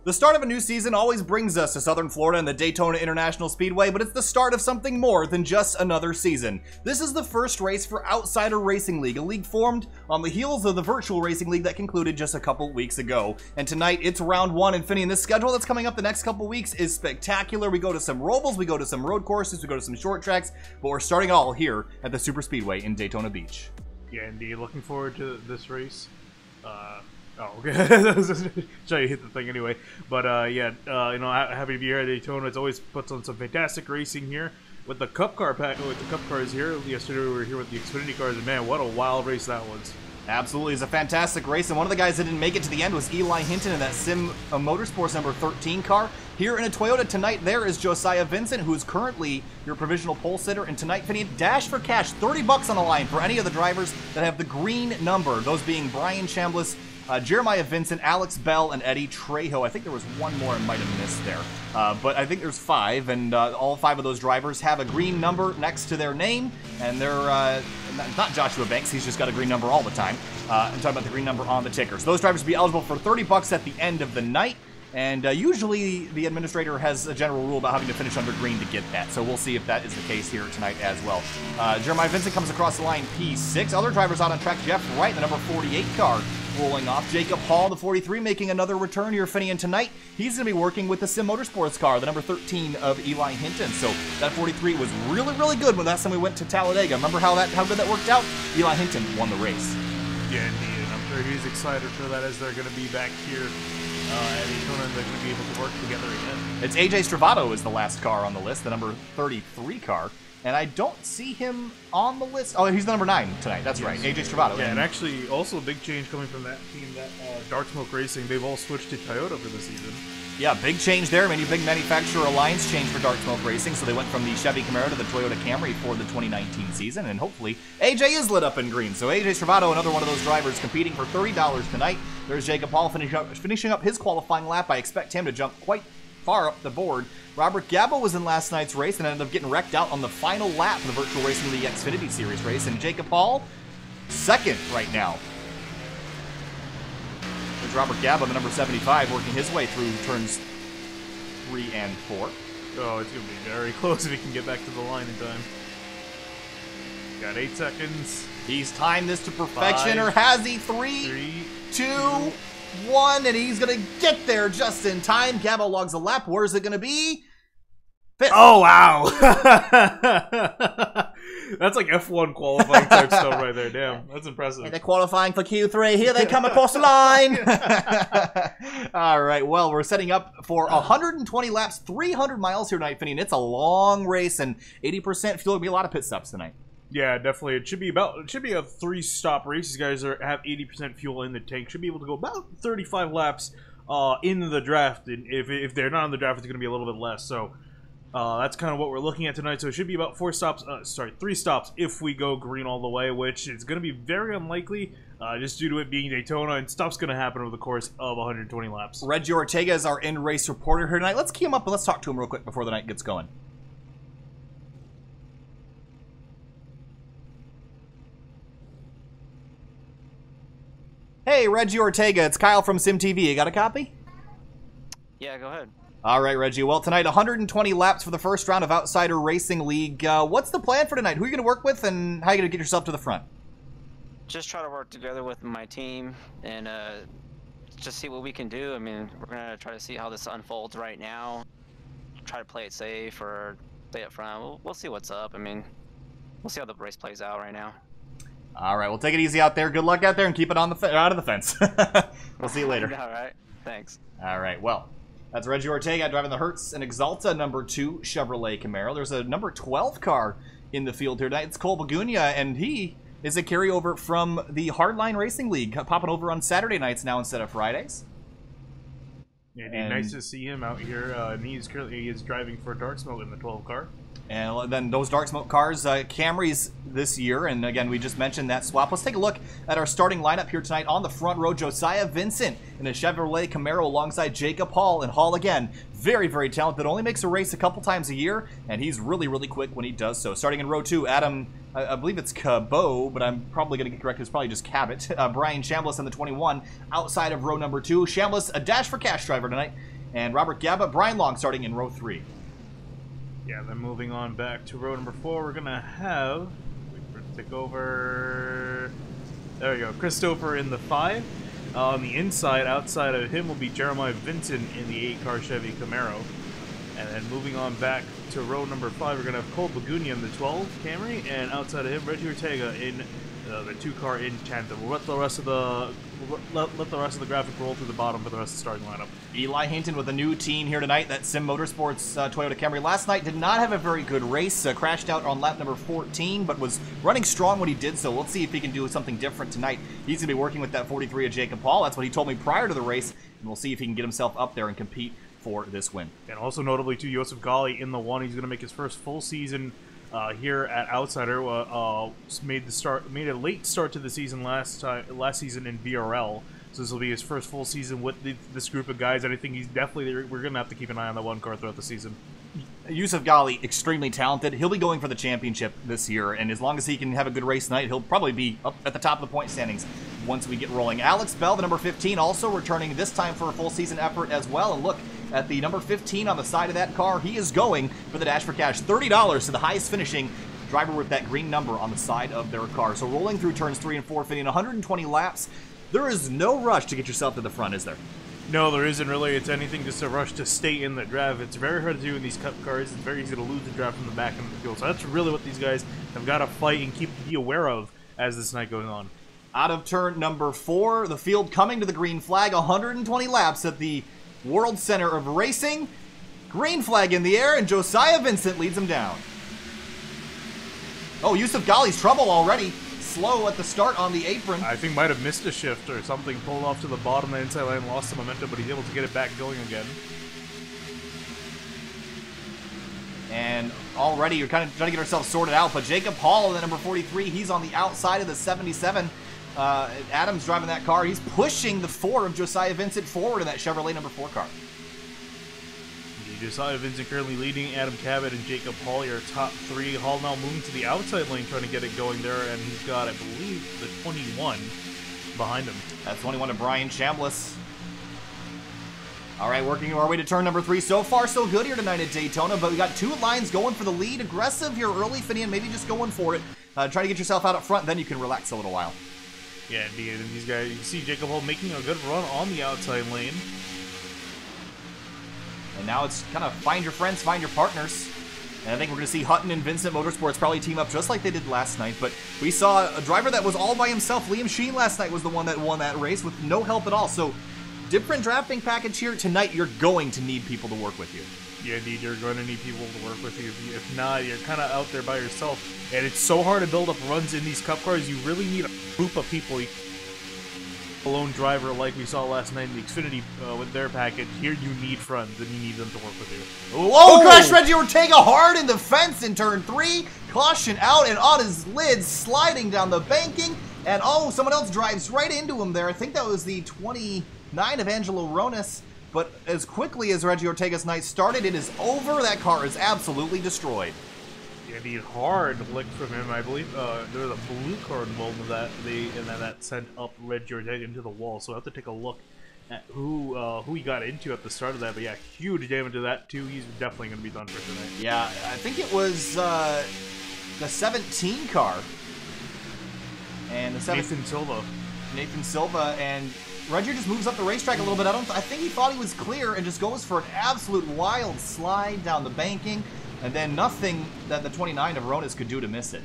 The start of a new season always brings us to Southern Florida and the Daytona International Speedway, but it's the start of something more than just another season. This is the first race for Outsider Racing League, a league formed on the heels of the virtual racing league that concluded just a couple weeks ago. And tonight, it's round one, and Finney, and this schedule that's coming up the next couple weeks is spectacular. We go to some rovals, we go to some road courses, we go to some short tracks, but we're starting all here at the Super Speedway in Daytona Beach. Yeah, indeed. Looking forward to this race. Oh, okay. Try to hit the thing anyway. But, yeah, you know, happy to be here at Daytona. It's always puts on some fantastic racing here with the Cup car pack, with the Cup cars here. Yesterday we were here with the Xfinity cars, and man, what a wild race that was. Absolutely, it's a fantastic race, and one of the guys that didn't make it to the end was Eli Hinton in that Sim Motorsports number 13 car. Here in a Toyota tonight, there is Josiah Vincent, who is currently your provisional pole sitter. And tonight, Finney, dash for cash, $30 on the line for any of the drivers that have the green number. Those being Brian Chambliss, Jeremiah Vincent, Alex Bell, and Eddie Trejo. I think there was one more I might have missed there. But I think there's 5, and all 5 of those drivers have a green number next to their name. And they're not Joshua Banks, he's just got a green number all the time. I'm talking about the green number on the ticker. So those drivers will be eligible for $30 at the end of the night. And usually the administrator has a general rule about having to finish under green to get that. So we'll see if that is the case here tonight as well. Jeremiah Vincent comes across the line P6. Other drivers out on track, Jeff Wright, the number 48 car, rolling off. Jacob Hall, the 43, making another return here, Finney, and tonight he's going to be working with the Sim Motorsports car, the number 13 of Eli Hinton. So that 43 was really, really good when last time we went to Talladega. Remember how good that worked out? Eli Hinton won the race. Yeah, indeed, and I'm sure he's excited for that as they're going to be back here at Daytona, and they're going to be able to work together again. It's AJ Stravato is the last car on the list, the number 33 car. And I don't see him on the list. Oh, he's the number 9 tonight. That's right, AJ Stravato. Yeah, and actually, also a big change coming from that team, that Dark Smoke Racing. They've all switched to Toyota for the season. Yeah, big change there. Many big manufacturer alliance change for Dark Smoke Racing. So they went from the Chevy Camaro to the Toyota Camry for the 2019 season. And hopefully, AJ is lit up in green. So AJ Stravato, another one of those drivers, competing for $30 tonight. There's Jacob Hall finishing up his qualifying lap. I expect him to jump quite far up the board. Robert Gabbo was in last night's race and ended up getting wrecked out on the final lap of the Virtual Racing League Xfinity Series race. And Jacob Hall, second right now. There's Robert Gabbo, the number 75, working his way through turns 3 and 4. Oh, it's going to be very close if he can get back to the line in time. Got 8 seconds. He's timed this to perfection, 5, or has he? 3, 2, 1, and he's going to get there just in time. Gabbo logs a lap. Where's it going to be? 5th. Oh, wow. That's like F1 qualifying type stuff right there. Damn, that's impressive. And they're qualifying for Q3. Here they come across the line. All right, well, we're setting up for 120 laps, 300 miles here tonight, Finney, and it's a long race, and 80% fuel. Will be a lot of pit stops tonight. Yeah, definitely. It should be a 3-stop race. These guys have 80% fuel in the tank. Should be able to go about 35 laps in the draft. And if they're not in the draft, it's going to be a little bit less. So that's kind of what we're looking at tonight. So it should be about 3 stops if we go green all the way, which is going to be very unlikely just due to it being Daytona, and stuff's going to happen over the course of 120 laps. Reggie Ortega is our in-race reporter here tonight. Let's key him up and let's talk to him real quick before the night gets going. Hey, Reggie Ortega, it's Kyle from SimTV. You got a copy? Yeah, go ahead. All right, Reggie. Well, tonight, 120 laps for the first round of Outsider Racing League. What's the plan for tonight? Who are you going to work with, and how are you going to get yourself to the front? Just try to work together with my team and just see what we can do. I mean, we're going to try to see how this unfolds right now. Try to play it safe or stay up front. We'll see what's up. I mean, we'll see how the race plays out right now. All right, well, take it easy out there. Good luck out there, and keep it on the out of the fence. We'll see you later. All right, thanks. All right, well, that's Reggie Ortega driving the Hertz and Exalta number 2 Chevrolet Camaro. There's a number 12 car in the field here tonight. It's Cole Bagunia, and he is a carryover from the Hardline Racing League, popping over on Saturday nights now instead of Fridays. Yeah, nice to see him out here. And he is driving for Dark Smoke in the 12 car. And then those dark smoke cars, Camrys this year, and again, we just mentioned that swap. Let's take a look at our starting lineup here tonight. On the front row, Josiah Vincent in a Chevrolet Camaro alongside Jacob Hall. And Hall, again, very, very talented. Only makes a race a couple times a year, and he's really, really quick when he does so. Starting in row 2, Adam, I believe it's Cabot, but I'm probably going to get corrected. It's probably just Cabot. Brian Chambliss in the 21 outside of row number 2. Chambliss, a Dash for Cash driver tonight. And Robert Gaba, Brian Long starting in row 3. Yeah, then moving on back to row number 4, we're going to have, wait for it to take over, there we go, Christopher in the 5. On the inside, outside of him, will be Jeremiah Vincent in the 8-car Chevy Camaro. And then moving on back to row number 5, we're going to have Cole Bagunia in the 12 Camry, and outside of him, Reggie Ortega in the 2-car in Tandem. We'll let the rest of the graphic roll to the bottom for the rest of the starting lineup. Eli Hinton with a new team here tonight. That Sim Motorsports Toyota Camry last night did not have a very good race. Crashed out on lap number 14, but was running strong when he did so. Let's see if he can do something different tonight. He's going to be working with that 43 of Jacob Paul. That's what he told me prior to the race, and we'll see if he can get himself up there and compete for this win. And also notably, too, Joseph Gali in the 1. He's going to make his first full season here at Outsider. Made a late start to the season last season in VRL. So this will be his first full season with this group of guys, and I think he's definitely, we're going to have to keep an eye on that 1 car throughout the season. Yusuf Gali, extremely talented. He'll be going for the championship this year, and as long as he can have a good race tonight, he'll probably be up at the top of the point standings once we get rolling. Alex Bell, the number 15, also returning this time for a full season effort as well. And look at the number 15 on the side of that car. He is going for the Dash for Cash. $30 to the highest finishing driver with that green number on the side of their car. So rolling through turns 3 and 4, finishing 120 laps. There is no rush to get yourself to the front, is there? No, there isn't really. It's anything just a rush to stay in the draft. It's very hard to do in these cup cars. It's very easy to lose the draft from the back end of the field. So that's really what these guys have got to fight and be aware of as this night goes on. Out of turn number 4, the field coming to the green flag. 120 laps at the World Center of Racing. Green flag in the air, and Josiah Vincent leads him down. Oh, Yusuf Ghali's trouble already. Slow at the start on the apron. I think might have missed a shift or something, pulled off to the bottom of the inside line, lost some momentum, but he's able to get it back going again. And already you're kind of trying to get ourselves sorted out, but Jacob Hall, the number 43, he's on the outside of the 77. Adam's driving that car. He's pushing the 4 of Josiah Vincent forward in that Chevrolet number 4 car. Josiah Vincent currently leading Adam Cabot and Jacob Hall, your top 3. Hall now moving to the outside lane, trying to get it going there, and he's got, I believe, the 21 behind him. That's 21 of Brian Chambliss. All right, working our way to turn number 3. So far, so good here tonight at Daytona, but we got 2 lines going for the lead. Aggressive here early, Finian, maybe just going for it. Try to get yourself out up front, then you can relax a little while. Yeah, indeed. And these guys, you can see Jacob Hall making a good run on the outside lane. And now it's kind of find your friends, find your partners. And I think we're going to see Hutton and Vincent Motorsports probably team up just like they did last night. But we saw a driver that was all by himself. Liam Sheen last night was the one that won that race with no help at all. So different drafting package here. Tonight you're going to need people to work with you. Yeah, indeed, you're going to need people to work with you. If not, you're kind of out there by yourself. And it's so hard to build up runs in these cup cars. You really need a group of people. A lone driver like we saw last night in the Xfinity with their package. Here you need friends, and you need them to work with you. Whoa, crash Reggie Ortega hard in the fence in turn 3. Caution out, and on his lids, sliding down the banking. And oh, someone else drives right into him there. I think that was the 29 of Angelo Ronis. But as quickly as Reggie Ortega's night started, it is over. That car is absolutely destroyed. Yeah, indeed, hard lick from him. I believe there was a blue card involved in that. And then that sent up Reggie Ortega into the wall. So I have to take a look at who he got into at the start of that. But yeah, huge damage to that too. He's definitely going to be done for tonight. Yeah, I think it was the 17 car. And the Nathan Silva, and Reggie just moves up the racetrack a little bit. I think he thought he was clear and just goes for an absolute wild slide down the banking, and then nothing that the 29 of Ronis could do to miss it.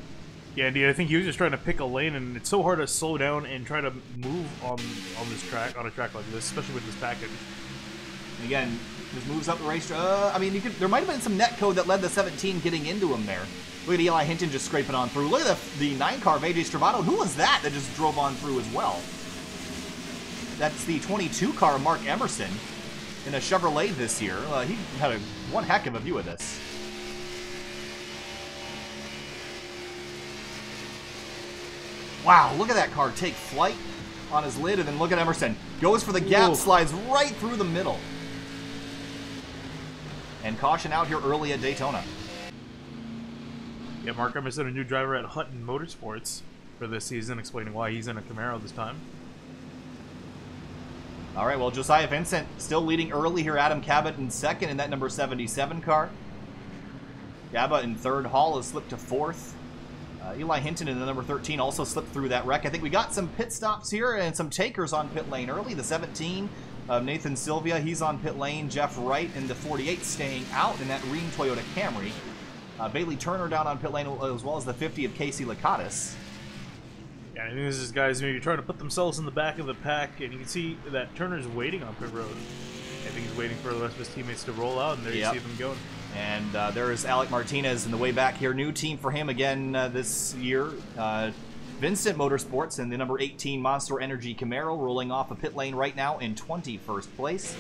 Yeah, indeed. I think he was just trying to pick a lane, and it's so hard to slow down and try to move on this track, on a track like this, especially with this package. And again, just moves up the racetrack. I mean, there might have been some net code that led the 17 getting into him there. Look at Eli Hinton just scraping on through. Look at the 9 car of AJ Stravato. Who was that just drove on through as well? That's the 22 car of Mark Emerson in a Chevrolet this year. He had one heck of a view of this. Wow, look at that car take flight on his lid, and then look at Emerson. Goes for the gap, slides right through the middle. And caution out here early at Daytona. Yeah, Mark Emerson, a new driver at Hutton Motorsports for this season, explaining why he's in a Camaro this time. All right, well, Josiah Vincent still leading early here. Adam Cabot in second in that number 77 car. Gaba in third. Hall has slipped to fourth. Eli Hinton in the number 13 also slipped through that wreck. I think we got some pit stops here and some takers on pit lane early. The 17 of Nathan Sylvia, he's on pit lane. Jeff Wright in the 48 staying out in that green Toyota Camry. Bailey Turner down on pit lane, as well as the 50 of Casey Lakatos. Yeah, I think this is guys maybe trying to put themselves in the back of the pack, and you can see that Turner's waiting on pit road. I think he's waiting for the rest of his teammates to roll out, and there you see them going. And there is Alec Martinez in the way back here. New team for him again this year. Vincent Motorsports in the number 18 Monster Energy Camaro, rolling off a pit lane right now in 21st place.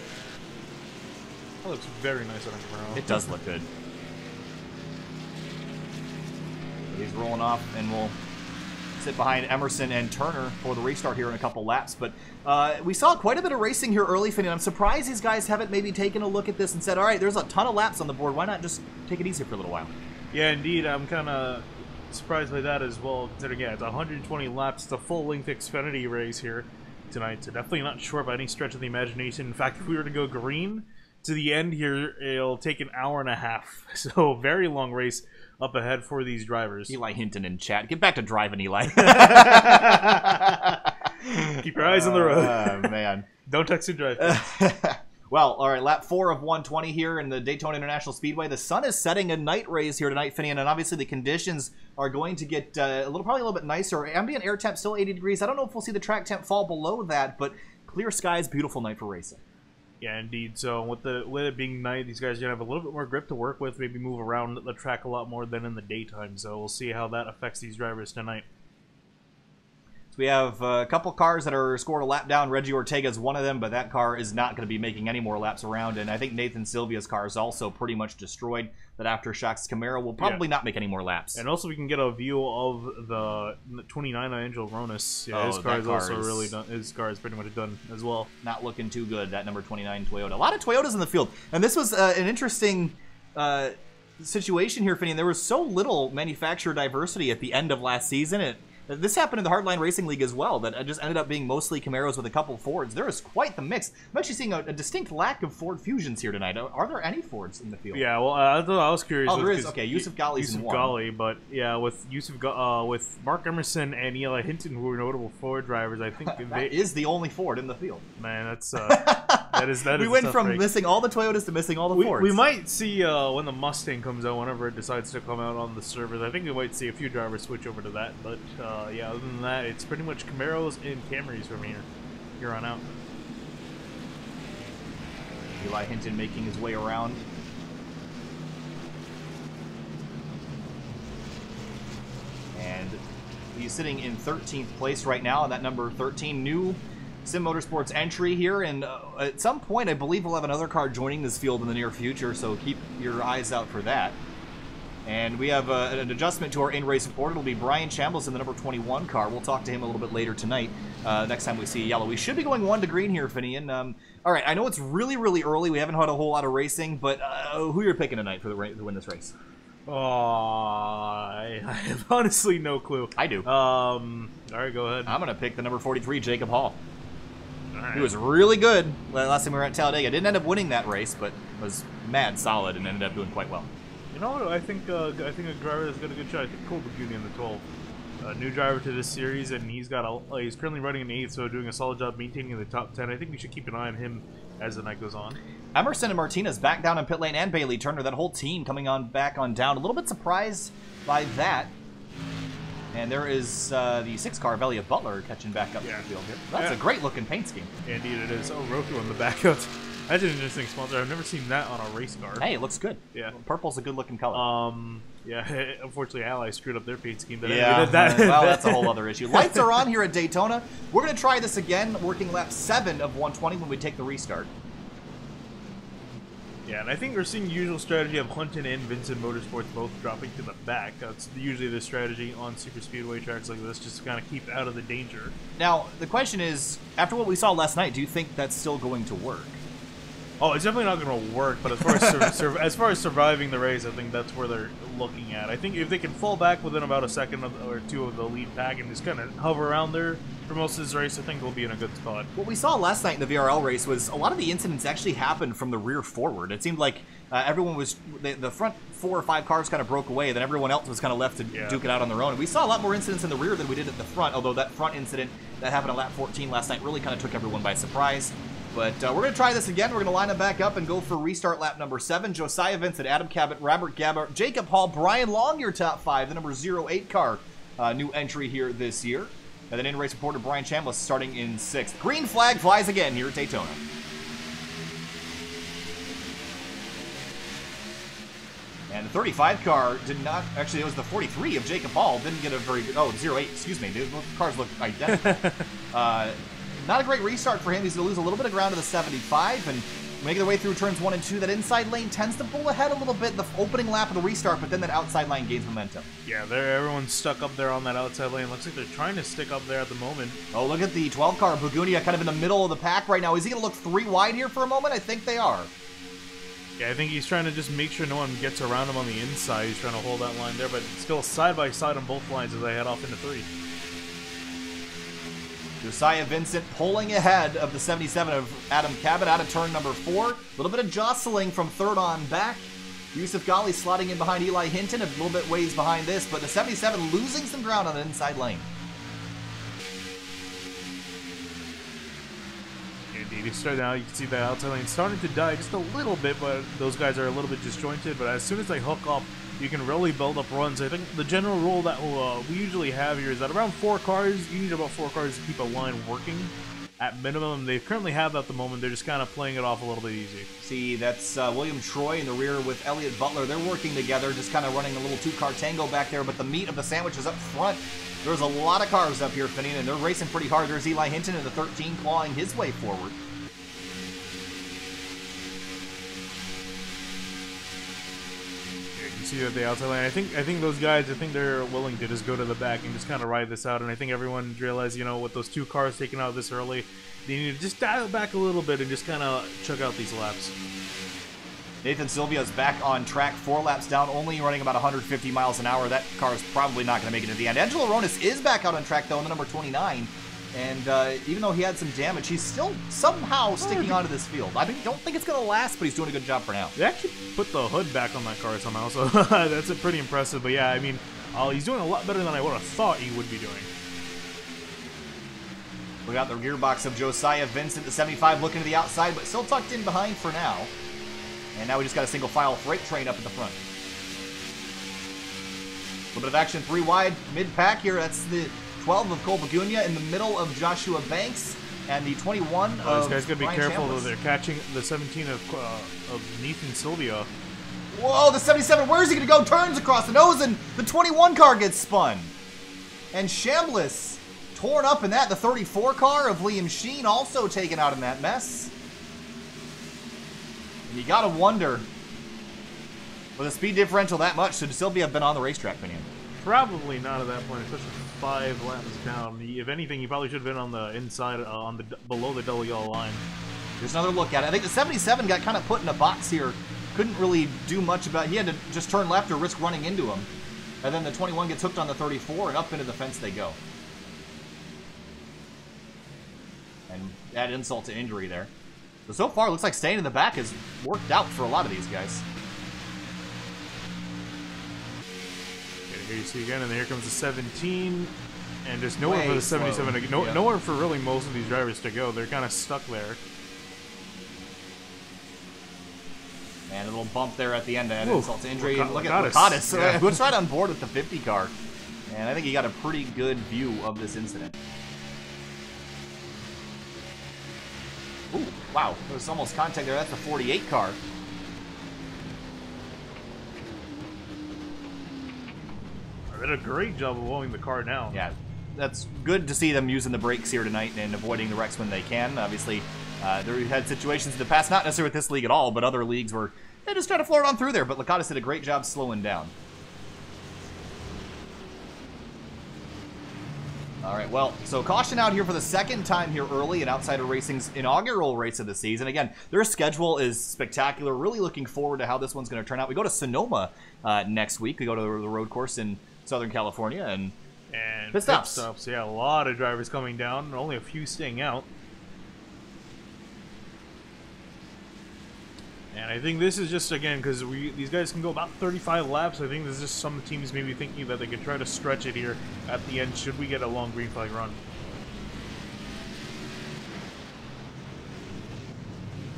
That looks very nice on a Camaro. It does look good. He's rolling off, and we'll sit behind Emerson and Turner for the restart here in a couple laps. But we saw quite a bit of racing here early, Finney. I'm surprised these guys haven't maybe taken a look at this and said, all right, there's a ton of laps on the board. Why not just take it easy for a little while? Yeah, indeed. I'm kind of surprised by that as well, considering, yeah, it's 120 laps. It's a full-length Xfinity race here tonight, so definitely not short by any stretch of the imagination. In fact, if we were to go green to the end here, it'll take an hour and a half. So, very long race up ahead for these drivers. Eli Hinton in chat. Get back to driving, Eli. Keep your eyes on the road. Man. Don't text and drive. Well, all right, lap 4 of 120 here in the Daytona International Speedway. The sun is setting a night rays here tonight, Finian, and obviously the conditions are going to get probably a little bit nicer. Ambient air temp still 80 degrees. I don't know if we'll see the track temp fall below that, but clear skies, beautiful night for racing. Yeah, indeed. So with it being night, these guys are going to have a little bit more grip to work with, maybe move around the track a lot more than in the daytime. So we'll see how that affects these drivers tonight. So we have a couple cars that are scored a lap down. Reggie Ortega is one of them, but that car is not going to be making any more laps around. And I think Nathan Sylvia's car is also pretty much destroyed. That Aftershocks Camaro will probably not make any more laps. And also we can get a view of the 29 Angel Ronis. Yeah, his car is also really done. His car is pretty much done as well. Not looking too good, that number 29 Toyota. A lot of Toyotas in the field. And this was an interesting situation here, Finney. There was so little manufacturer diversity at the end of last season. This happened in the Hardline Racing League as well, that it just ended up being mostly Camaros with a couple Fords. There is quite the mix. I'm actually seeing a distinct lack of Ford Fusions here tonight. Are there any Fords in the field? Yeah, well, I was curious. Oh, there is. Okay, Yusuf Ghali's in one. Ghali, but yeah, with with Mark Emerson and Eli Hinton, who were notable Ford drivers, I think that is the only Ford in the field. Man, that's that is. We went from missing all the Toyotas to missing all the Fords. We might see when the Mustang comes out, whenever it decides to come out on the servers. I think we might see a few drivers switch over to that, but yeah, other than that, it's pretty much Camaros and Camrys from here on out. Eli Hinton making his way around. And he's sitting in 13th place right now, and that number 13, new Sim Motorsports entry here. And at some point, I believe we'll have another car joining this field in the near future, so keep your eyes out for that. And we have an adjustment to our in-race order. It'll be Brian Chambliss in the number 21 car. We'll talk to him a little bit later tonight, next time we see yellow. We should be going 1 to green here, Finian. All right, I know it's really, really early. We haven't had a whole lot of racing, but who you're picking tonight for to win this race? Oh, I have honestly no clue. I do. All right, go ahead. I'm going to pick the number 43, Jacob Hall. All right. He was really good last time we were at Talladega. Didn't end up winning that race, but was mad solid and ended up doing quite well. You know what? I think a driver that's got a good shot. I think Cole Baguni in the 12. New driver to this series, and he's currently running an 8th, so doing a solid job maintaining the top 10. I think we should keep an eye on him as the night goes on. Emerson and Martinez back down in pit lane, and Bailey Turner, that whole team coming on back on down. A little bit surprised by that. And there is the 6 car of Elliott Butler catching back up to the field here. That's a great looking paint scheme. Indeed it is. Oh, Roku on the back out. That's an interesting sponsor. I've never seen that on a race car. Hey, it looks good. Yeah. Purple's a good looking color. Yeah, unfortunately Ally screwed up their paint scheme. Yeah, well, that's a whole other issue. Lights are on here at Daytona. We're going to try this again, working lap 7 of 120 when we take the restart. Yeah, and I think we're seeing the usual strategy of Hunton and Vincent Motorsports both dropping to the back. That's usually the strategy on super speedway tracks like this, just to kind of keep out of the danger. Now, the question is, after what we saw last night, do you think that's still going to work? Oh, it's definitely not going to work, but as far as surviving the race, I think that's where they're looking at. I think if they can fall back within about a second or two of the lead pack and just kind of hover around there for most of this race, I think we'll be in a good spot. What we saw last night in the VRL race was a lot of the incidents actually happened from the rear forward. It seemed like everyone was, the front 4 or 5 cars kind of broke away, then everyone else was kind of left to duke it out on their own. And we saw a lot more incidents in the rear than we did at the front, although that front incident that happened on lap 14 last night really kind of took everyone by surprise. But we're going to try this again. We're going to line them back up and go for restart lap number 7. Josiah Vincent, Adam Cabot, Robert Gabbard, Jacob Hall, Brian Long, your top 5. The number 08 car, new entry here this year. And then in-race reporter Brian Chambliss starting in 6th. Green flag flies again here at Daytona. And the 35 car did not, actually it was the 43 of Jacob Hall, didn't get a very good, 08, excuse me, the cars look identical. Not a great restart for him. He's going to lose a little bit of ground to the 75, and making their way through turns 1 and 2. That inside lane tends to pull ahead a little bit in the opening lap of the restart, but then that outside lane gains momentum. Yeah, everyone's stuck up there on that outside lane. Looks like they're trying to stick up there at the moment. Oh, look at the 12 car, Bugunia, kind of in the middle of the pack right now. Is he going to look 3 wide here for a moment? I think they are. Yeah, I think he's trying to just make sure no one gets around him on the inside. He's trying to hold that line there, but still side by side on both lines as they head off into 3. Josiah Vincent pulling ahead of the 77 of Adam Cabot out of turn number 4. A little bit of jostling from 3rd on back. Yusuf Ghali slotting in behind Eli Hinton, a little bit ways behind this, but the 77 losing some ground on the inside lane. Indeed, now you can see the outside lane starting to die just a little bit, but those guys are a little bit disjointed. But as soon as they hook up, you can really build up runs. I think the general rule that we usually have here is that around 4 cars, you need about 4 cars to keep a line working at minimum. They currently have that at the moment. They're just kind of playing it off a little bit easy. See, that's William Troy in the rear with Elliott Butler. They're working together, just kind of running a little 2-car tango back there, but the meat of the sandwich is up front. There's a lot of cars up here, Finian, and they're racing pretty hard. There's Eli Hinton in the 13 clawing his way forward. See that the outside lane. I think those guys, they're willing to just go to the back and just kind of ride this out. And I think everyone realized, you know, with those 2 cars taken out this early, they need to just dial back a little bit and just kind of chug out these laps. Nathan Silvia's back on track, 4 laps down, only running about 150 miles an hour. That car is probably not going to make it to the end. Angelo Ronis is back out on track, though, in the number 29. And even though he had some damage, he's still somehow sticking onto this field. I don't think it's going to last, but he's doing a good job for now. They actually put the hood back on that car somehow, so that's pretty impressive. But yeah, I mean, he's doing a lot better than I would have thought he would be doing. We got the gearbox of Josiah Vincent, the 75, looking to the outside, but still tucked in behind for now. And now we just got a single file freight train up at the front. A little bit of action 3 wide, mid-pack here. That's the 12 of Cole Bugunia in the middle of Joshua Banks, and the 21 of these guys got to be Brian careful, Chambliss. though. They're catching the 17 of Nathan Sylvia. Whoa, the 77, where is he going to go? Turns across the nose, and the 21 car gets spun. And Chambliss torn up in that. The 34 car of Liam Sheen also taken out in that mess. And you got to wonder, with a speed differential that much, should Sylvia have been on the racetrack, Finian? Probably not at that point, especially 5 laps down. If anything, he probably should have been on the inside, below the double yellow line. Here's another look at it. I think the 77 got kind of put in a box here. Couldn't really do much about it. He had to just turn left or risk running into him. And then the 21 gets hooked on the 34, and up into the fence they go. And add insult to injury there. So far, it looks like staying in the back has worked out for a lot of these guys. Here you see again, and then here comes the 17, and there's nowhere for the 77 to go. Nowhere for really most of these drivers to go. They're kind of stuck there. And a little bump there at the end, and insult to injury. And look at Lakatos. Yeah. Who's right on board with the 50 car. And I think he got a pretty good view of this incident. Ooh, wow. There was almost contact there. That's the 48 car. They did a great job of blowing the car down. Yeah. that's good to see them using the brakes here tonight and avoiding the wrecks when they can. Obviously, they had situations in the past, not necessarily with this league at all, but other leagues where they just try to float on through there. But Lakatos did a great job slowing down. All right, well, so caution out here for the second time here early in Outsider Racing's inaugural race of the season. Again, their schedule is spectacular. Really looking forward to how this one's going to turn out. We go to Sonoma next week. We go to the road course in Southern California and pit stops. Yeah, a lot of drivers coming down, only a few staying out. And I think this is just, again, because these guys can go about 35 laps. I think there's just some teams maybe thinking that they could try to stretch it here at the end should we get a long green flag run.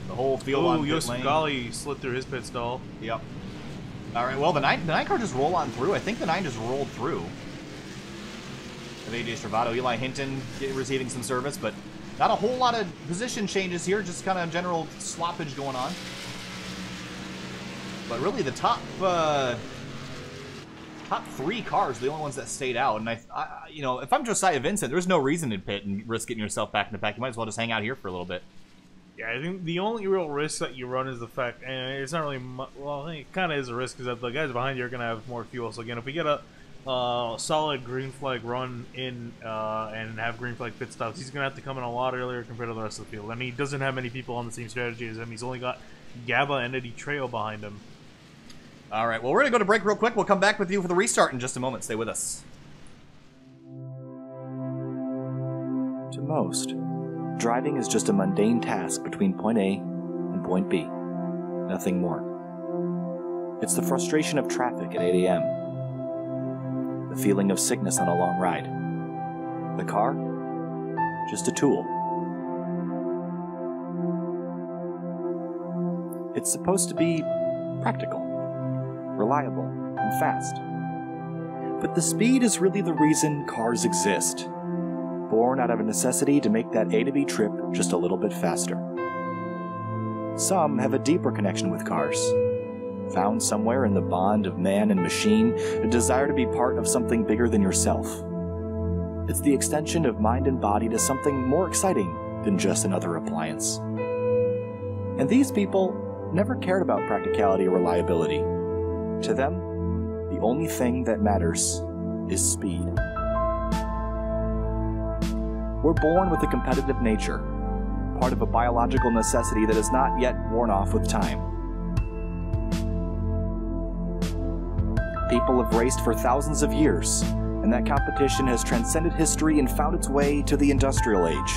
The whole field on pit lane. Gali slid through his pit stall. Yep. All right, well, the 9 car just roll on through. I think the 9 just rolled through. Of AJ Stravado, Eli Hinton receiving some service, but not a whole lot of position changes here, just kind of general swappage going on. But really, the top 3 cars are the only ones that stayed out. And you know, if I'm Josiah Vincent, there's no reason to pit and risk getting yourself back in the pack. You might as well just hang out here for a little bit. Yeah, I think the only real risk that you run is the fact, and it's not really well, I think it kind of is a risk, is that the guys behind you are going to have more fuel. So again, if we get a solid green flag run in and have green flag pit stops, he's going to have to come in a lot earlier compared to the rest of the field. And he doesn't have many people on the same strategy as him. He's only got Gaba and Eddie Trail behind him. All right, well, we're going to go to break real quick. We'll come back with you for the restart in just a moment. Stay with us. To most, driving is just a mundane task between point A and point B. Nothing more. It's the frustration of traffic at 8 a.m. The feeling of sickness on a long ride. The car? Just a tool. It's supposed to be practical, reliable, and fast. But the speed is really the reason cars exist. Born out of a necessity to make that A to B trip just a little bit faster. Some have a deeper connection with cars. Found somewhere in the bond of man and machine, a desire to be part of something bigger than yourself. It's the extension of mind and body to something more exciting than just another appliance. And these people never cared about practicality or reliability. To them, the only thing that matters is speed. We're born with a competitive nature, part of a biological necessity that has not yet worn off with time. People have raced for thousands of years, and that competition has transcended history and found its way to the industrial age.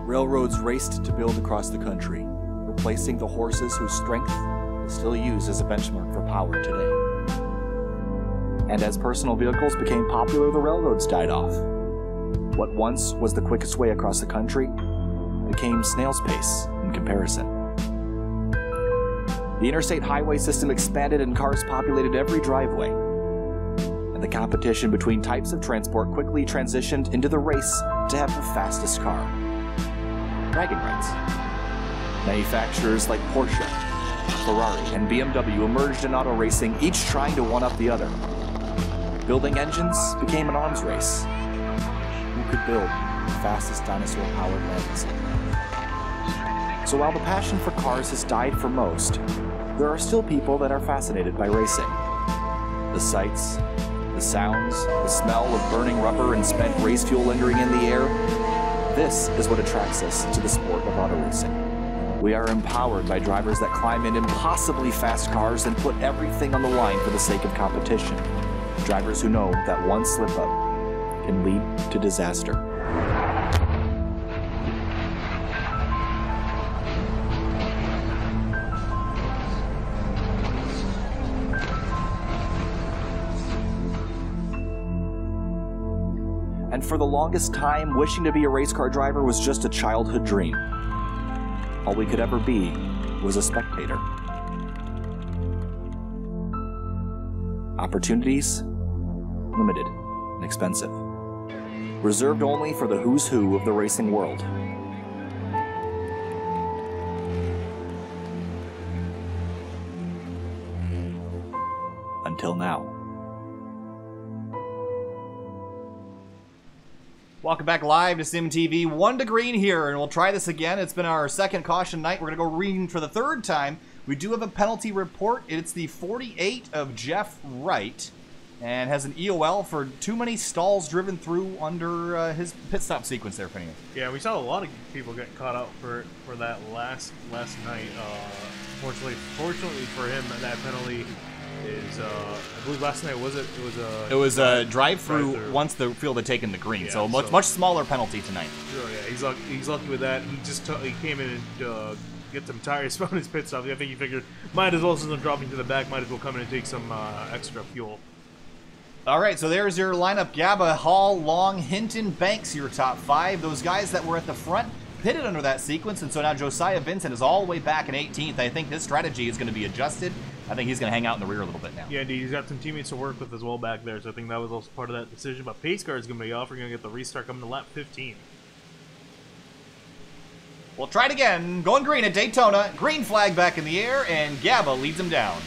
Railroads raced to build across the country, replacing the horses whose strength is still used as a benchmark for power today. And as personal vehicles became popular, the railroads died off. What once was the quickest way across the country became snail's pace in comparison. The interstate highway system expanded and cars populated every driveway. And the competition between types of transport quickly transitioned into the race to have the fastest car. Bragging rights. Manufacturers like Porsche, Ferrari, and BMW emerged in auto racing, each trying to one-up the other. Building engines became an arms race. Who could build the fastest dinosaur-powered Landis? So while the passion for cars has died for most, there are still people that are fascinated by racing. The sights, the sounds, the smell of burning rubber and spent race fuel lingering in the air, this is what attracts us to the sport of auto racing. We are empowered by drivers that climb in impossibly fast cars and put everything on the line for the sake of competition. Drivers who know that one slip-up can lead to disaster. And for the longest time, wishing to be a race car driver was just a childhood dream. All we could ever be was a spectator. Opportunities? Limited and expensive. Reserved only for the who's who of the racing world. Until now. Welcome back live to Sim TV. 1 to green here, and we'll try this again. It's been our second caution night. We're going to go green for the third time. We do have a penalty report. It's the 48 of Jeff Wright, and has an EOL for too many stalls driven through under his pit stop sequence there, Phineas. Yeah, we saw a lot of people get caught out for that last night. Fortunately for him, that penalty is I believe last night it was a drive-through once the field had taken the green, yeah, so much smaller penalty tonight. Oh yeah, he's lucky with that. He came in and get some tires from his pit stop. I think he figured might as well, since I'm dropping to the back, might as well come in and take some extra fuel. All right, so there's your lineup. Gaba, Hall, Long, Hinton, Banks, your top 5. Those guys that were at the front pitted under that sequence, and so now Josiah Vincent is all the way back in 18th. I think this strategy is going to be adjusted. I think he's going to hang out in the rear a little bit now. Yeah, indeed. He's got some teammates to work with as well back there, so I think that was also part of that decision. But pace car is going to be off. We're going to get the restart coming to lap 15. We'll try it again. Going green at Daytona. Green flag back in the air, and Gaba leads him down.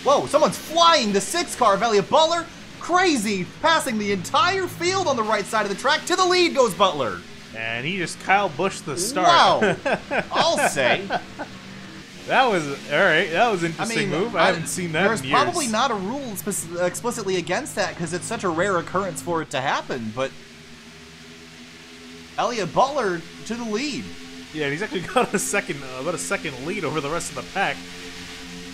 Whoa, someone's flying the 6 car of Elliott Butler. Crazy, passing the entire field on the right side of the track. To the lead goes Butler. And he just Kyle Bushed the start. Wow, I'll say. That was, alright, that was an interesting move. I haven't seen that in years. There's probably not a rule explicitly against that because it's such a rare occurrence for it to happen, but Elliott Butler to the lead. Yeah, and he's actually got about a second lead over the rest of the pack.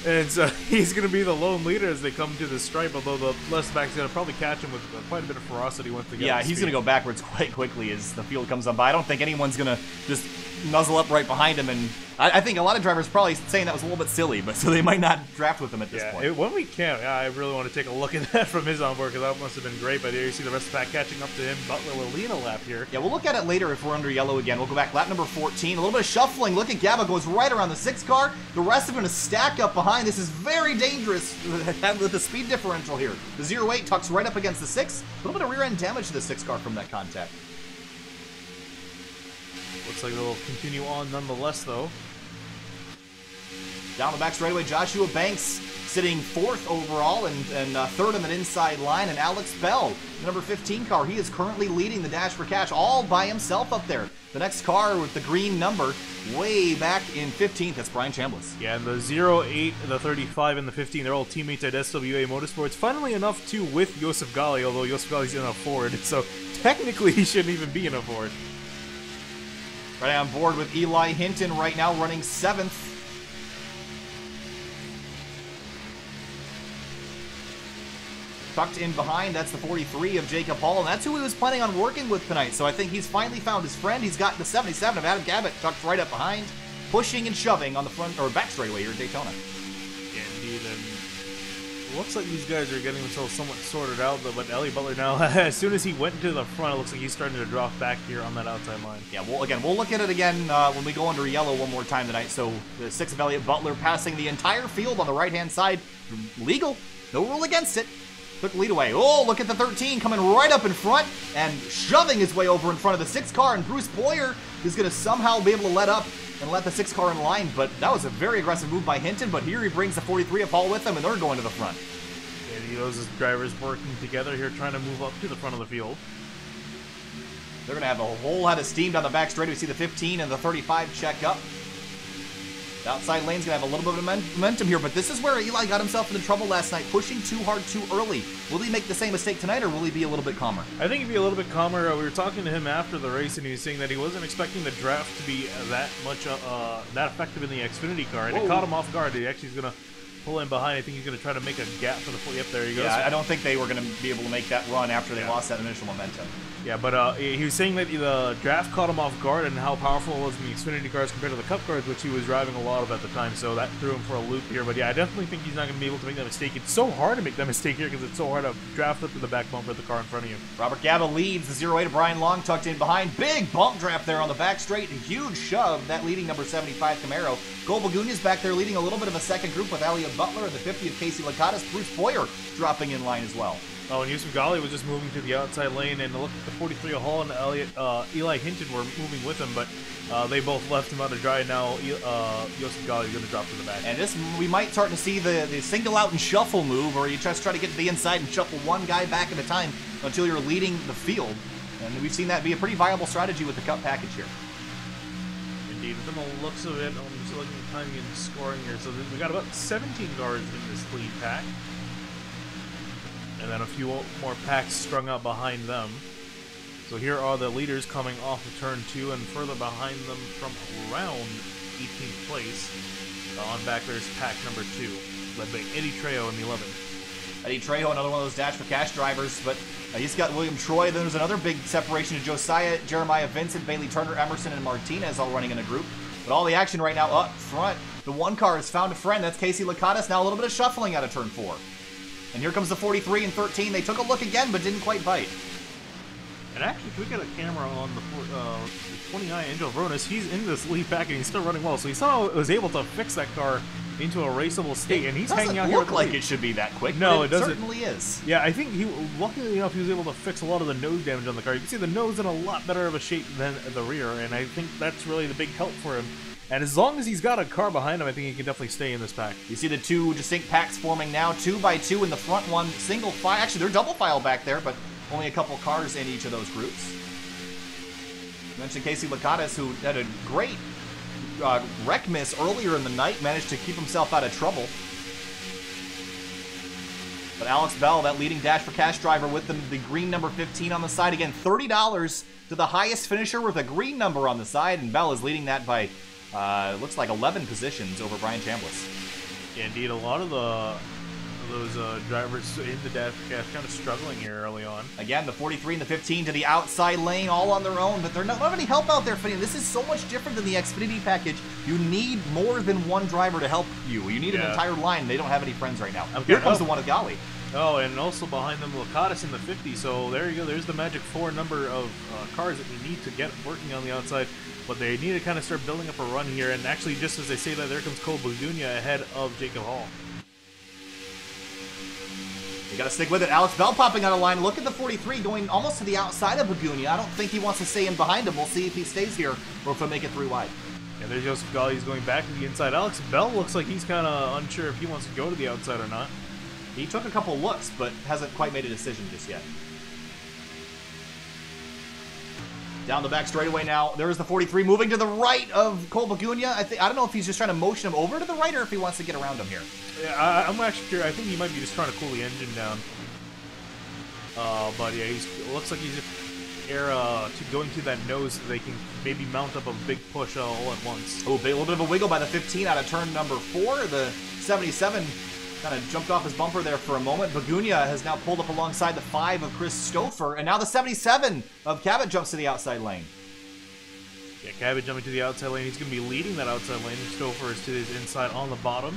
And so he's going to be the lone leader as they come to the stripe, although the left back's going to probably catch him with quite a bit of ferocity once they get Yeah, he's going to go backwards quite quickly as the field comes on by. I don't think anyone's going to just nuzzle up right behind him, and I think a lot of drivers probably saying that was a little bit silly, but so they might not draft with him at this point. When we can, I really want to take a look at that from his onboard because that must have been great. But there you see the rest of the pack catching up to him. Butler will lead a lap here. Yeah, we'll look at it later if we're under yellow again. We'll go back lap number 14. A little bit of shuffling. Look at Gaba goes right around the 6 car. The rest of them to stack up behind. This is very dangerous with the speed differential here. The 08 tucks right up against the 6. A little bit of rear end damage to the 6 car from that contact. Looks like they'll continue on nonetheless, though. Down the back straightaway, Joshua Banks sitting 4th overall and 3rd on the inside line, and Alex Bell, the number 15 car. He is currently leading the Dash for Cash all by himself up there. The next car with the green number way back in 15th, that's Brian Chambliss. Yeah, and the 08, the 35, and the 15, they're all teammates at SWA Motorsports. Funnily enough, too, with Josef Gali, although Josef Gali's in a Ford, so technically he shouldn't even be in a Ford. Right on board with Eli Hinton right now running 7th. Tucked in behind, that's the 43 of Jacob Hall, and that's who he was planning on working with tonight. So I think he's finally found his friend. He's got the 77 of Adam Gabbett tucked right up behind, pushing and shoving on the front or back straightaway here at Daytona. Yeah, indeed, and it looks like these guys are getting themselves somewhat sorted out, but Elliott Butler now, as soon as he went into the front, it looks like he's starting to drop back here on that outside line. Yeah, well, again, we'll look at it again when we go under yellow one more time tonight. So the 6 of Elliott Butler passing the entire field on the right-hand side. Legal, no rule against it. Took the lead away. Oh, look at the 13 coming right up in front and shoving his way over in front of the 6 car, and Bruce Boyer is going to somehow be able to let up and let the 6 car in line, but that was a very aggressive move by Hinton, but here he brings the 43 of Hall with him, and they're going to the front. And those drivers working together here, trying to move up to the front of the field. They're going to have a whole lot of steam down the back straight. We see the 15 and the 35 check up. The outside lane's going to have a little bit of momentum here, but this is where Eli got himself into trouble last night, pushing too hard too early. Will he make the same mistake tonight, or will he be a little bit calmer? I think he'd be a little bit calmer. We were talking to him after the race, and he was saying that he wasn't expecting the draft to be that much that effective in the Xfinity car, and it caught him off guard. He actually is going to pull in behind. I think he's going to try to make a gap for the full. Yep, there he goes. Yeah, I don't think they were going to be able to make that run after they lost that initial momentum. Yeah, but he was saying that the draft caught him off guard and how powerful it was in the Xfinity cars compared to the Cup cars, which he was driving a lot of at the time, so that threw him for a loop here. But yeah, I definitely think he's not going to be able to make that mistake. It's so hard to make that mistake here because it's so hard to draft up to the back bumper of the car in front of you. Robert Gaba leads the 08 of Brian Long tucked in behind. Big bump draft there on the back straight. A huge shove, that leading number 75 Camaro. Cole Bagunia's back there leading a little bit of a second group with Elliott Butler, the 50 of Casey Lakatos. Bruce Boyer dropping in line as well. Oh, and Yusuf Ghali was just moving to the outside lane, and look at the 43 Hall and Eli Hinton were moving with him, but they both left him out to dry. Now Yusuf Ghali is going to drop to the back. And this, we might start to see the single out and shuffle move, where you just try to get to the inside and shuffle one guy back at a time until you're leading the field. And we've seen that be a pretty viable strategy with the Cup package here. Indeed, from the looks of it, I'm just looking at timing and scoring here. So we got about 17 guards in this lead pack. And then a few more packs strung out behind them. So here are the leaders coming off of turn 2, and further behind them from around 18th place on back there's pack number 2, led by Eddie Trejo in the 11. Eddie Trejo, another one of those Dash for Cash drivers, but he's got William Troy. Then there's another big separation to Josiah, Jeremiah Vincent, Bailey Turner, Emerson, and Martinez all running in a group. But all the action right now up front. The one car has found a friend. That's Casey Lakatos. Now a little bit of shuffling out of turn 4. And here comes the 43 and 13. They took a look again, but didn't quite bite. And actually, if we get a camera on the 29 Angel Vronis, he's in this lead pack and he's still running well. So he somehow was able to fix that car into a raceable state, and he's hanging out here. Doesn't look like it should be that quick. No, but it doesn't. Certainly is. Yeah, I think he, luckily enough, he was able to fix a lot of the nose damage on the car. You can see the nose in a lot better of a shape than the rear, and I think that's really the big help for him. And as long as he's got a car behind him, I think he can definitely stay in this pack. You see the two distinct packs forming now, 2 by 2 in the front one, single file. Actually, they're double file back there, but only a couple cars in each of those groups. You mentioned Casey Lakatos, who had a great wreck miss earlier in the night, managed to keep himself out of trouble. But Alex Bell, that leading Dash for Cash driver with the green number 15 on the side. Again, $30 to the highest finisher with a green number on the side, and Bell is leading that by looks like 11 positions over Brian Chambliss. Yeah, indeed, a lot of those drivers in the Dash for Cash kind of struggling here early on. Again, the 43 and the 15 to the outside lane, all on their own, but they're not any help out there. This is so much different than the Xfinity package. You need more than one driver to help you. You need an entire line. They don't have any friends right now. Here comes the one of Ghali. Oh, and also behind them, Lakatos in the 50. So there you go. There's the magic 4 number of cars that we need to get working on the outside. But they need to kind of start building up a run here. And actually, just as they say that, there comes Cole Bugunia ahead of Jacob Hall. You got to stick with it. Alex Bell popping out of line. Look at the 43 going almost to the outside of Bugunia. I don't think he wants to stay in behind him. We'll see if he stays here or if he'll make it 3 wide. Yeah, there's Joseph Ghali. He's going back to the inside. Alex Bell looks like he's kind of unsure if he wants to go to the outside or not. He took a couple looks, but hasn't quite made a decision just yet. Down the back straightaway now. There's the 43 moving to the right of Cole Bugunia. I don't know if he's just trying to motion him over to the right or if he wants to get around him here. Yeah, I'm actually curious. I think he might be just trying to cool the engine down. But yeah, looks like he's just going to that nose so they can maybe mount up a big push all at once. Oh, a little bit of a wiggle by the 15 out of turn number 4. The 77 kind of jumped off his bumper there for a moment. Bugunia has now pulled up alongside the 5 of Chris Stouffer, and now the 77 of Cabot jumps to the outside lane. Yeah, Cabot jumping to the outside lane. He's going to be leading that outside lane. Stouffer is to his inside on the bottom.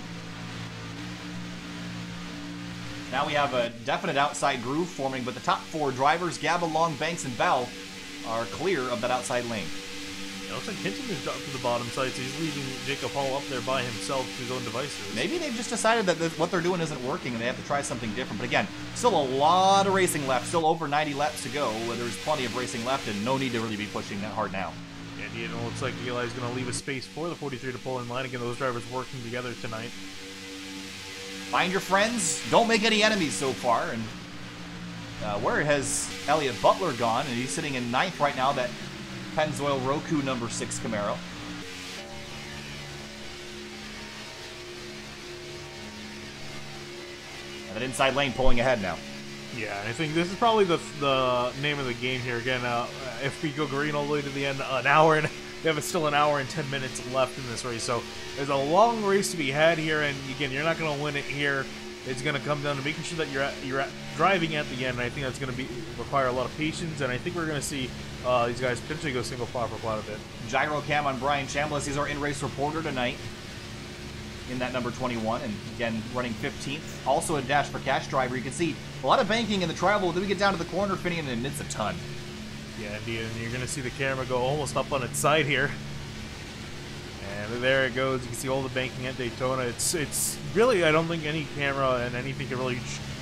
Now we have a definite outside groove forming, but the top 4 drivers, Gaba, Long, Banks, and Bell, are clear of that outside lane. It looks like Hinton has dropped to the bottom side, so he's leaving Jacob Hall up there by himself to his own devices. Maybe they've just decided that what they're doing isn't working and they have to try something different. But again, still a lot of racing left, still over 90 laps to go. There's plenty of racing left and no need to really be pushing that hard now. And it looks like Eli's going to leave a space for the 43 to pull in line. Again, those drivers working together tonight. Find your friends. Don't make any enemies so far. And where has Elliot Butler gone? And he's sitting in 9th right now, that Pennzoil Roku number 6 Camaro. And that inside lane pulling ahead now. Yeah, I think this is probably the name of the game here. Again, if we go green all the way to the end, we have still an hour and 10 minutes left in this race. So there's a long race to be had here, and again, you're not going to win it here. It's going to come down to making sure that you're driving at the end, and I think that's going to require a lot of patience, and I think we're going to see these guys potentially go single file for quite a bit. Gyro cam on Brian Chambliss. He's our in-race reporter tonight in that number 21, and again, running 15th. Also a Dash for Cash driver. You can see a lot of banking in the tribal. Then we get down to the corner, Finian, and it's a ton. Yeah, indeed, and you're going to see the camera go almost up on its side here. And there it goes. You can see all the banking at Daytona. It's really, I don't think any camera and anything can really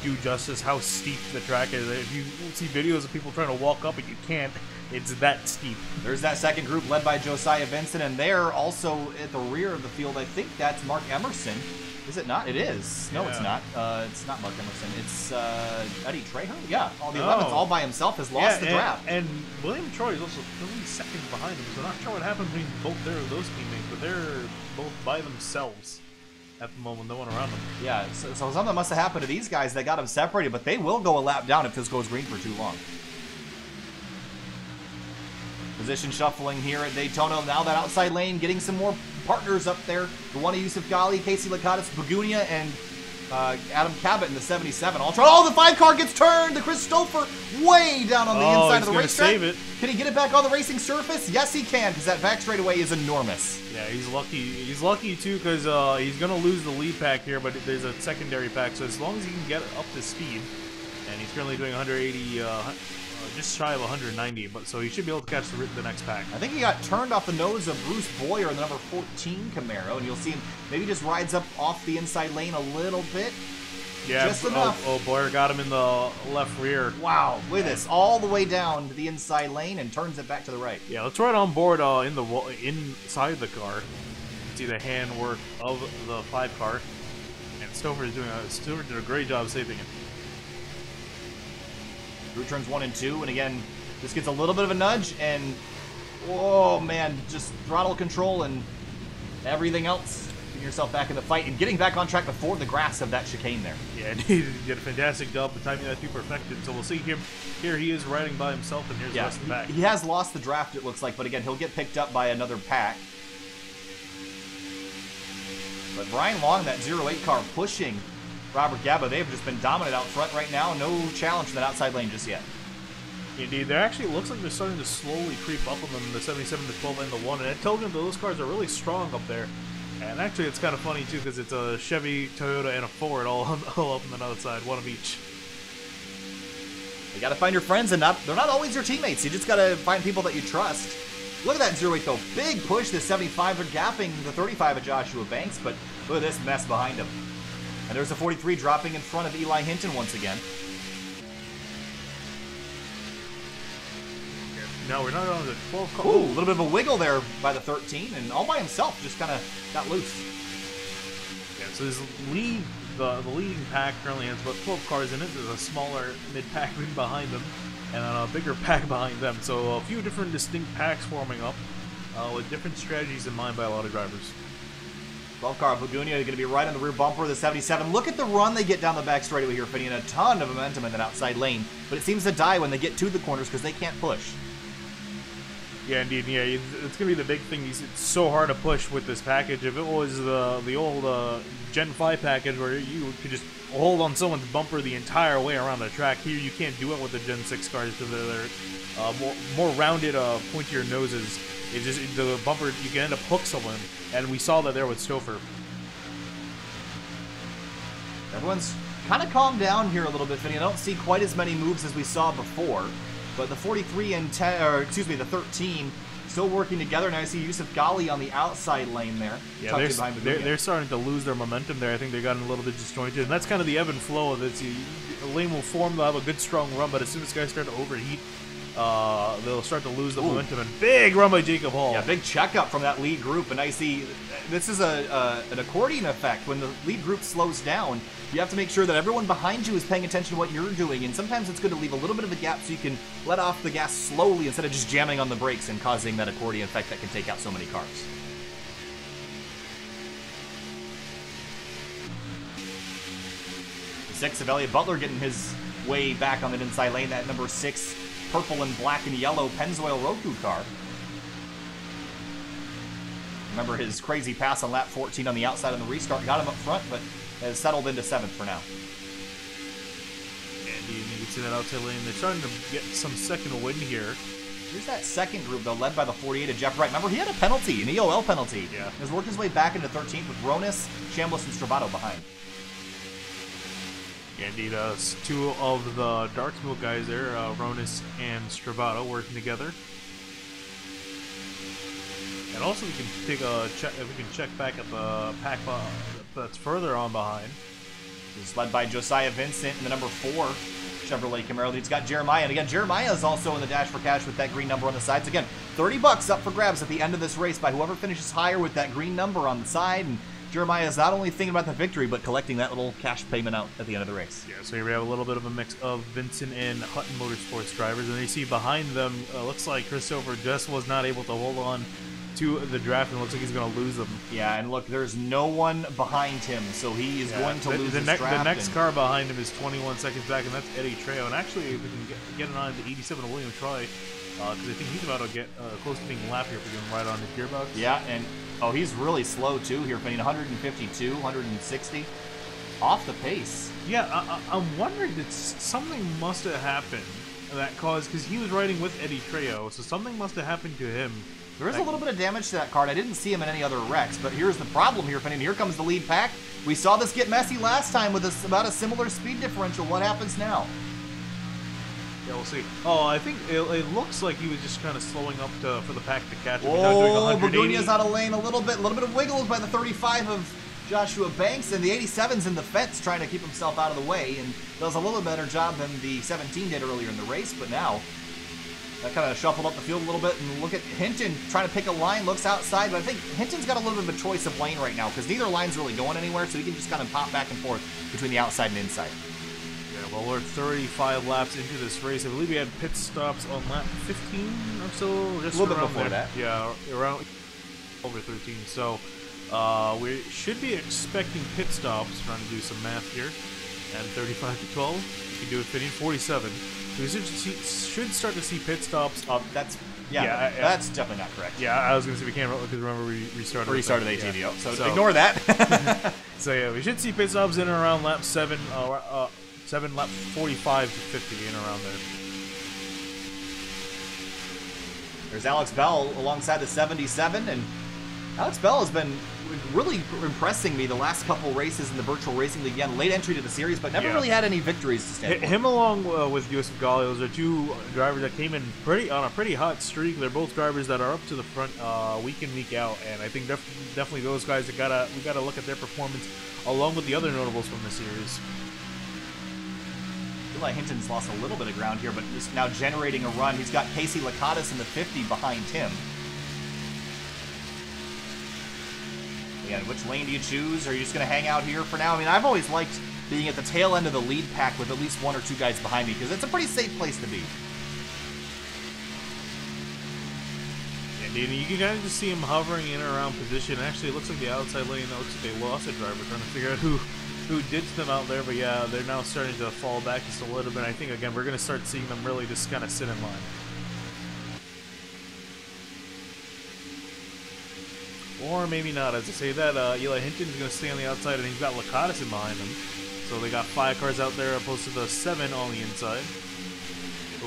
do justice how steep the track is. If you see videos of people trying to walk up and you can't, it's that steep. There's that second group led by Josiah Vincent, and they're also at the rear of the field. I think that's Mark Emerson. Is it not? It is. No, it's not. It's not Mark Emerson. It's Eddie Trejo? Yeah, all the 11th all by himself has lost the draft. And William Troy is also 3 seconds behind him, so I'm not sure what happened between both those teammates, but they're both by themselves at the moment. No one around them. Yeah, so something must have happened to these guys that got them separated, but they will go a lap down if this goes green for too long. Position shuffling here at Daytona. Now that outside lane getting some more partners up there. The one of Yusuf Ghali, Casey Lakatos, Bagunia, and Adam Cabot in the 77 Ultra. Oh, the 5 car gets turned. The Chris Stouffer way down on the inside of the racetrack. Save it. Can he get it back on the racing surface? Yes, he can, because that back straightaway is enormous. Yeah, he's lucky. He's lucky too, because he's gonna lose the lead pack here, but there's a secondary pack. So as long as he can get up to speed, and he's currently doing 180. Just shy of 190, but so he should be able to catch the next pack. I think he got turned off the nose of Bruce Boyer in the number 14 Camaro, and you'll see him maybe just rides up off the inside lane a little bit. Yeah, just enough. Oh, Boyer got him in the left rear. Wow, look at this, all the way down to the inside lane and turns it back to the right. Yeah, let's ride on board inside the car. See the handwork of the 5 car, and Stouffer did a great job saving it. Through turns 1 and 2, and again, this gets a little bit of a nudge, and oh man, just throttle control and everything else. Getting yourself back in the fight and getting back on track before the grass of that chicane there. Yeah, he did a fantastic job of timing that to perfection. So we'll see him. Here he is riding by himself, and here's the rest of the pack. He has lost the draft, it looks like, but again, he'll get picked up by another pack. But Brian Long, that 08 car, pushing Robert Gaba. They've just been dominant out front right now. No challenge from that outside lane just yet. Indeed. There actually looks like they're starting to slowly creep up on them, the 77, the 12, and the 1. And it tells me that those cars are really strong up there. And actually, it's kind of funny, too, because it's a Chevy, Toyota, and a Ford all up on the other side, one of each. You got to find your friends, and they're not always your teammates. You just got to find people that you trust. Look at that 08, though. Big push, the 75, they're gapping the 35 of Joshua Banks, but look at this mess behind him. And there's a 43 dropping in front of Eli Hinton once again. No, we're not on the 12 car. Ooh, a little bit of a wiggle there by the 13, and all by himself just kind of got loose. Yeah, so his lead, the leading pack currently has about 12 cars in it. There's a smaller mid-pack behind them, and then a bigger pack behind them. So a few different distinct packs forming up with different strategies in mind by a lot of drivers. 12 car Bagunia going to be right on the rear bumper of the 77. Look at the run they get down the back straightaway here, Finney, and a ton of momentum in that outside lane. But it seems to die when they get to the corners because they can't push. Yeah, indeed. Yeah, it's going to be the big thing. It's so hard to push with this package. If it was the old Gen 5 package where you could just hold on someone's bumper the entire way around the track, here you can't do it with the Gen 6 cars because they're more rounded, pointier noses. It's just the bumper, you can end up hook someone, and we saw that there with Stouffer. Everyone's kind of calmed down here a little bit, Finney. I don't see quite as many moves as we saw before, but the 43 and 10, or excuse me, the 13 still working together. Now I see Yusuf Ghali on the outside lane there. Yeah, they're starting to lose their momentum there. I think they got a little bit disjointed, and that's kind of the ebb and flow of it. A lane will form, they'll have a good strong run, but as soon as guys start to overheat, they'll start to lose the momentum. And big run by Jacob Hall. Yeah, big checkup from that lead group. And I see this is an accordion effect. When the lead group slows down, you have to make sure that everyone behind you is paying attention to what you're doing. And sometimes it's good to leave a little bit of a gap so you can let off the gas slowly instead of just jamming on the brakes and causing that accordion effect that can take out so many cars. The 6 of Elliott Butler getting his way back on the inside lane. That number 6 purple and black and yellow Pennzoil Roku car. Remember his crazy pass on lap 14 on the outside on the restart. Got him up front, but has settled into 7th for now. And you can see that outside lane. They're starting to get some second wind here. Here's that second group, though, led by the 48 of Jeff Wright. Remember, he had a penalty, an EOL penalty. Yeah. He's worked his way back into 13th with Ronis, Chambliss, and Stravato behind. Yeah, indeed, 2 of the dark smoke guys there, Ronis and Stravato, working together. And also, we can take a check. If we can check back at the pack that's further on behind. He's led by Josiah Vincent in the number 4 Chevrolet Camaro. He's got Jeremiah, and again, Jeremiah is also in the dash for cash with that green number on the sides. Again, $30 up for grabs at the end of this race by whoever finishes higher with that green number on the side. And Jeremiah is not only thinking about the victory, but collecting that little cash payment out at the end of the race. Yeah, so here we have a little bit of a mix of Vincent and Hutton Motorsports drivers, and you see behind them, looks like Christopher just was not able to hold on to the draft, and looks like he's going to lose them. Yeah, and look, there's no one behind him, so he is going to lose the his draft. The next car behind him is 21 seconds back, and that's Eddie Trejo. And actually, if we can get it on the 87 of William Troy, because I think he's about to get close to being lapped here for doing right on his gearbox. Yeah, and he's really slow too here, finishing 152, 160, off the pace. Yeah, I'm wondering that something must have happened that caused, because he was riding with Eddie Trejo, so something must have happened to him. There is a little bit of damage to that card. I didn't see him in any other wrecks, but here's the problem here, Finny. Here comes the lead pack. We saw this get messy last time with about a similar speed differential. What happens now? Yeah, we'll see. Oh, I think it looks like he was just kind of slowing up for the pack to catch him. Oh, Burgunia's out of lane a little bit of wiggles by the 35 of Joshua Banks, and the 87's in the fence trying to keep himself out of the way, and does a little better job than the 17 did earlier in the race, but now that kind of shuffled up the field a little bit. And look at Hinton trying to pick a line, looks outside, but I think Hinton's got a little bit of a choice of lane right now because neither line's really going anywhere, so he can just kind of pop back and forth between the outside and inside. Yeah, well, we're 35 laps into this race. I believe we had pit stops on lap 15 or so, just a little bit around before there. that. Yeah, around over 13. So we should be expecting pit stops. Trying to do some math here. And 35 to 12, you can do it fitting 47. We should start to see pit stops. That's definitely not correct. Yeah, I was going to say we can't, because remember we restarted ATVO, yeah. so ignore that. So yeah, we should see pit stops in and around lap 7, lap 45 to 50, in around there. There's Alex Bell alongside the 77, and Alex Bell has been really impressing me the last couple races in the Virtual Racing League. Again, late entry to the series, but never really had any victories to stand for. Him along with Yusuf Gali, those are two drivers that came in on a pretty hot streak. They're both drivers that are up to the front week in, week out, and I think definitely those guys that we gotta look at their performance along with the other notables from the series. I feel like Hinton's lost a little bit of ground here, but is now generating a run. He's got Casey Lakatos in the 50 behind him. Again, which lane do you choose? Are you just going to hang out here for now? I mean, I've always liked being at the tail end of the lead pack with at least 1 or 2 guys behind me, because it's a pretty safe place to be. And you can kind of just see him hovering in and around position. Actually, it looks like the outside lane, that looks like they lost a driver, trying to figure out who ditched them out there. But yeah, they're now starting to fall back just a little bit. I think, again, we're going to start seeing them really just kind of sit in line. Or maybe not. As I say that, Eli Hinton's going to stay on the outside, and he's got Lakatos in behind him. So they got 5 cars out there opposed to the 7 on the inside.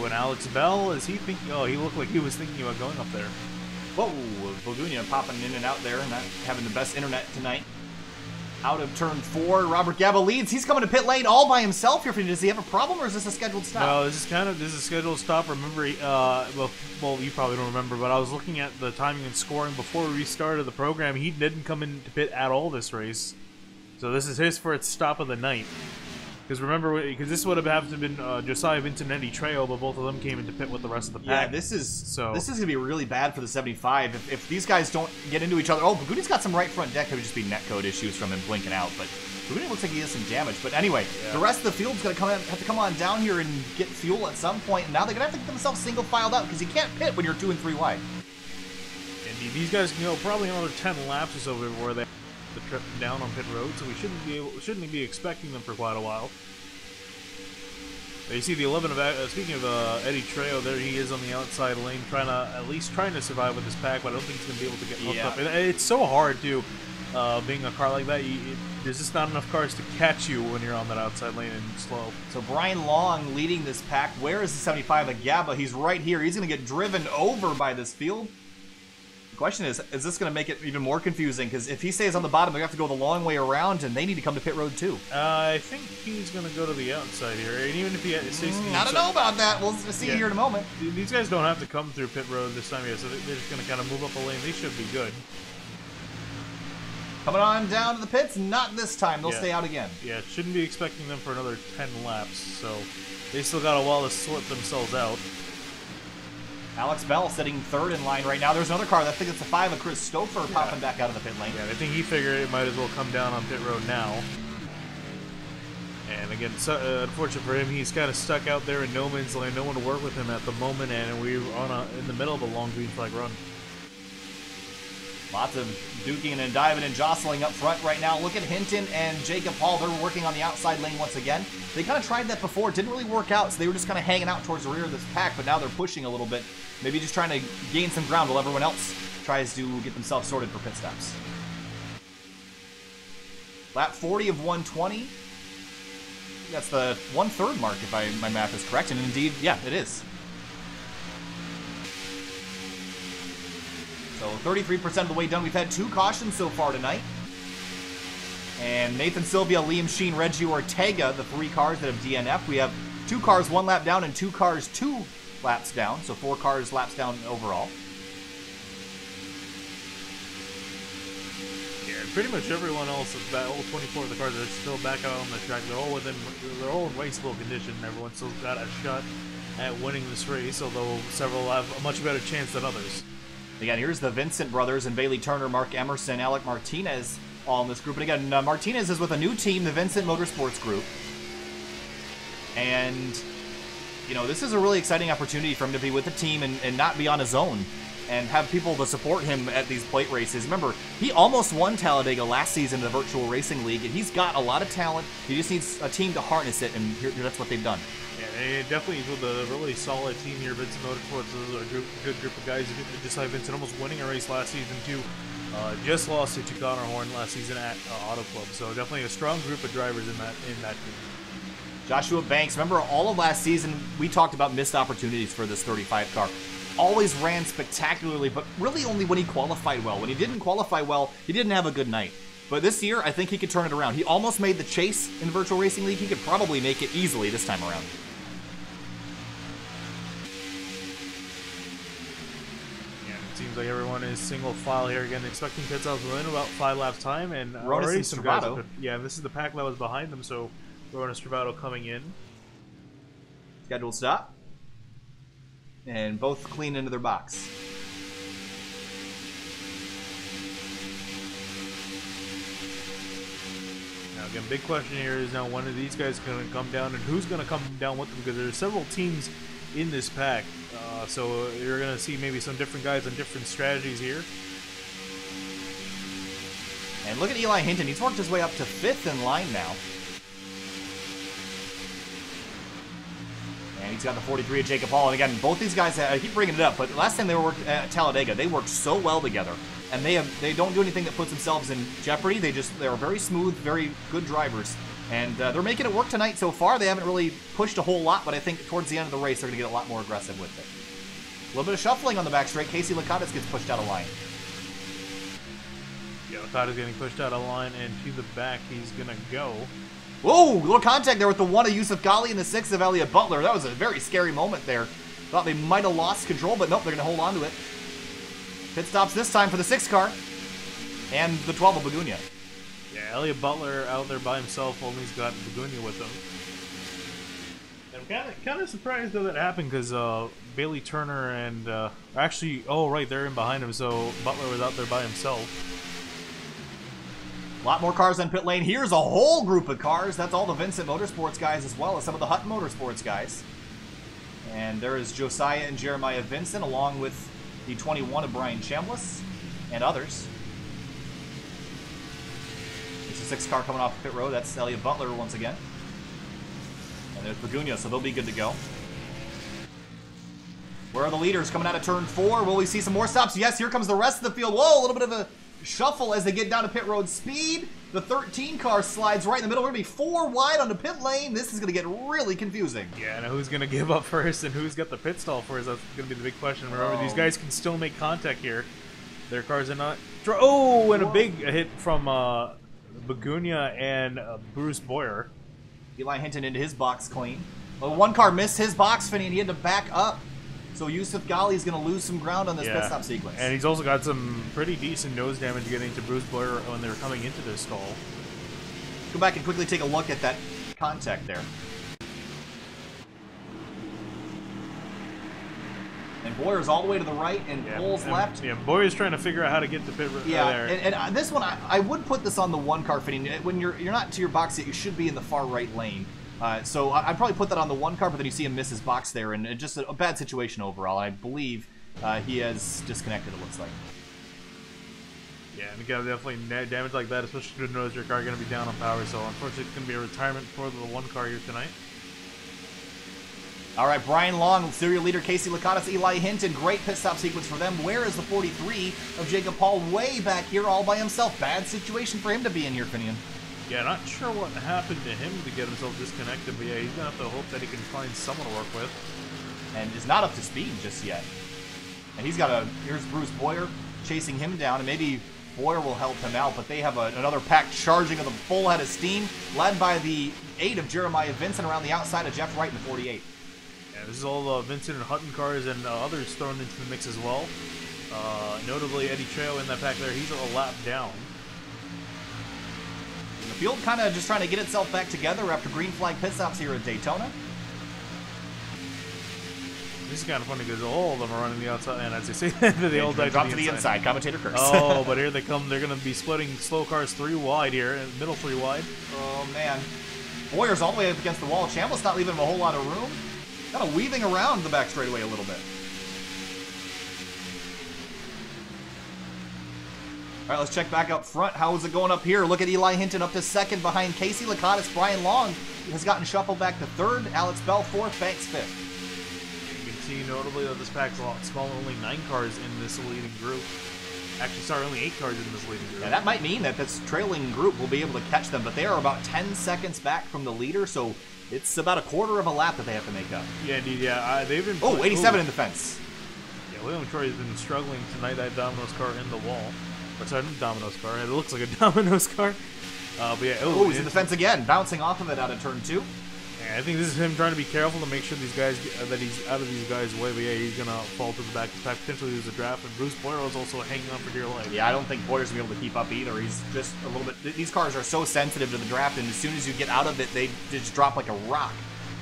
When Alex Bell, is he thinking? Oh, he looked like he was thinking about going up there. Whoa, Bogunia popping in and out there, not having the best internet tonight. Out of turn 4, Robert Gaba leads. He's coming to pit lane all by himself here. Does he have a problem, or is this a scheduled stop? No, this is a scheduled stop. Remember, well, you probably don't remember, but I was looking at the timing and scoring before we restarted the program. He didn't come into pit at all this race, so this is his first stop of the night. Because remember, because this would have had to have been Josiah Vincent and Eddie Trejo, but both of them came into pit with the rest of the pack. Yeah, this is going to be really bad for the 75 if these guys don't get into each other. Oh, Bogunia's got some right front deck. It would just be netcode issues from him blinking out, but Bogunia looks like he has some damage. But anyway, the rest of the field's going to have to come on down here and get fuel at some point. And now they're going to have to get themselves single filed out because you can't pit when you're 2 and 3 wide. And these guys can go probably another 10 laps or so before they have to trip down on pit road, so we shouldn't be expecting them for quite a while. You see the 11 of, speaking of Eddie Trejo, there he is on the outside lane, at least trying to survive with his pack, but I don't think he's going to be able to get hooked up. And it's so hard, too, being a car like that. There's just not enough cars to catch you when you're on that outside lane and slow. So Brian Long leading this pack. Where is the 75 of Gaba? He's right here. He's going to get driven over by this field. The question is this going to make it even more confusing? Because if he stays on the bottom, they have to go the long way around, and they need to come to pit road too. I think he's going to go to the outside here, and even if he stays on the I don't know about that. We'll see here in a moment. These guys don't have to come through pit road this time yet, so they're just going to kind of move up a lane. They should be good. Coming on down to the pits, not this time. They'll Yeah. stay out again. Yeah, shouldn't be expecting them for another 10 laps, so they still got a while to sort themselves out. Alex Bell sitting third in line right now. There's another car. I think it's the 5 of Chris Stouffer popping back out of the pit lane. Yeah, I think he figured it might as well come down on pit road now. And again, unfortunate for him, he's kind of stuck out there in no man's land. No one to work with him at the moment, and we're in the middle of a long green flag run. Lots of duking and diving and jostling up front right now. Look at Hinton and Jacob Paul. They're working on the outside lane once again. They kind of tried that before. It didn't really work out, so they were just kind of hanging out towards the rear of this pack, but now they're pushing a little bit. Maybe just trying to gain some ground while everyone else tries to get themselves sorted for pit stops. Lap 40 of 120. That's the 1/3 mark, if my math is correct, and indeed, yeah, it is. So 33% of the way done. We've had 2 cautions so far tonight. And Nathan Sylvia, Liam Sheen, Reggie Ortega, the 3 cars that have DNF. We have 2 cars 1 lap down and 2 cars 2 laps down. So 4 cars laps down overall. Yeah, pretty much everyone else, all 24 of the cars are still back out on the track. They're all in raceable condition. Everyone's still got a shot at winning this race, although several have a much better chance than others. Again, here's the Vincent brothers and Bailey Turner, Mark Emerson, Alec Martinez all in this group. And again, Martinez is with a new team, the Vincent Motorsports Group. And, you know, this is a really exciting opportunity for him to be with the team and not be on his own and have people to support him at these plate races. Remember, he almost won Talladega last season in the Virtual Racing League, and he's got a lot of talent. He just needs a team to harness it, and that's what they've done. Yeah, and definitely with a really solid team here, Vincent Motorsports is a good group of guys. Just like Vincent almost winning a race last season too. Just lost to Connor Horn last season at Auto Club. So definitely a strong group of drivers in that group. Joshua Banks, remember all of last season we talked about missed opportunities for this 35 car. Always ran spectacularly, but really only when he qualified well. When he didn't qualify well, he didn't have a good night. But this year, I think he could turn it around. He almost made the chase in the Virtual Racing League. He could probably make it easily this time around. Seems like everyone is single file here again, expecting pit stops within about 5 laps time, and already some guys. Yeah, this is the pack that was behind them, so Rowan and Stravato coming in. Scheduled stop, and both clean into their box. Now again, big question here is now when are these guys going to come down, and who's going to come down with them? Because there's several teams in this pack. So you're going to see maybe some different guys and different strategies here. And look at Eli Hinton. He's worked his way up to 5th in line now. And he's got the 43 of Jacob Hall. And again, both these guys, I keep bringing it up, but last time they were at Talladega, they worked so well together. And they don't do anything that puts themselves in jeopardy. They're very smooth, very good drivers. And they're making it work tonight so far. They haven't really pushed a whole lot, but I think towards the end of the race, they're going to get a lot more aggressive with it. A little bit of shuffling on the back straight. Casey Lakatis gets pushed out of line. Yeah, Lakatis getting pushed out of line, and to the back he's going to go. Whoa, little contact there with the 1 of Yusuf Ghali and the 6 of Elliott Butler. That was a very scary moment there. Thought they might have lost control, but nope, they're going to hold on to it. Pit stops this time for the 6 car and the 12 of Begunia. Yeah, Elliott Butler out there by himself, only he's got Begunia with him. And I'm kind of surprised though that happened, because Bailey Turner and actually, oh right, they're in behind him, so Butler was out there by himself. A lot more cars on pit lane. Here's a whole group of cars. That's all the Vincent Motorsports guys as well as some of the Hutton Motorsports guys. And there is Josiah and Jeremiah Vincent along with the 21 of Brian Chambliss and others. There's a 6 car coming off the pit road. That's Elliott Butler once again. And there's Begunia, so they'll be good to go. Where are the leaders coming out of turn 4? Will we see some more stops? Yes, here comes the rest of the field. Whoa, a little bit of a shuffle as they get down to pit road speed. The 13 car slides right in the middle. We're going to be 4 wide on the pit lane. This is going to get really confusing. Yeah, now who's going to give up first and who's got the pit stall first? That's going to be the big question. Remember, these guys can still make contact here. Their cars are not... Oh, and a big hit from Begunia and Bruce Boyer. Eli Hinton into his box clean. Well, 1 car missed his box, Finney, and he had to back up. So Yusuf Ghali is going to lose some ground on this pit stop sequence. And he's also got some pretty decent nose damage getting to Bruce Boyer when they were coming into this stall. Go back and quickly take a look at that contact there. And Boyer's all the way to the right and pulls left. Yeah, Boyer's trying to figure out how to get the pit there. And this one, I would put this on the one car fitting. When you're not to your box yet, you should be in the far right lane. So I'd probably put that on the one car, but then you see him miss his box there, and just a bad situation overall. I believe he has disconnected, it looks like. Yeah, and again, definitely damage like that, especially to notice your car going to be down on power. So unfortunately, it's going to be a retirement for the one car here tonight. All right, Brian Long, serial leader, Casey Lakatos, Eli Hinton. Great pit stop sequence for them. Where is the 43 of Jacob Paul? Way back here all by himself. Bad situation for him to be in here, Finian. Yeah, not sure what happened to him to get himself disconnected, but yeah, he's going to have to hope that he can find someone to work with. And is not up to speed just yet. And he's got here's Bruce Boyer chasing him down, and maybe Boyer will help him out, but they have another pack charging with a full head of steam, led by the 8 of Jeremiah Vincent around the outside of Jeff Wright in the 48. Yeah, this is all Vincent and Hutton cars and others thrown into the mix as well. Notably, Eddie Trejo in that pack there, he's a lap down. And the field kind of just trying to get itself back together after green flag pit stops here at Daytona. This is kind of funny because all of them are running the outside, and as they say, they all dive drop to the inside. Commentator curse. Oh, but here they come. They're going to be splitting slow cars 3 wide here, and middle 3 wide. Oh, man. Boyer's all the way up against the wall. Chambliss not leaving him a whole lot of room. Kind of weaving around the back straightaway a little bit. All right, let's check back up front. How is it going up here? Look at Eli Hinton up to second behind Casey Lakatos. Brian Long has gotten shuffled back to third. Alex Bell fourth. Banks fifth. You can see notably that this pack's a lot smaller. Only 9 cars in this leading group. Actually, sorry, only 8 cars in this leading group. Yeah, that might mean that this trailing group will be able to catch them, but they are about 10 seconds back from the leader, so it's about a quarter of a lap that they have to make up. Yeah, indeed, yeah. They've been... Oh, 87 in the fence. Yeah, William Troy has been struggling tonight, that Domino's car in the wall. Or sorry, not Domino's car. It looks like a Domino's car. But yeah, he's in the fence again, bouncing off of it out of turn 2. Yeah, I think this is him trying to be careful to make sure these guys that he's out of these guys' way. But yeah, he's gonna fall to the back, potentially lose the draft. And Bruce Boyer is also hanging on for dear life. Yeah, I don't think Boyer's gonna be able to keep up either. He's just a little bit. These cars are so sensitive to the draft, and as soon as you get out of it, they just drop like a rock.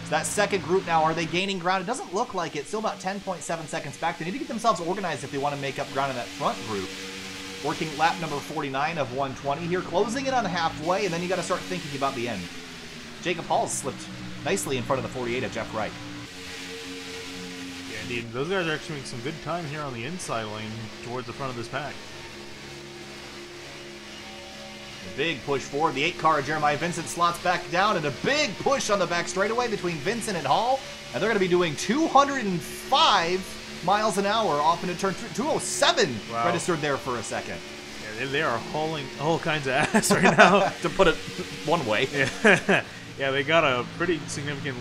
So that second group now, are they gaining ground? It doesn't look like it. Still about 10.7 seconds back. They need to get themselves organized if they want to make up ground in that front group. Working lap number 49 of 120 here, closing it on halfway, and then you got to start thinking about the end. Jacob Hall slipped nicely in front of the 48 of Jeff Wright. Yeah, indeed. Those guys are actually making some good time here on the inside lane towards the front of this pack. A big push forward. The 8 car of Jeremiah Vincent slots back down, and a big push on the back straightaway between Vincent and Hall. And they're going to be doing 205 miles an hour off into turn 3. 207 registered there for a second. Yeah, they are hauling all kinds of ass right now. To put it one way. Yeah. Yeah, they got a pretty significant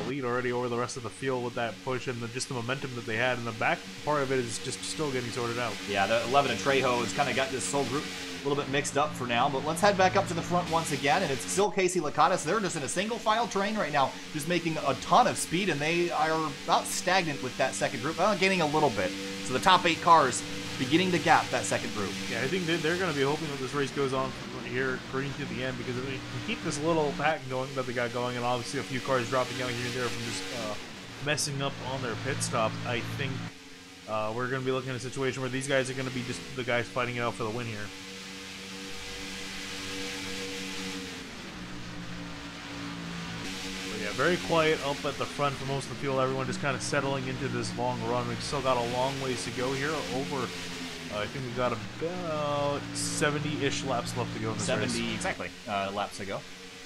lead already over the rest of the field with that push and just the momentum that they had. And the back part of it is just still getting sorted out. Yeah, the 11 of Trejo has kind of got this whole group a little bit mixed up for now. But let's head back up to the front once again. And it's still Casey Lakatos. They're just in a single file train right now, just making a ton of speed. And they are about stagnant with that second group, gaining a little bit. So the top 8 cars beginning to gap that second group. Yeah, I think they're going to be hoping that this race goes on here green to the end, because if they can keep this little pack going that they got going, and obviously a few cars dropping out here and there from just messing up on their pit stops, I think we're going to be looking at a situation where these guys are going to be just the guys fighting it out for the win here. But yeah, very quiet up at the front for most of the field. Everyone just kind of settling into this long run. We've still got a long ways to go here. Over I think we've got about 70-ish laps left to go in this 70, race. Exactly. Laps to go.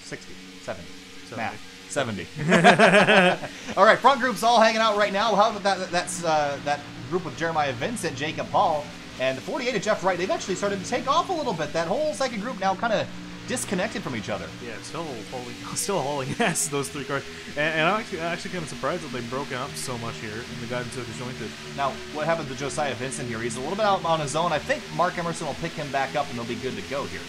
60, 70. 70. Math. 70. All right, front group's all hanging out right now. How about that group with Jeremiah Vincent, Jacob Hall, and the 48 of Jeff Wright? They've actually started to take off a little bit. That whole second group now kind of disconnected from each other. Yeah, still hauling ass, those 3 cars. And I'm actually kind of surprised that they've broken up so much here and they got so disjointed. Now, what happened to Josiah Vincent here? He's a little bit out on his own. I think Mark Emerson will pick him back up and they'll be good to go here.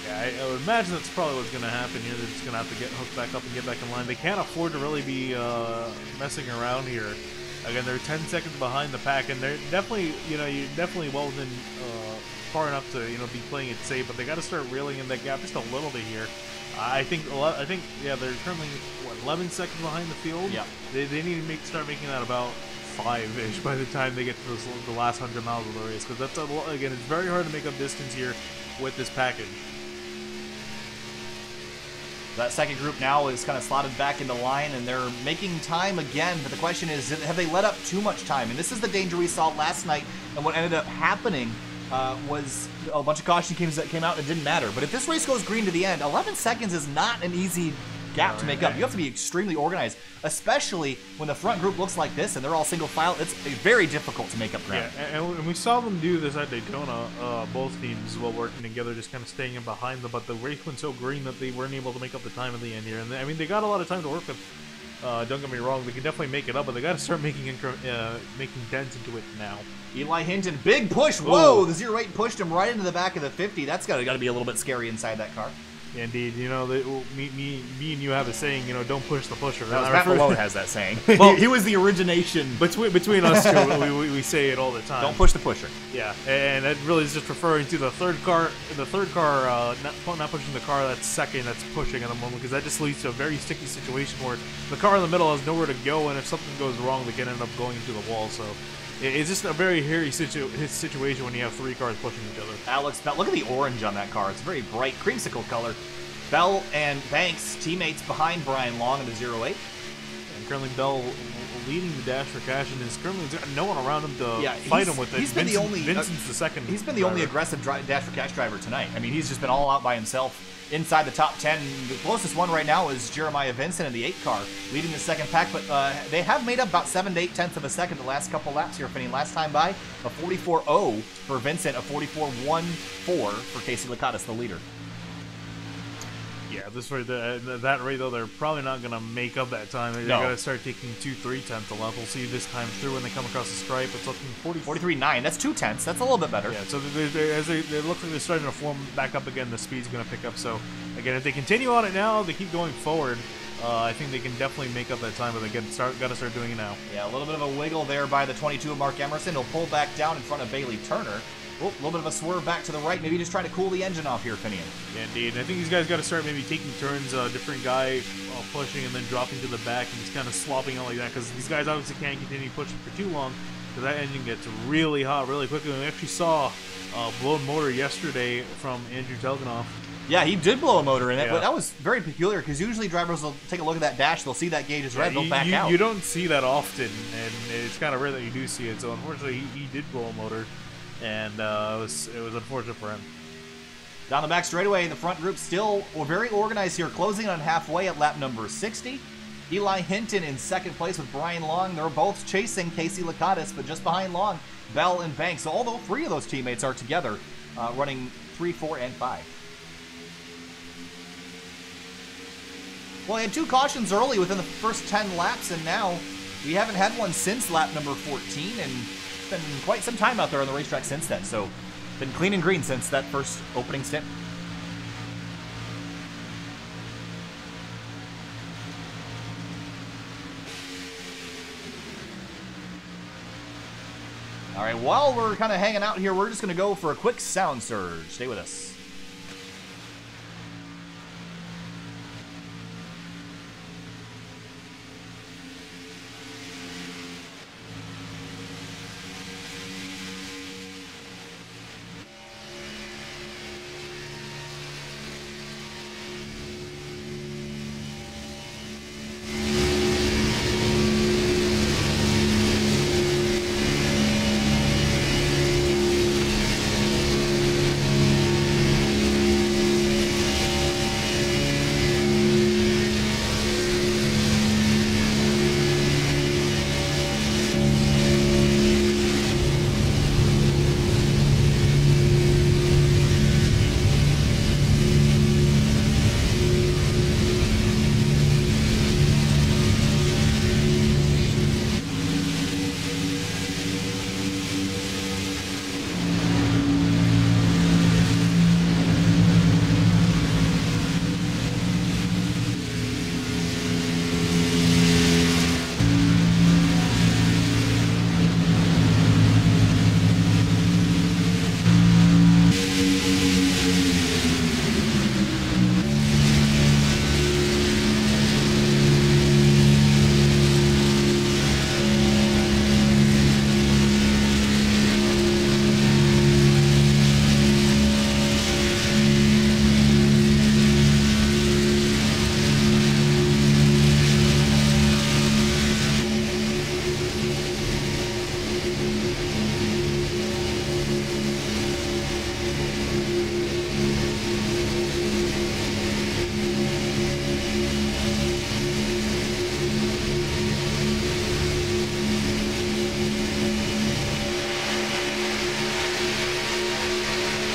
Yeah, I would imagine that's probably what's going to happen here. They're just going to have to get hooked back up and get back in line. They can't afford to really be messing around here. Again, they're 10 seconds behind the pack, and they're definitely, you're definitely well within, far enough to, be playing it safe, but they got to start reeling in that gap just a little bit here. I think, yeah, they're currently, what, 11 seconds behind the field? Yeah. They need to start making that about 5-ish by the time they get to the last 100 miles of the race, because that's, again, it's very hard to make up distance here with this package. That second group now is kind of slotted back into line, and they're making time again, but the question is, have they let up too much time? And this is the danger we saw last night, and what ended up happening was a bunch of caution teams that came out and it didn't matter. But if this race goes green to the end, 11 seconds is not an easy gap to make up. You have to be extremely organized, especially when the front group looks like this and they're all single file. It's very difficult to make up ground. Yeah, and we saw them do this at Daytona, both teams while working together, just kind of staying in behind them, but the race went so green that they weren't able to make up the time at the end here. And I mean, they got a lot of time to work with. Don't get me wrong, they can definitely make it up, but they got to start making dents into it now. Eli Hinton, big push. Whoa, the 08 pushed him right into the back of the 50. That's got to be a little bit scary inside that car. Yeah, indeed, me and you have a saying, don't push the pusher. Matt Malone has that saying. Well, he was the origination. Between us two, we say it all the time. Don't push the pusher. Yeah, and that really is just referring to the third car, not pushing the car that's second, that's pushing at the moment, because that just leads to a very sticky situation where the car in the middle has nowhere to go, and if something goes wrong, they can end up going into the wall. So it's just a very hairy situation when you have three cars pushing each other. Alex Bell, look at the orange on that car. It's very bright, creamsicle color. Bell and Banks, teammates behind Brian Long in the 08. And currently Bell leading the dash for cash, and is currently no one around him to fight him with it. He's been the only. Vincent's the second. He's been the only aggressive dash for cash driver tonight. I mean, he's just been all out by himself. Inside the top 10, the closest one right now is Jeremiah Vincent in the 8 car, leading the second pack, but they have made up about 7 to 8 tenths of a second the last couple laps here, finishing last time by a 44.0 for Vincent, a 44.14 for Casey Lakatos, the leader. Yeah, this rate, that rate though, they're probably not going to make up that time. They got to start taking 2-3 tenths a lap. We'll see this time through when they come across the stripe. It's looking 43.9. That's 2 tenths. That's a little bit better. Yeah, so as they look like they're starting to form back up again, the speed's going to pick up. So again, if they continue on it now, they keep going forward. I think they can definitely make up that time, but they got to start doing it now. Yeah, a little bit of a wiggle there by the 22 of Mark Emerson. He'll pull back down in front of Bailey Turner. Oh, a little bit of a swerve back to the right, maybe just trying to cool the engine off here, Finian. Yeah, indeed. And I think these guys got to start maybe taking turns, different guy pushing and then dropping to the back and just kind of swapping out like that, because these guys obviously can't continue pushing for too long, because that engine gets really hot really quickly. And we actually saw a blown motor yesterday from Andrew Telganoff. Yeah, he did blow a motor in it, but that was very peculiar, because usually drivers will take a look at that dash, they'll see that gauge is red, they'll back out. You don't see that often, and it's kind of rare that you do see it, so unfortunately he did blow a motor. And it was unfortunate for him. Down the back straightaway, the front group still very organized here, closing on halfway at lap number 60. Eli Hinton in second place with Brian Long. They're both chasing Casey Lakatos, but just behind Long, Bell and Banks. Although 3 of those teammates are together, running 3, 4, and 5. Well, they had 2 cautions early within the first 10 laps, and now we haven't had one since lap number 14, and it's been quite some time out there on the racetrack since then, so been clean and green since that first opening stint. All right, while we're kind of hanging out here, we're just going to go for a quick sound surge. Stay with us.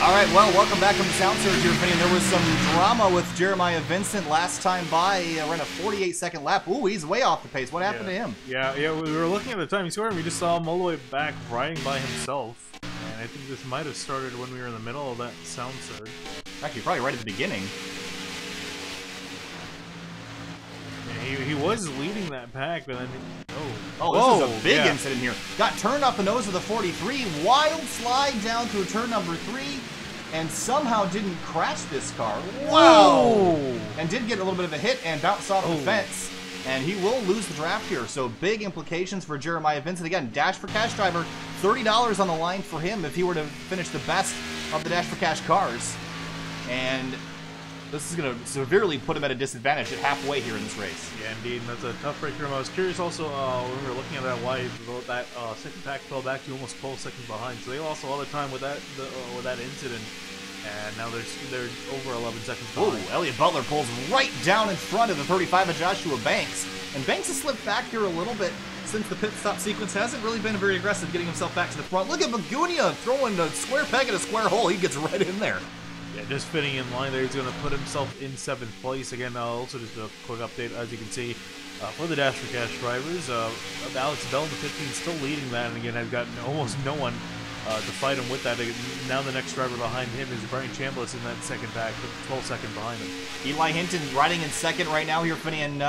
All right, well, welcome back from the Sound Surge here, Vinny. There was some drama with Jeremiah Vincent last time by. Ran a 48-second lap. Ooh, he's way off the pace. What happened to him? Yeah, we were looking at the time he scored, and we just saw him all the way back riding by himself. And I think this might have started when we were in the middle of that Sound Surge. Actually, probably right at the beginning. Yeah, he was leading that pack, but then... Oh, this is a big incident here. Got turned off the nose of the 43. Wild slide down through turn number 3. And somehow didn't crash this car. Wow! And did get a little bit of a hit and bounced off the fence. And he will lose the draft here. So big implications for Jeremiah Vincent. Again, Dash for Cash driver, $30 on the line for him if he were to finish the best of the Dash for Cash cars. And this is going to severely put him at a disadvantage at halfway here in this race. Yeah, indeed. That's a tough break for him. I was curious also when we were looking at that why that second pack fell back to almost 12 seconds behind. So they lost a lot of time with that incident. And now they're over 11 seconds behind. Oh, Elliott Butler pulls right down in front of the 35 of Joshua Banks. And Banks has slipped back here a little bit since the pit stop sequence. Hasn't really been very aggressive getting himself back to the front. Look at Magunia throwing a square peg at a square hole. He gets right in there. Yeah, just fitting in line there. He's going to put himself in 7th place. Again, also just a quick update, as you can see, for the Dash for Cash drivers. Alex Bell in the 15 still leading that, and again, I've got almost no one to fight him with that. Now the next driver behind him is Brian Chambliss in that second pack, 12 seconds behind him. Eli Hinton riding in second right now here, Finney, and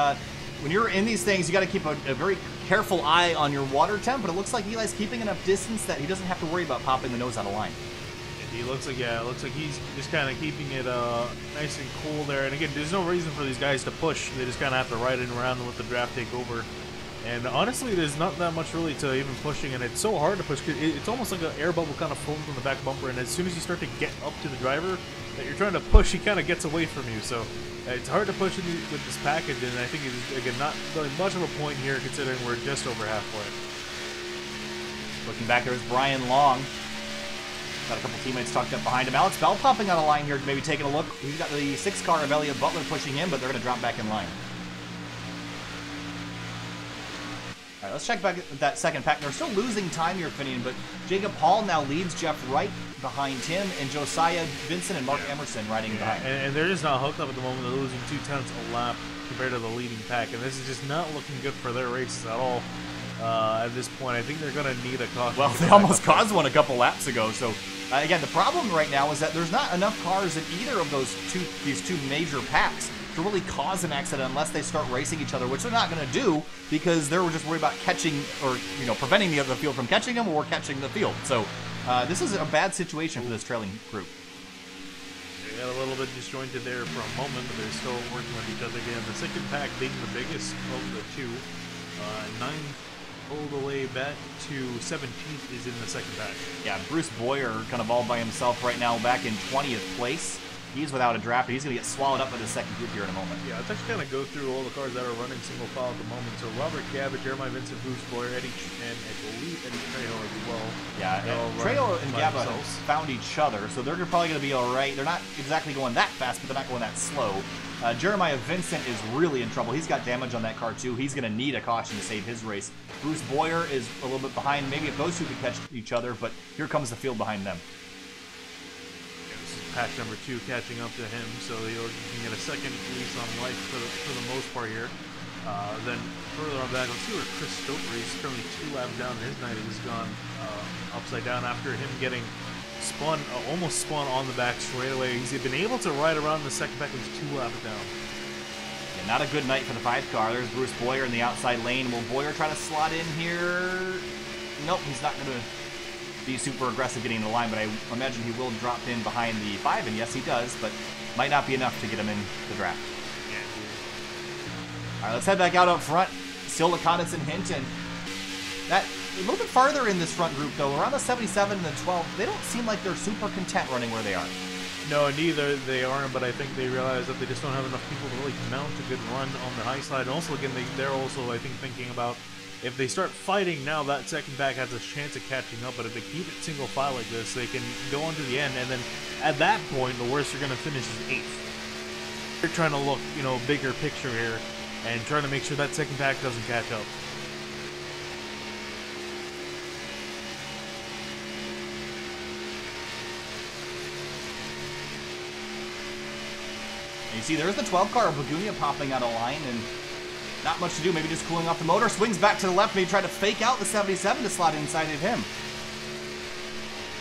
when you're in these things, you got to keep a very careful eye on your water temp, but it looks like Eli's keeping enough distance that he doesn't have to worry about popping the nose out of line. He looks like, it looks like he's just kind of keeping it nice and cool there. And again, there's no reason for these guys to push. They just kind of have to ride it around and let the draft take over. And honestly, there's not that much really to even pushing, and it's so hard to push. It's almost like an air bubble kind of forms on the back bumper, and as soon as you start to get up to the driver that you're trying to push, he kind of gets away from you. So it's hard to push with this package, and I think it's, again, not really much of a point here considering we're just over halfway. Looking back, there's Brian Long. Got a couple teammates tucked up behind him. Alex Bell popping on a line here, maybe taking a look. He's got the 6 car of Elliott Butler pushing him, but they're going to drop back in line. All right, let's check back at that second pack. They're still losing time here, Finian, but Jacob Hall now leads Jeff Wright behind him, and Josiah Vincent and Mark Emerson riding behind. And they're just not hooked up at the moment. They're losing 0.2 a lap compared to the leading pack, and this is just not looking good for their races at all. At this point, I think they're going to need a caution. Well, they almost caused one a couple laps ago. So, again, the problem right now is that there's not enough cars in either of these two major packs to really cause an accident unless they start racing each other, which they're not going to do because they're just worried about catching or preventing the other field from catching them or catching the field. So, this is a bad situation for this trailing group. They got a little bit disjointed there for a moment, but they're still working with each other again. The second pack being the biggest of the two. 9 all the way back to 17th is in the second pack. Yeah, Bruce Boyer kind of all by himself right now back in 20th place. He's without a draft. He's going to get swallowed up by the second group here in a moment. Yeah, let's actually kind of go through all the cars that are running single file at the moment. So Robert Gabbett, Jeremiah Vincent, Bruce Boyer, Eddie, and I believe Eddie Trejo as well. Yeah, Trejo and Gabbett have found each other, so they're probably going to be all right. They're not exactly going that fast, but they're not going that slow. Jeremiah Vincent is really in trouble. He's got damage on that car too. He's going to need a caution to save his race. Bruce Boyer is a little bit behind. Maybe if those two could catch each other, but here comes the field behind them. Pack number 2 catching up to him, so they can get a second lease on life for the most part here. Then further on back, let's see where Chris Stoker is. Currently 2 laps down. His night has gone upside down after him getting spun, almost spun on the back straight away. He's been able to ride around the second pack. He's 2 laps down. Yeah, not a good night for the 5 car. There's Bruce Boyer in the outside lane. Will Boyer try to slot in here? Nope, he's not going to be super aggressive getting in the line, but I imagine he will drop in behind the 5, and yes, he does, but might not be enough to get him in the draft. All right, let's head back out up front. Still Laconis and Hinton. That a little bit farther in this front group, though, around the 77 and the 12, they don't seem like they're super content running where they are. No, neither they aren't, but I think they realize that they just don't have enough people to really mount a good run on the high side. And also, again, they're also, I think, thinking about if they start fighting now, that second pack has a chance of catching up, but if they keep it single file like this, they can go on to the end, and then at that point, the worst they're going to finish is 8th. They're trying to look, bigger picture here, and trying to make sure that second pack doesn't catch up. And you see there's the 12 car of Lagunia popping out of line, and not much to do, maybe just cooling off the motor. Swings back to the left, maybe try to fake out the 77 to slot inside of him.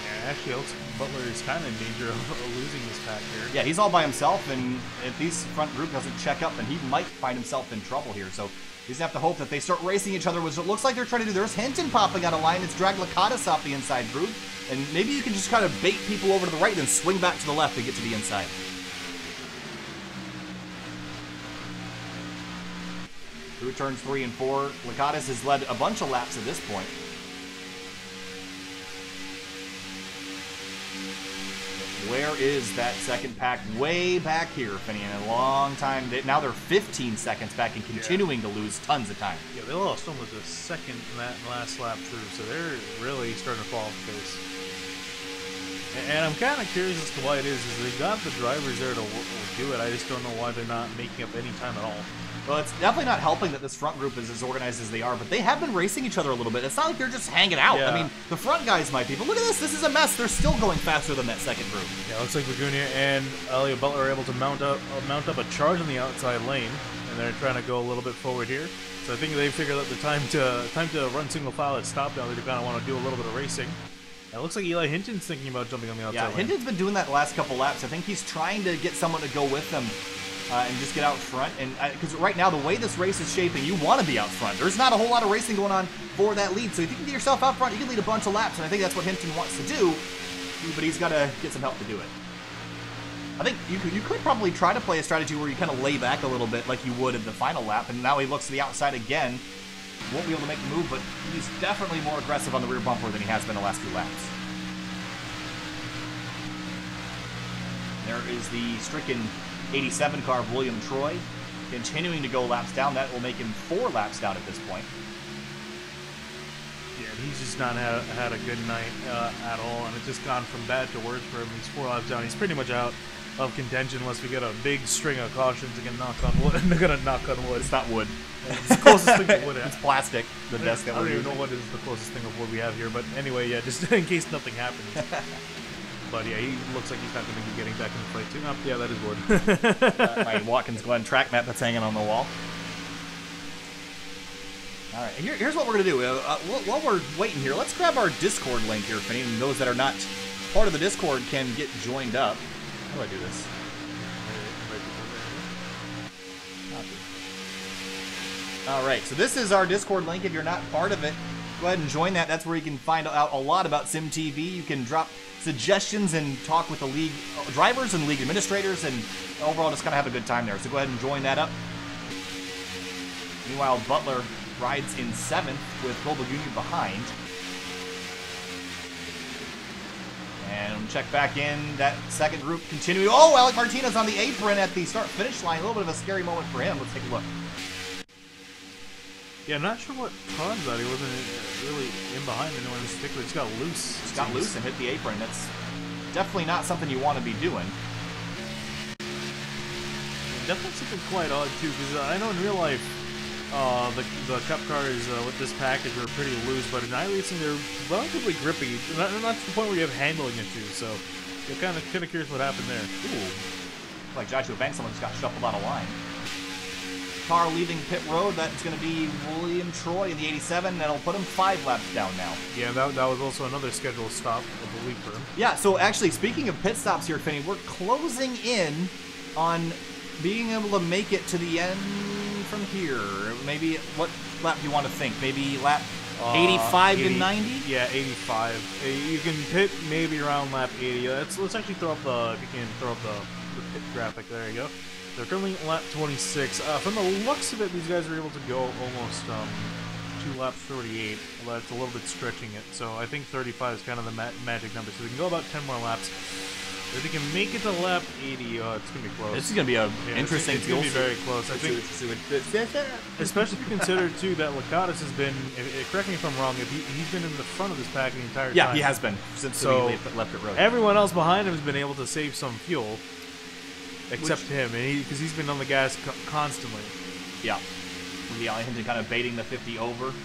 Yeah, actually, it looks like Butler is kind of in danger of losing this pack here. Yeah, he's all by himself, and if this front group doesn't check up, then he might find himself in trouble here. So he's gonna have to hope that they start racing each other, which it looks like they're trying to do. There's Hinton popping out of line. It's dragged Lakatos off the inside group, and maybe you can just kind of bait people over to the right and then swing back to the left to get to the inside. Through turns 3 and 4, Lakatos has led a bunch of laps at this point. Where is that second pack? Way back here, Finney, in a long time. Now they're 15 seconds back and continuing to lose tons of time. Yeah, they lost almost a second in that last lap through, so they're really starting to fall off pace. And I'm kind of curious as to why it is they got the drivers there to do it. I just don't know why they're not making up any time at all. Well, it's definitely not helping that this front group is as organized as they are, but they have been racing each other a little bit. It's not like they're just hanging out. Yeah. I mean, the front guys might be, but look at this. This is a mess. They're still going faster than that second group. Yeah, it looks like Lagunia and Elliot Butler are able to mount up a charge on the outside lane, and they're trying to go a little bit forward here. So I think they figured out the time to run single file at stop now. They kind of want to do a little bit of racing. And it looks like Eli Hinton's thinking about jumping on the outside lane. Hinton's been doing that the last couple laps. I think he's trying to get someone to go with him. And just get out front, and because right now the way this race is shaping, you want to be out front. There's not a whole lot of racing going on for that lead, so if you can get yourself out front, you can lead a bunch of laps, and I think that's what Hinton wants to do, but he's got to get some help to do it. I think you could probably try to play a strategy where you kind of lay back a little bit like you would in the final lap, and now he looks to the outside again. Won't be able to make the move, but he's definitely more aggressive on the rear bumper than he has been the last few laps. There is the stricken 87 car of William Troy, continuing to go laps down. That will make him 4 laps down at this point. Yeah, he's just not had a good night at all, and it's just gone from bad to worse for him. He's 4 laps down. He's pretty much out of contention unless we get a big string of cautions and knock on wood. They're gonna knock on wood. It's not wood. It's the closest thing to wood. It's plastic. The desk that I we're don't even using. know what is the closest thing of wood we have here, but anyway, yeah, just in case nothing happens. But yeah, he looks like he's not going to be getting back in the fight too. Oh, yeah, that is wood. My Watkins Glen track map that's hanging on the wall. All right, here's what we're going to do. While we're waiting here, let's grab our Discord link here, Finney, and those that are not part of the Discord can get joined up. How do I do this? All right, so this is our Discord link. If you're not part of it, go ahead and join that. That's where you can find out a lot about SimTV. You can drop suggestions and talk with the league drivers and league administrators, and overall just kind of have a good time there. So go ahead and join that up. Meanwhile, Butler rides in 7th with Lagunia behind. And check back in that second group continuing. Oh, Alec Martinez on the apron at the start-finish line. A little bit of a scary moment for him. Let's take a look. Yeah, I'm not sure what caused that. He wasn't really in behind anyone in particular. He just got loose. Just got loose and hit the apron. That's definitely not something you want to be doing. Definitely something quite odd, too, because I know in real life, the cup cars with this package are pretty loose, but in iRacing, they're relatively grippy. Not to the point where you have handling issues, so you're kind of curious what happened there. Ooh. Like Joshua Banks, someone just got shuffled out of line. Car leaving pit road, that's going to be William Troy in the 87. That'll put him 5 laps down now. Yeah, that was also another scheduled stop of the week for him. Yeah, so actually, speaking of pit stops here, Finney, we're closing in on being able to make it to the end from here. Maybe, what lap do you want to think? Maybe lap 85 to 90? Yeah, 85. You can pit maybe around lap 80. Let's actually throw up if you can throw up the pit graphic. There you go. They're currently lap 26. From the looks of it, these guys are able to go almost 2 laps 38. Although it's a little bit stretching it. So I think 35 is kind of the magic number. So we can go about 10 more laps. If they can make it to lap 80, it's going to be close. This is going to be an interesting It's going to be very close. I think, especially if you consider, too, that Lakatos has been, correct me if I'm wrong, he's been in the front of this pack the entire time. Yeah, he has been since he left pit road. Everyone else behind him has been able to save some fuel. Except him, because he's been on the gas constantly. Yeah. Eli Hinton kind of baiting the 50 over. And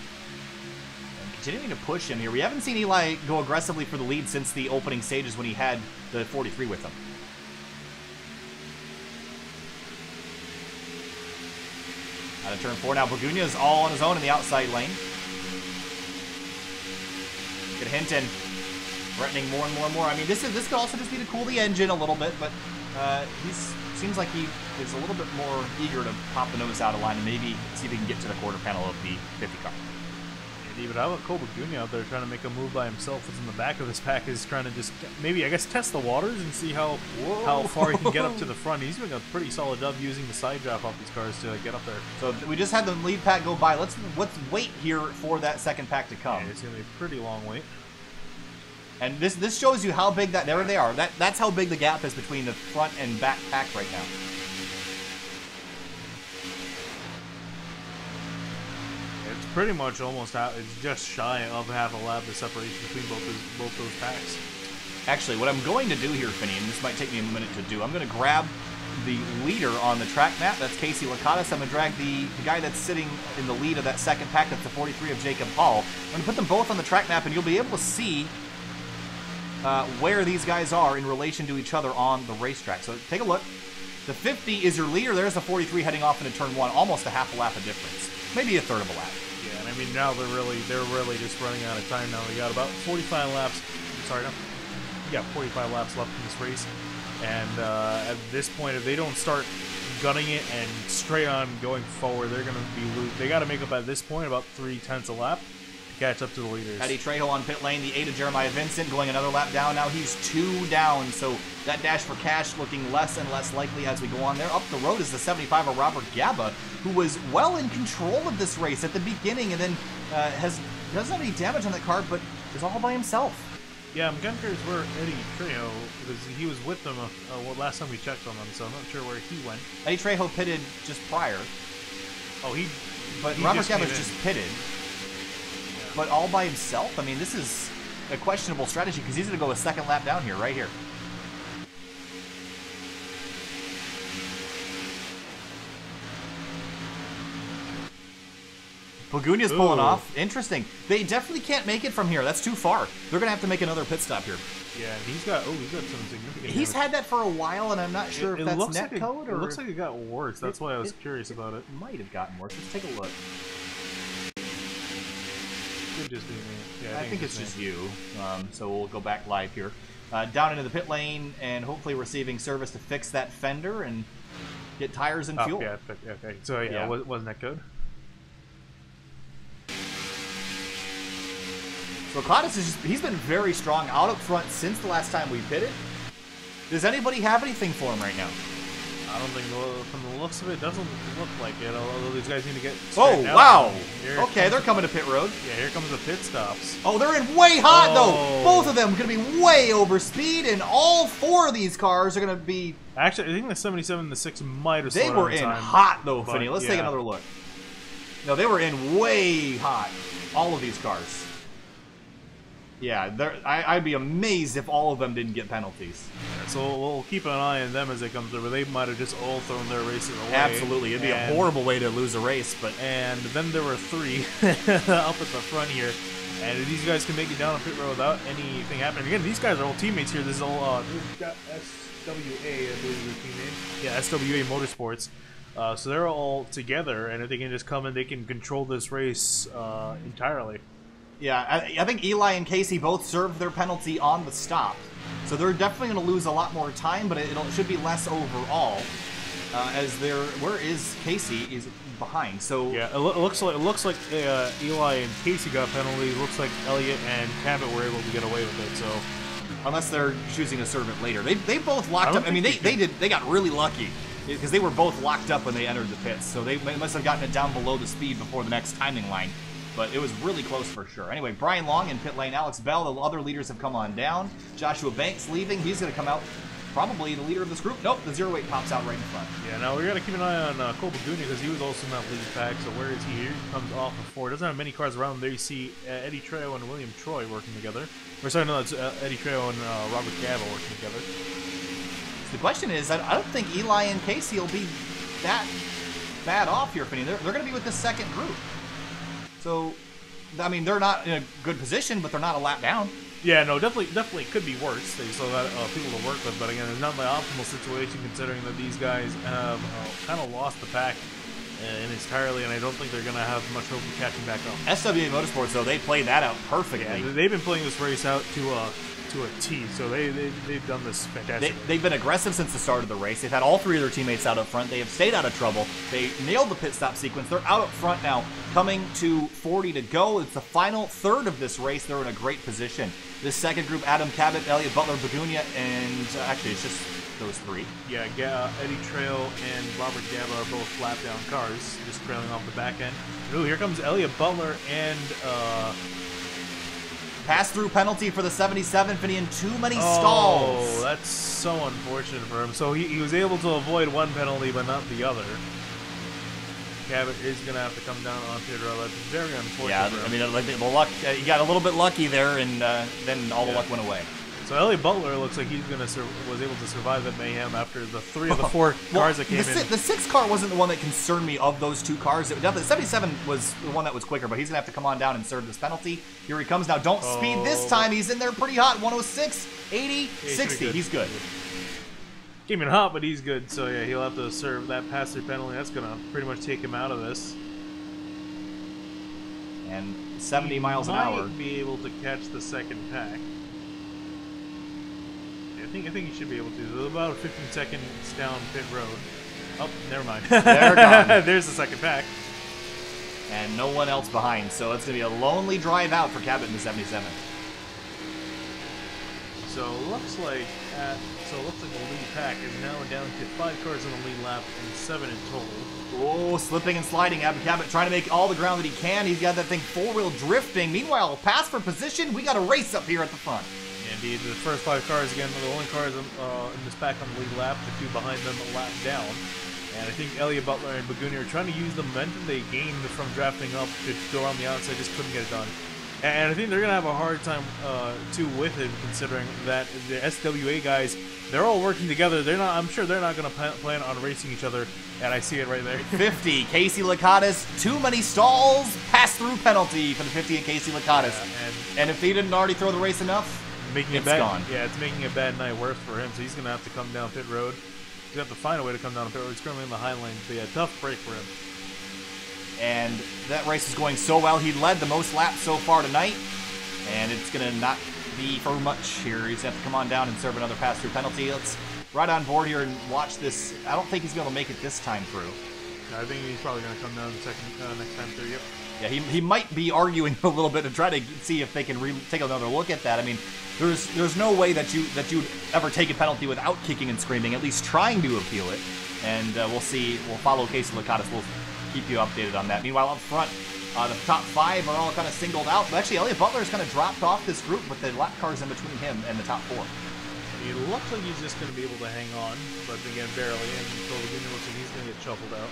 continuing to push him here. We haven't seen Eli go aggressively for the lead since the opening stages when he had the 43 with him. Out of turn 4 now. Bogunia is all on his own in the outside lane. Get Hinton threatening more and more and more. I mean, this could also just be to cool the engine a little bit, but seems like he is a little bit more eager to pop the nose out of line and maybe see if he can get to the quarter panel of the 50 car. Indeed, but how about Cole Bogunia out there trying to make a move by himself? What's in the back of this pack is trying to just maybe, I guess, test the waters and see how far he can get up to the front. He's doing a pretty solid job using the side draft off these cars to get up there. So we just had the lead pack go by. Let's wait here for that second pack to come. Yeah, it's going to be a pretty long wait. And this shows you how big that, there they are. That's how big the gap is between the front and back pack right now. It's pretty much almost it's just shy of half a lap, the separation between both those packs. Actually, what I'm going to do here, Finney, and this might take me a minute to do, I'm going to grab the leader on the track map. That's Casey Lakatos. I'm going to drag the guy that's sitting in the lead of that second pack. That's the 43 of Jacob Hall. I'm going to put them both on the track map, and you'll be able to see where these guys are in relation to each other on the racetrack. So take a look. The 50 is your leader. There's the 43 heading off into turn 1. Almost a half a lap of difference. Maybe a third of a lap. Yeah, and I mean, now they're really just running out of time now. We got about 45 laps. Sorry, no. Yeah, 45 laps left in this race. And at this point, if they don't start gunning it and straight on going forward, they're going to be losing. They got to make up at this point about 3/10 a lap to catch up to the leaders. Eddie Trejo on pit lane, the 8 of Jeremiah Vincent going another lap down. Now he's 2 down, so that dash for cash looking less and less likely as we go on there. Up the road is the 75 of Robert Gaba, who was well in control of this race at the beginning and then doesn't have any damage on that car, but is all by himself. Yeah, I'm kind of curious where Eddie Trejo, because he was with them last time we checked on them, so I'm not sure where he went. Eddie Trejo pitted just prior. Oh, But Robert Gaba's just pitted. Yeah. But all by himself? I mean, this is a questionable strategy because he's going to go a second lap down here, right here. Bogunia's pulling off. Interesting. They definitely can't make it from here. That's too far. They're going to have to make another pit stop here. Yeah, and he's got some significant He's had that for a while, and I'm not sure if that's netcode or... It looks like it got worse. That's why I was curious about it. It might have gotten worse. Let's take a look. Could just be me. Yeah, I think it's just you. So we'll go back live here. Down into the pit lane, and hopefully receiving service to fix that fender and get tires and fuel. Yeah, okay. So, yeah. Wasn't that code? So Cladis he's been very strong out up front since the last time we pitted. Does anybody have anything for him right now? I don't think, from the looks of it, doesn't look like it. Although these guys need to get straightened out. Wow! Okay, they're coming to pit road. Yeah, here comes the pit stops. Oh, they're in way hot though. Both of them are going to be way over speed, and all 4 of these cars are going to be. Actually, I think the 77 and the 6 might have slowed down. They were in hot though, Finney. Let's take another look. No, they were in way hot. All of these cars. Yeah, I'd be amazed if all of them didn't get penalties. Yeah, so we'll keep an eye on them as they come through, but they might have just all thrown their races away. Absolutely. It'd be a horrible way to lose a race. And then there were 3 up at the front here, and if these guys can make it down a pit road without anything happening. Again, these guys are all teammates here. This is all we've got SWA, I believe is the team name. Yeah, SWA Motorsports. So they're all together, and if they can just come in, they can control this race entirely. Yeah, I think Eli and Casey both served their penalty on the stop. So they're definitely going to lose a lot more time, but it should be less overall. Where is Casey? Is behind. So yeah, it looks like Eli and Casey got penalties. Looks like Elliott and Cabot were able to get away with it. So unless they're choosing to serve it later, they both locked up. I mean, they got really lucky because they were both locked up when they entered the pits. So they must have gotten it down below the speed before the next timing line. But it was really close for sure. Anyway, Brian Long in pit lane, Alex Bell, the other leaders have come on down. Joshua Banks leaving. He's going to come out probably the leader of this group. Nope, the 08 pops out right in front. Yeah, now we got to keep an eye on Cole Bogunia because he was also in that lead pack. So where is he? Here he comes off of 4. Doesn't have many cars around. There you see Eddie Trejo and William Troy working together. Or sorry, no, it's Eddie Trejo and Robert Gaba working together. So the question is, I don't think Eli and Casey will be that bad off here, Finney. They're going to be with the second group. So, I mean, they're not in a good position, but they're not a lap down. Yeah, no, definitely could be worse. They still got people to work with, but again, it's not the optimal situation considering that these guys have kind of lost the pack in entirely, and I don't think they're going to have much hope of catching back up. SWA Motorsports, though, they played that out perfectly. Yeah, they've been playing this race out to a T, so they've done this fantastic. They've been aggressive since the start of the race. They've had all three of their teammates out up front. They have stayed out of trouble. They nailed the pit stop sequence. They're out up front now, coming to 40 to go. It's the final third of this race. They're in a great position. This second group, Adam Cabot, Elliott Butler, Bagunia, and actually it's just those three. Yeah, Eddie Trail and Robert Gaba are both flat down cars, just trailing off the back end. Ooh, here comes Elliott Butler and pass-through penalty for the 77, Finian. Too many stalls. Oh, that's so unfortunate for him. So he was able to avoid one penalty, but not the other. Cabot is going to have to come down on pit road. That's very unfortunate. Yeah, for him. I mean, like the luck, he got a little bit lucky there, and then all the luck went away. So Elliott Butler looks like he's was able to survive that mayhem after the 3 of the 4 cars that came in. The 6 car wasn't the one that concerned me of those 2 cars. It definitely, the 77 was the one that was quicker, but he's going to have to come on down and serve this penalty. Here he comes now. Don't speed this time. He's in there pretty hot. 106, 80, 60. He's good. Came in hot, but he's good. So yeah, he'll have to serve that pass-through penalty. That's going to pretty much take him out of this. And 70 miles an hour. Might be able to catch the second pack. I think he should be able to. There's about 15 seconds down pit road. Oh, never mind. They're gone. There's the second pack. And no one else behind, so it's going to be a lonely drive out for Cabot in the 77. So it looks like the lead pack is now down to 5 cars in the lead lap and 7 in total. Oh, slipping and sliding. Adam Cabot trying to make all the ground that he can. He's got that thing 4-wheel drifting. Meanwhile, pass for position. We got a race up here at the front. Indeed, the first 5 cars, again, the only cars in this pack on the lead lap, the 2 behind them a lap down. And I think Elliott Butler and Bagunia are trying to use the momentum they gained from drafting up to go on the outside, just couldn't get it done. And I think they're going to have a hard time, too, with it, considering that the SWA guys, they're all working together. I'm sure they're not going to plan on racing each other, and I see it right there. 50, Casey Lakatos, too many stalls, pass-through penalty for the 50 and Casey Lakatos. Yeah, and if he didn't already throw the race enough, it's gone. Yeah, it's making a bad night worse for him, so he's going to have to come down pit road. He's going to have to find a way to come down pit road. He's currently in the high lane, so yeah, tough break for him. And that race is going so well. He led the most laps so far tonight, and it's going to not be for much here. He's going to have to come on down and serve another pass-through penalty. Let's ride on board here and watch this. I don't think he's going to make it this time through. No, I think he's probably going to come down the next time through, yep. Yeah, he might be arguing a little bit to try to see if they can take another look at that. I mean, there's no way that you'd ever take a penalty without kicking and screaming, at least trying to appeal it. And we'll see. We'll follow Casey Lakatos. We'll keep you updated on that. Meanwhile, up front, the top 5 are all kind of singled out. But actually, Elliott Butler's kind of dropped off this group with the lap cars in between him and the top 4. It looks like he's just going to be able to hang on, but again, barely. And so it looks like he's going to get shuffled out.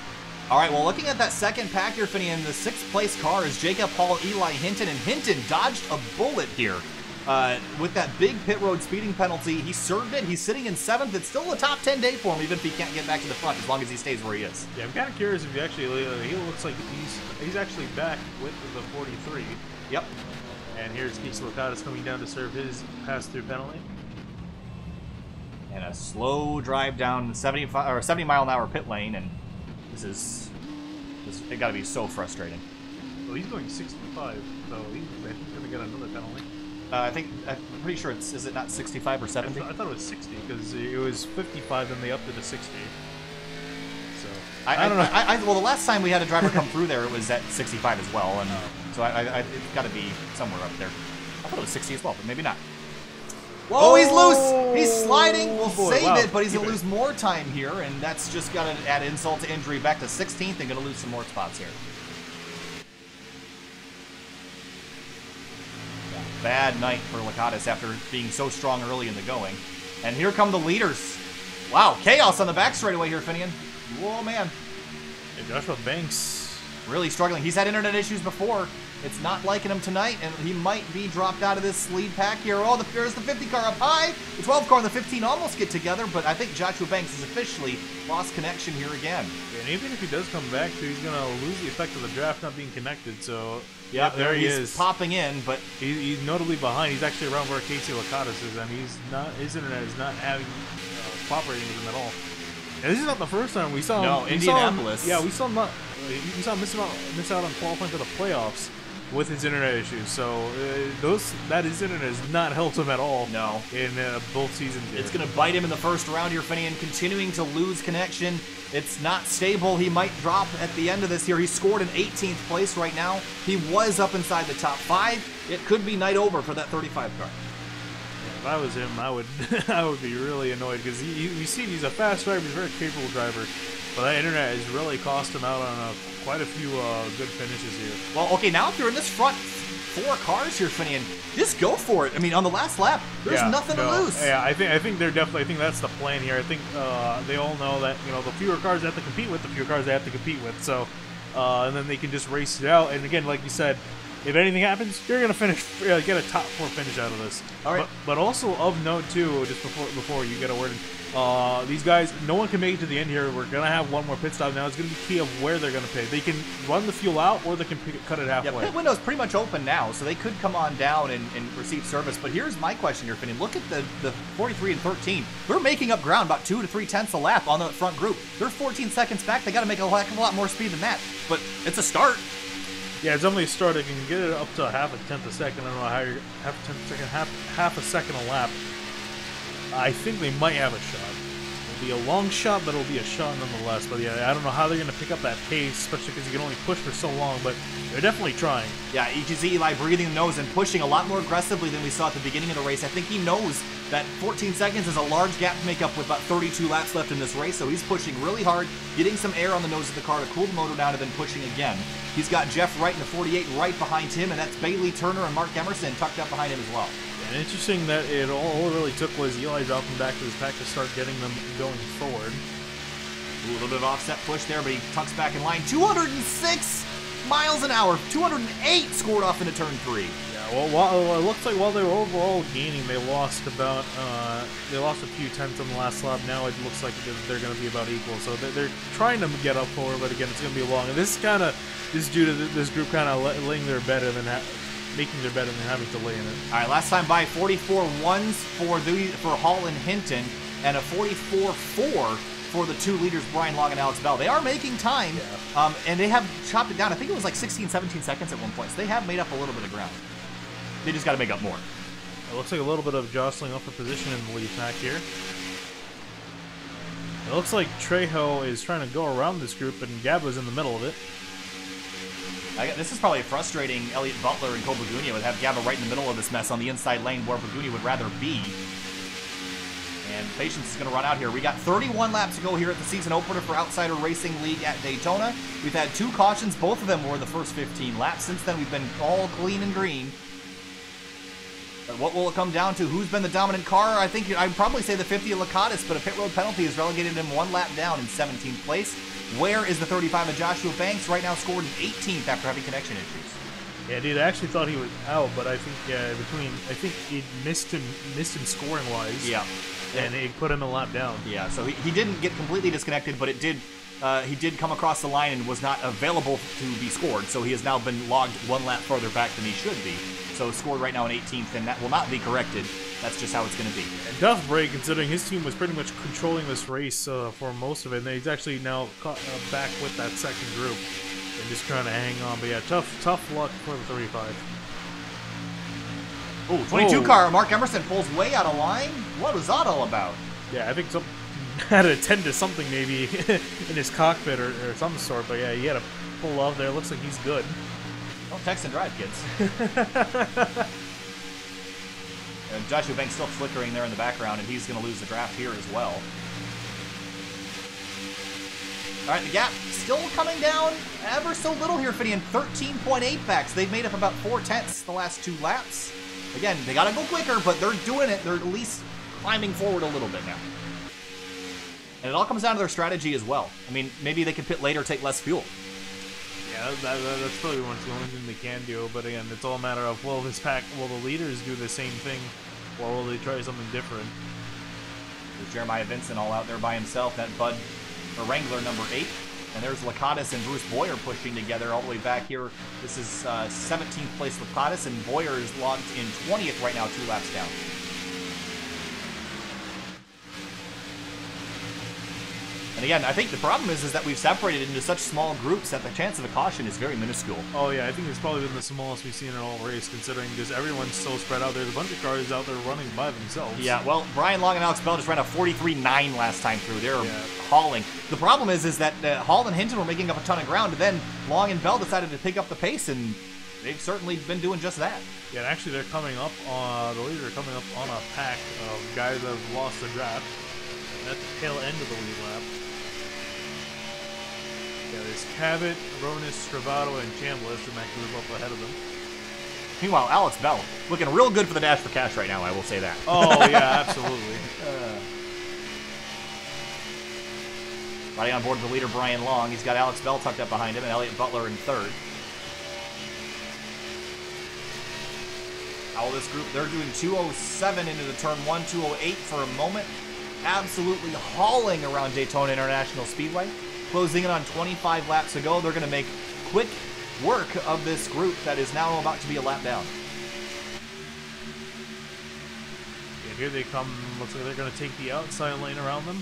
All right, well, looking at that second pack here, Finian, the 6th place car is Jacob Hall, Eli Hinton, and Hinton dodged a bullet here. With that big pit road speeding penalty, he served it. He's sitting in 7th. It's still a top 10 day for him, even if he can't get back to the front, as long as he stays where he is. Yeah, I'm kind of curious if he actually, he looks like he's actually back with the 43. Yep. And here's Casey Lakatos coming down to serve his pass-through penalty. And a slow drive down 70 mile an hour pit lane, and this it got to be so frustrating. Well, he's going 65, so I think he's going to get another penalty. I'm pretty sure is it not 65 or 70? I thought it was 60 because it was 55, then they upped it to 60. So I don't know. Well, the last time we had a driver come through there, it was at 65 as well, and so it's got to be somewhere up there. I thought it was 60 as well, but maybe not. Whoa, he's loose! He's sliding! We'll save it, but he's going to lose more time here, and that's just got to add insult to injury. Back to 16th and going to lose some more spots here. Yeah, bad night for Lakatos after being so strong early in the going. And here come the leaders. Wow, chaos on the back straightaway here, Finian. Whoa, man. Hey, Joshua Banks. Really struggling. He's had internet issues before. It's not liking him tonight, and he might be dropped out of this lead pack here. Oh, there's the 50 car up high. The 12 car and the 15 almost get together, but I think Joshua Banks has officially lost connection here again. And even if he does come back, he's going to lose the effect of the draft not being connected. So, yeah, there he is. He's popping in, but he's notably behind. He's actually around where Casey Lakatos is, and his internet is not cooperating with him at all. And this is not the first time we saw him. No, Indianapolis. We saw him miss out on qualifying for the playoffs with his internet issues. So his internet has not helped him at all. No. In both seasons here. It's going to bite him in the first round here, Finian, continuing to lose connection. It's not stable. He might drop at the end of this here. He scored an 18th place right now. He was up inside the top 5. It could be night over for that 35 car. If I was him, I would I would be really annoyed because you see he's a fast driver, he's a very capable driver, but that internet has really cost him out on quite a few good finishes here. Well, okay, now if you're in this front 4 cars here, Finian, just go for it. I mean, on the last lap, there's nothing to lose. Yeah, I think they're definitely. I think that's the plan here. I think they all know that the fewer cars they have to compete with, the fewer cars they have to compete with. So, and then they can just race it out. And again, like you said, if anything happens, you're gonna finish, get a top 4 finish out of this. All right. But also of note too, just before you get a word in, these guys, no one can make it to the end here. We're gonna have one more pit stop now. It's gonna be key of where they're gonna pit. They can run the fuel out, or they can cut it halfway. Yeah, pit window's pretty much open now, so they could come on down and receive service. But here's my question here, Finian. Look at the 43 and 13. They're making up ground about 2 to 3 tenths a lap on the front group. They're 14 seconds back. They got to make a heck of a lot more speed than that. But it's a start. Yeah, it's definitely a start. If you can get it up to half a tenth a second, I don't know how you're half a second a lap. I think they might have a shot. It'll be a long shot, but it'll be a shot nonetheless. But yeah, I don't know how they're going to pick up that pace, especially because you can only push for so long. But they're definitely trying. Yeah, you can see Eli breathing the nose and pushing a lot more aggressively than we saw at the beginning of the race. I think he knows that 14 seconds is a large gap to make up with about 32 laps left in this race, so he's pushing really hard, getting some air on the nose of the car to cool the motor down, and then pushing again. He's got Jeff Wright in the 48 right behind him, and that's Bailey Turner and Mark Emerson tucked up behind him as well. And interesting that all it really took was Eli dropping back to his pack to start getting them going forward. Ooh, a little bit of offset push there, but he tucks back in line. 206 miles an hour, 208 scored off into turn 3. Yeah, well, it looks like while they were overall gaining, they lost about a few tenths on the last lap. Now it looks like they're going to be about equal. So they're trying to get up forward, but again, it's going to be long. And this is due to this group kind of laying their bet and then making their bet and then having to lay in it. All right, last time by 44-1s for Hall and Hinton, and a 44-4 for the 2 leaders, Brian Long and Alex Bell. They are making time, and they have chopped it down. I think it was like 16, 17 seconds at one point, so they have made up a little bit of ground. They just got to make up more. It looks like a little bit of jostling up for position in the lead pack here. It looks like Trejo is trying to go around this group, and Gabba's in the middle of it. This is probably frustrating Elliott Butler and Cole Bagunia would have Gabba right in the middle of this mess on the inside lane where Bagunia would rather be. And patience is going to run out here. We got 31 laps to go here at the season opener for Outsider Racing League at Daytona. We've had 2 cautions. Both of them were the first 15 laps. Since then, we've been all clean and green. But what will it come down to? Who's been the dominant car? I think I'd probably say the 50 of Lakatos, but a pit road penalty has relegated him 1 lap down in 17th place. Where is the 35 of Joshua Banks? Right now scored in 18th after having connection issues. Yeah, dude, I actually thought he was out, but I think I think he missed him scoring wise. Yeah. And it put him a lap down. Yeah, so he didn't get completely disconnected, but it did. He did come across the line and was not available to be scored, so he has now been logged 1 lap further back than he should be. So scored right now in 18th, and that will not be corrected. That's just how it's going to be. And tough break, considering his team was pretty much controlling this race for most of it, and he's actually now caught back with that second group and just trying to hang on. But yeah, tough luck for the 35. Ooh, 22 car. Mark Emerson pulls way out of line. What was that all about? Yeah, I think some had to attend to something maybe in his cockpit or some sort. But yeah, he had to pull off there. Looks like he's good. Don't text and drive, kids. And Joshua Banks still flickering there in the background, and he's going to lose the draft here as well. All right, the gap still coming down ever so little here, Finian. 13.8 backs. They've made up about 4 tenths the last 2 laps. Again, they got to go quicker, but they're doing it. They're at least climbing forward a little bit now. And it all comes down to their strategy as well. I mean, maybe they can pit later, take less fuel. Yeah, that's probably the only thing they can do. But again, it's all a matter of, will the leaders do the same thing, or will they try something different? There's Jeremiah Vincent all out there by himself. That Bud, or Wrangler number 8. And there's Lakatos and Bruce Boyer pushing together all the way back here. This is 17th place Lakatos, and Boyer is logged in 20th right now, 2 laps down. And And again, I think the problem is that we've separated into such small groups that the chance of a caution is very minuscule. Oh yeah, I think it's probably been the smallest we've seen in all race, considering just everyone's so spread out. There's a bunch of cars out there running by themselves. Yeah, well, Brian Long and Alex Bell just ran a 43.9 last time through. They're hauling. The problem is that Hall and Hinton were making up a ton of ground, and then Long and Bell decided to pick up the pace, and they've certainly been doing just that. Yeah, and actually they're coming up on, the leaders are coming up on a pack of guys that have lost the draft. At the tail end of the lead lap. Yeah, there's Cabot, Ronis, Travato, and Chambliss who might move up ahead of them. Meanwhile, Alex Bell looking real good for the Dash for Cash right now, I will say that. Oh, yeah, absolutely. Riding on board the leader, Brian Long. He's got Alex Bell tucked up behind him and Elliott Butler in third. How will this group? They're doing 207 into the turn 1, 208 for a moment. Absolutely hauling around Daytona International Speedway. Closing in on 25 laps to go. They're going to make quick work of this group that is now about to be a lap down. Yeah, here they come. Looks like they're going to take the outside lane around them.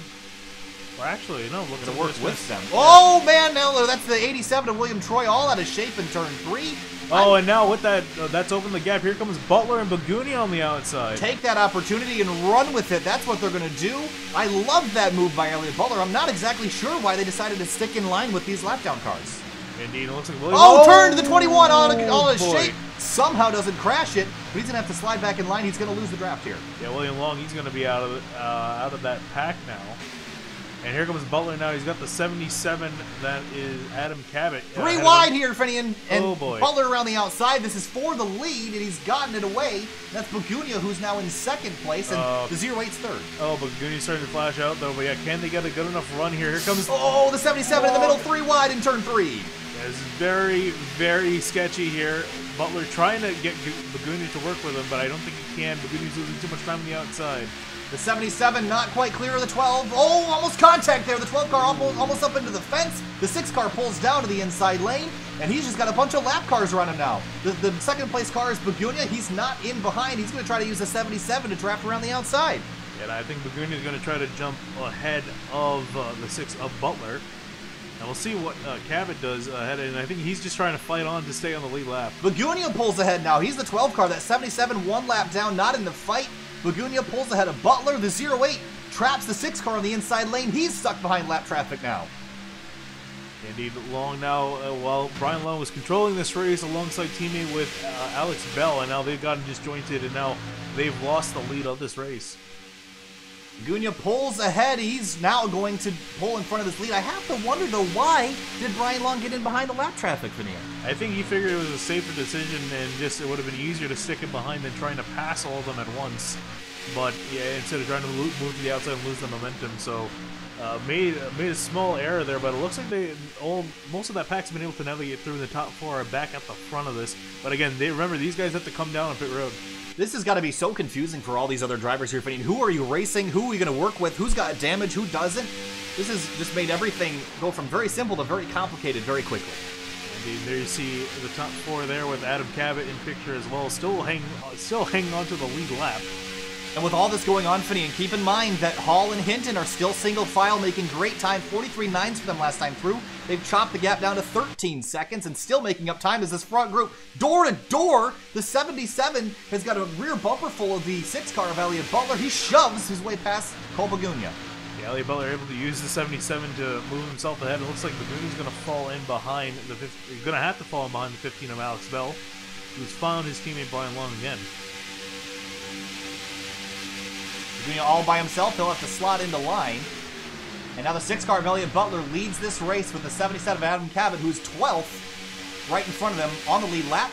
Or actually, no, looks like work with them. Oh, man, no, that's the 87 of William Troy all out of shape in turn 3. Oh, and now with that, that's opened the gap. Here comes Butler and Bagunia on the outside. Take that opportunity and run with it. That's what they're going to do. I love that move by Elliott Butler. I'm not exactly sure why they decided to stick in line with these lap down cars. Indeed, it looks like William. Oh, turn to the 21 all out of boy. shape. Somehow doesn't crash it, but he's going to have to slide back in line. He's going to lose the draft here. Yeah, William Long, he's going to be out of that pack now. And here comes Butler now. He's got the 77. That is Adam Cabot. 3 wide here, Finian. And oh boy. Butler around the outside. This is for the lead, and he's gotten it away. That's Bagunia, who's now in second place, and the 08's third. Oh, Bagunia's starting to flash out, though. But yeah, can they get a good enough run here? Here comes... Oh, the 77 in the middle, 3 wide in turn 3. Yeah, this is very, very sketchy here. Butler trying to get Bagunia to work with him, but I don't think he can. Bagunia's losing too much time on the outside. The 77 not quite clear of the 12. Oh, almost contact there. The 12 car almost up into the fence. The 6 car pulls down to the inside lane, and he's just got a bunch of lap cars around him now. The second place car is Bagunia. He's not in behind. He's going to try to use the 77 to draft around the outside. And I think Bagunia is going to try to jump ahead of the 6 of Butler. And we'll see what Cabot does ahead, and I think he's just trying to fight on to stay on the lead lap. Bagunia pulls ahead now. He's the 12 car. That 77 1 lap down, not in the fight. Bagunia pulls ahead of Butler. The 08 traps the 6 car on the inside lane. He's stuck behind lap traffic now. Indeed, Long now, while Brian Long was controlling this race alongside teammate with Alex Bell, and now they've gotten disjointed, and now they've lost the lead of this race. Bagunia pulls ahead. He's now going to pull in front of this lead. I have to wonder, though, why did Brian Long get in behind the lap traffic, Vania? I think he figured it was a safer decision, and just it would have been easier to stick him behind than trying to pass all of them at once. But yeah, instead of trying to move to the outside and lose the momentum, so made a small error there. But it looks like most of that pack's been able to navigate through. The top 4 are back at the front of this. But again, remember these guys have to come down on pit road. This has got to be so confusing for all these other drivers here, Finian. Who are you racing? Who are you going to work with? Who's got damage? Who doesn't? This has just made everything go from very simple to very complicated very quickly. Indeed, there you see the top 4 there with Adam Cabot in picture as well, still hanging on to the lead lap. And with all this going on, Finian, keep in mind that Hall and Hinton are still single file, making great time. 43.9s for them last time through. They've chopped the gap down to 13 seconds and still making up time as this front group, door to door, the 77 has got a rear bumper full of the 6 car of Elliott Butler. He shoves his way past Cole Bagunia. Yeah, Elliott Butler able to use the 77 to move himself ahead. It looks like Bagunia's going to fall in behind the 15. He's going to have to fall in behind the 15 of Alex Bell, who's found his teammate Brian Long again. Bagunia all by himself. He'll have to slot into line. And now the 6 car of Elliott Butler leads this race with the 77 of Adam Cabot, who's 12th, right in front of them on the lead lap,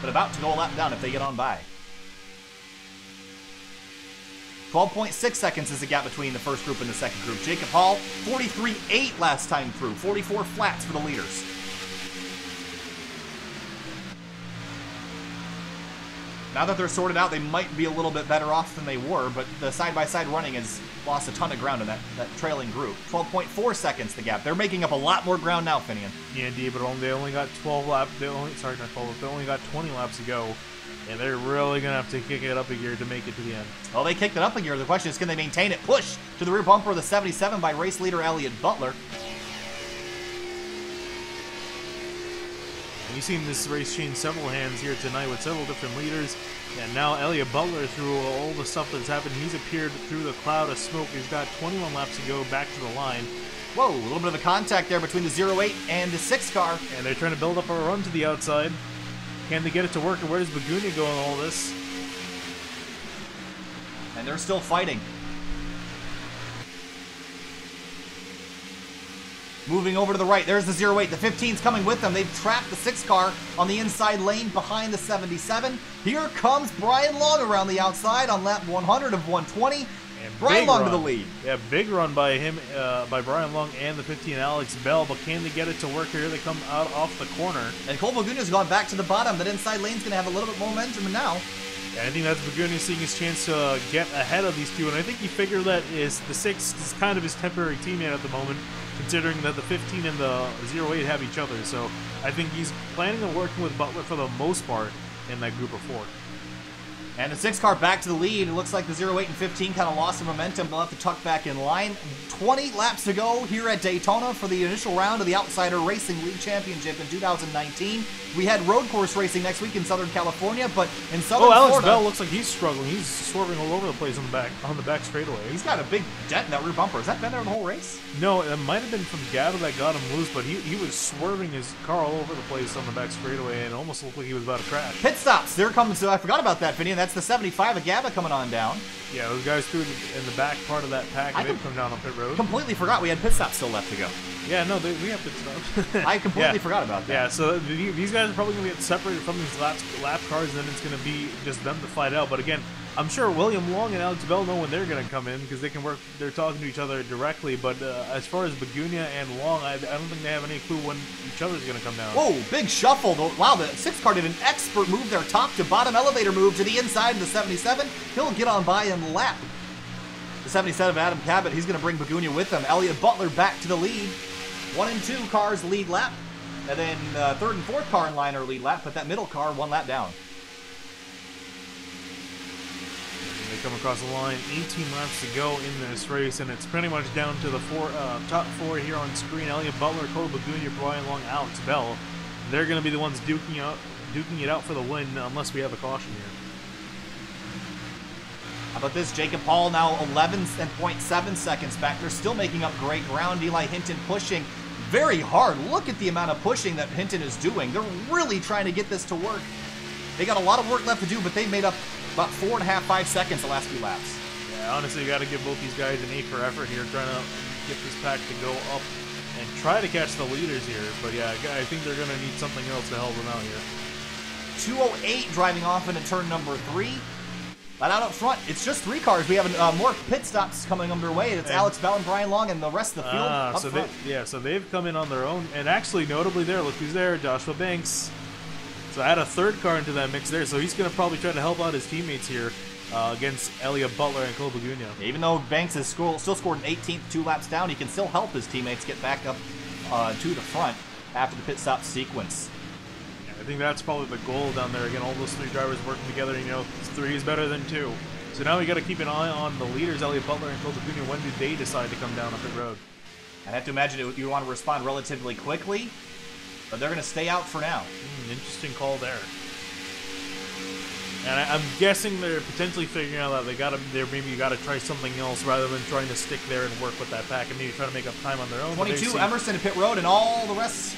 but about to go a lap down if they get on by. 12.6 seconds is the gap between the first group and the second group. Jacob Hall, 43.8 last time through. 44 flats for the leaders. Now that they're sorted out, they might be a little bit better off than they were, but the side-by-side running has lost a ton of ground in that trailing group. 12.4 seconds the gap. They're making up a lot more ground now, Finian. Yeah, indeed, but they only got 12 laps. They only got 20 laps to go. And they're really going to have to kick it up a gear to make it to the end. Well, they kicked it up a gear. The question is, can they maintain it? Push to the rear bumper of the 77 by race leader Elliott Butler. We've seen this race change several hands here tonight with several different leaders. And now Elliott Butler, through all the stuff that's happened, he's appeared through the cloud of smoke. He's got 21 laps to go back to the line. Whoa, a little bit of a contact there between the 08 and the 6 car. And they're trying to build up a run to the outside. Can they get it to work, or where does Bagunia go in all this? And they're still fighting. Moving over to the right, there's the 08. The 15's coming with them. They've trapped the 6 car on the inside lane behind the 77. Here comes Brian Long around the outside on lap 100 of 120. And Brian Long run. to the lead. Yeah, big run by him, by Brian Long and the 15 Alex Bell, but can they get it to work here? They come out off the corner. And Cole Bagunia's gone back to the bottom. That inside lane's going to have a little bit more momentum now. And I think that's Bagunia seeing his chance to get ahead of these two, and I think he figured that the 6 is kind of his temporary teammate at the moment, considering that the 15 and the 08 have each other. So I think he's planning on working with Butler for the most part in that group of 4. And the 6 car back to the lead. It looks like the 08 and 15 kind of lost some momentum. They'll have to tuck back in line. 20 laps to go here at Daytona for the initial round of the Outsider Racing League Championship in 2019. We had road course racing next week in Southern California, but in Southern Alex Florida, Bell looks like he's struggling. He's swerving all over the place on the back straightaway. He's got a big dent in that rear bumper. Has that been there the whole race? No, it might have been from Gatto that got him loose, but he was swerving his car all over the place on the back straightaway, and it almost looked like he was about to crash. Pit stops. There comes, I forgot about that, Vinny, and that's the 75 of Gaba coming on down. Yeah, those guys through in the back part of that pack, they've come down on pit road. Completely forgot we had pit stops still left to go. Yeah, no, we have pit stops. I completely forgot about that. Yeah, so these guys are probably going to get separated from these lap cars, and then it's going to be just them to fight out. But again, I'm sure William Long and Alex Bell know when they're going to come in because they can work. They're talking to each other directly. But as far as Bagunia and Long, I don't think they have any clue when each other's going to come down. Whoa, big shuffle. Wow, the 6 car did an expert move there, top to bottom elevator move to the inside of the 77. He'll get on by and lap. The 77 Adam Cabot, he's going to bring Bagunia with him. Elliott Butler back to the lead. 1 and 2 cars lead lap. And then 3rd and 4th car in line are lead lap, but that middle car 1 lap down. They come across the line, 18 laps to go in this race, and it's pretty much down to the top 4 here on screen. Elliott Butler, Cole Bagunia, Brian Long, Alex Bell. They're going to be the ones duking it out for the win unless we have a caution here. How about this? Jacob Paul now 11.7 seconds back. They're still making up great ground. Eli Hinton pushing very hard. Look at the amount of pushing that Hinton is doing. They're really trying to get this to work. They got a lot of work left to do, but they made up about 4.5, 5 seconds the last few laps. Yeah, honestly, you got to give both these guys an A for effort here, trying to get this pack to go up and try to catch the leaders here. But yeah, I think they're going to need something else to help them out here. 208 driving off into turn number 3. But out up front, it's just 3 cars. We have more pit stops coming underway. It's Alex Bell and Brian Long and the rest of the field up front. So they've come in on their own. And actually, notably there, look who's there, Joshua Banks. So add a 3rd car into that mix there. So he's going to probably try to help out his teammates here against Elliott Butler and Cole Bagunia. Even though Banks has still scored an 18th 2 laps down, he can still help his teammates get back up to the front after the pit stop sequence. I think that's probably the goal down there. Again, all those 3 drivers working together. 3 is better than 2. So now we got to keep an eye on the leaders, Elliott Butler and Cole Bagunia. When do they decide to come down on pit road? I have to imagine you want to respond relatively quickly, but they're going to stay out for now. Interesting call there. And I'm guessing they're potentially figuring out that maybe got to try something else rather than trying to stick there and work with that pack and maybe try to make up time on their own. 22 Emerson at pit road and all the rest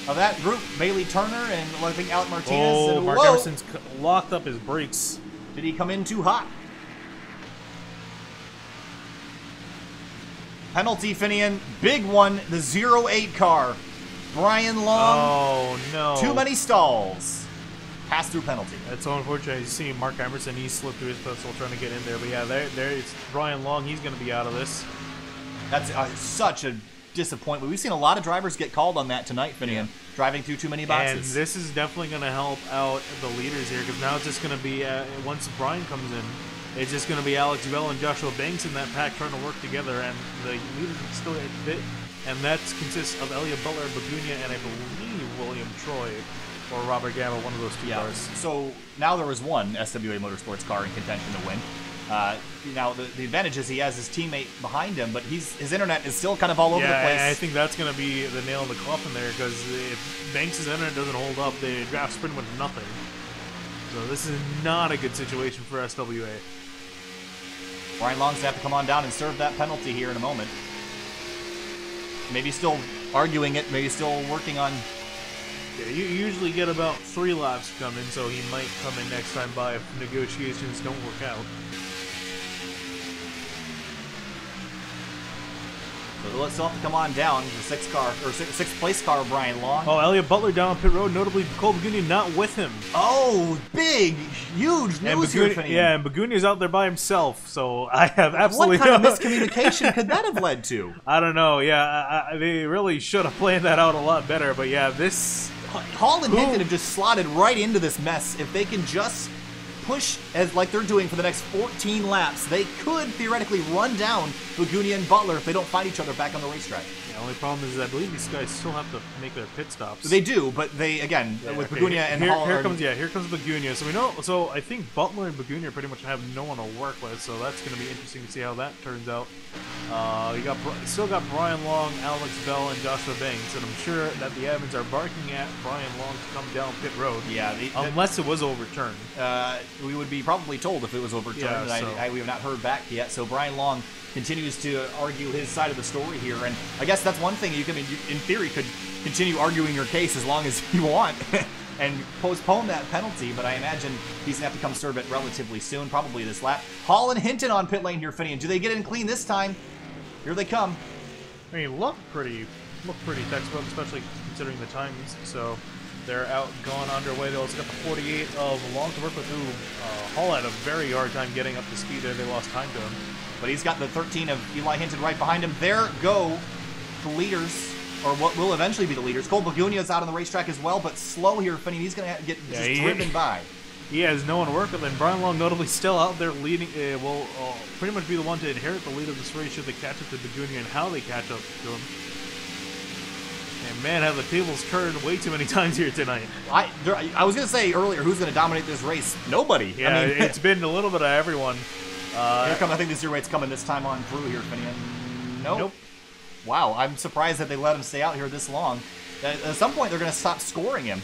of that group, Bailey Turner and I think Alec Martinez. Oh, Mark Emerson's locked up his brakes. Did he come in too hot? Penalty, Finian. Big one, the 08 car. Brian Long. Oh, no. Too many stalls. Pass-through penalty. That's so unfortunate. You see Mark Emerson, he slipped through his pistol trying to get in there. But yeah, it's Brian Long. He's going to be out of this. That's such a disappointment. We've seen a lot of drivers get called on that tonight, Finian, driving through too many boxes. And this is definitely going to help out the leaders here because now it's just going to be, once Brian comes in, it's just going to be Alex Bell and Joshua Banks in that pack trying to work together, and the leaders can still get fit. And that consists of Elliott Butler, Bagunia, and I believe William Troy. or Robert Gamma, one of those two cars. So now there was one SWA Motorsports car in contention to win. Now the advantage is he has his teammate behind him, but his internet is still kind of all over the place. Yeah, I think that's going to be the nail in the coffin there, because if Banks' internet doesn't hold up, the draft's pretty much nothing. So this is not a good situation for SWA. Brian Long's going to have to come on down and serve that penalty here in a moment. Maybe still arguing it, maybe still working on... Yeah, you usually get about 3 laps coming, so he might come in next time by if negotiations don't work out. So let's still have to come on down. The sixth place car, Brian Long. Oh, Elliott Butler down on pit road, notably Cole Baguni not with him. Oh, big, huge news here, Finian. Yeah, and Baguni's out there by himself, so I have absolutely What kind of miscommunication could that have led to? I don't know, yeah, they really should have planned that out a lot better, but yeah, this... Hall and Hinton have just slotted right into this mess. If they can just push as like they're doing for the next 14 laps, they could theoretically run down Baguni and Butler if they don't find each other back on the racetrack. The only problem is I believe these guys still have to make their pit stops. They do, but they again with Baguni and Hall. Here comes Baguni. So we know. So I think Butler and Baguni pretty much have no one to work with. So that's going to be interesting to see how that turns out. You still got Brian Long, Alex Bell, and Joshua Banks, and I'm sure that the Evans are barking at Brian Long to come down pit road. Yeah, unless it was overturned. We would be probably told if it was overturned. Yeah, we have not heard back yet. So Brian Long continues to argue his side of the story here, and I guess that's one thing you can, in theory, could continue arguing your case as long as you want and postpone that penalty, but I imagine he's going to have to come serve it relatively soon, probably this lap. Hall and Hinton on pit lane here, Finian. Do they get in clean this time? Here they come. I mean, look pretty textbook, especially considering the times, so they're gone underway. They also got the 48 of Long to work with, who Hall had a very hard time getting up to speed there. They lost time to him. But he's got the 13 of Eli Hinton right behind him. There go the leaders, or what will eventually be the leaders. Cole Baguni is out on the racetrack as well, but slow here, Finian. He's going to get driven by. He has no one to work with, and Brian Long notably still out there leading. Will pretty much be the one to inherit the lead of this race should they catch up to Baguni and how they catch up to him. And man, have the tables turned way too many times here tonight. I was going to say earlier, who's going to dominate this race? Nobody. Yeah, I mean, it's been a little bit of everyone. Here comes, I think the 08's coming this time on through here, Finian. Nope. Wow, I'm surprised that they let him stay out here this long. At some point, they're going to stop scoring him.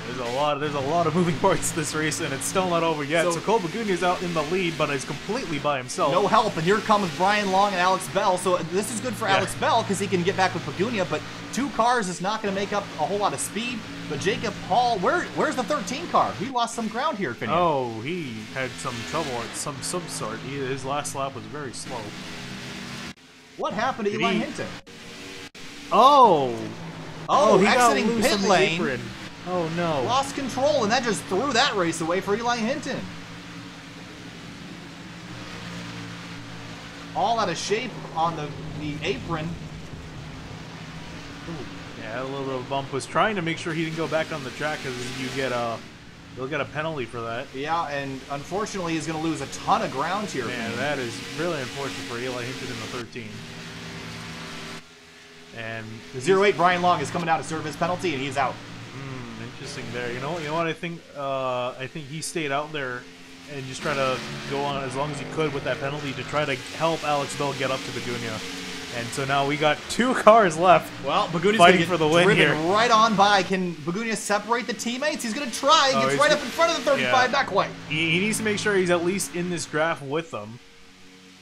There's a lot of moving parts to this race, and it's still not over yet. So Cole Baguni is out in the lead, but is completely by himself. No help, and here comes Brian Long and Alex Bell. So this is good for Alex Bell because he can get back with Baguni, but 2 cars is not going to make up a whole lot of speed. But Jacob Hall, where's the 13 car? He lost some ground here, Finian. Oh, he had some trouble at some sort. His last lap was very slow. What happened to Eli Hinton? Oh, he exiting got loose pit on the lane. apron. Oh no. Lost control, and that just threw that race away for Eli Hinton. All out of shape on the apron. Ooh, yeah, a little bit of a bump. Was trying to make sure he didn't go back on the track because you'll get a penalty for that. Yeah, and unfortunately he's going to lose a ton of ground here. Man, that is really unfortunate for Eli Hinton in the 13. And the 08 Brian Long is coming out to serve his penalty, and he's out. Interesting there. You know what? I think he stayed out there and just try to go on as long as he could with that penalty to try to help Alex Bell get up to Baguni. And so now we got 2 cars left. Well, Baguni's fighting for the win here. Right on by. Can Baguni separate the teammates? He's going to try. He gets right up in front of the 35. Not quite. He needs to make sure he's at least in this draft with them.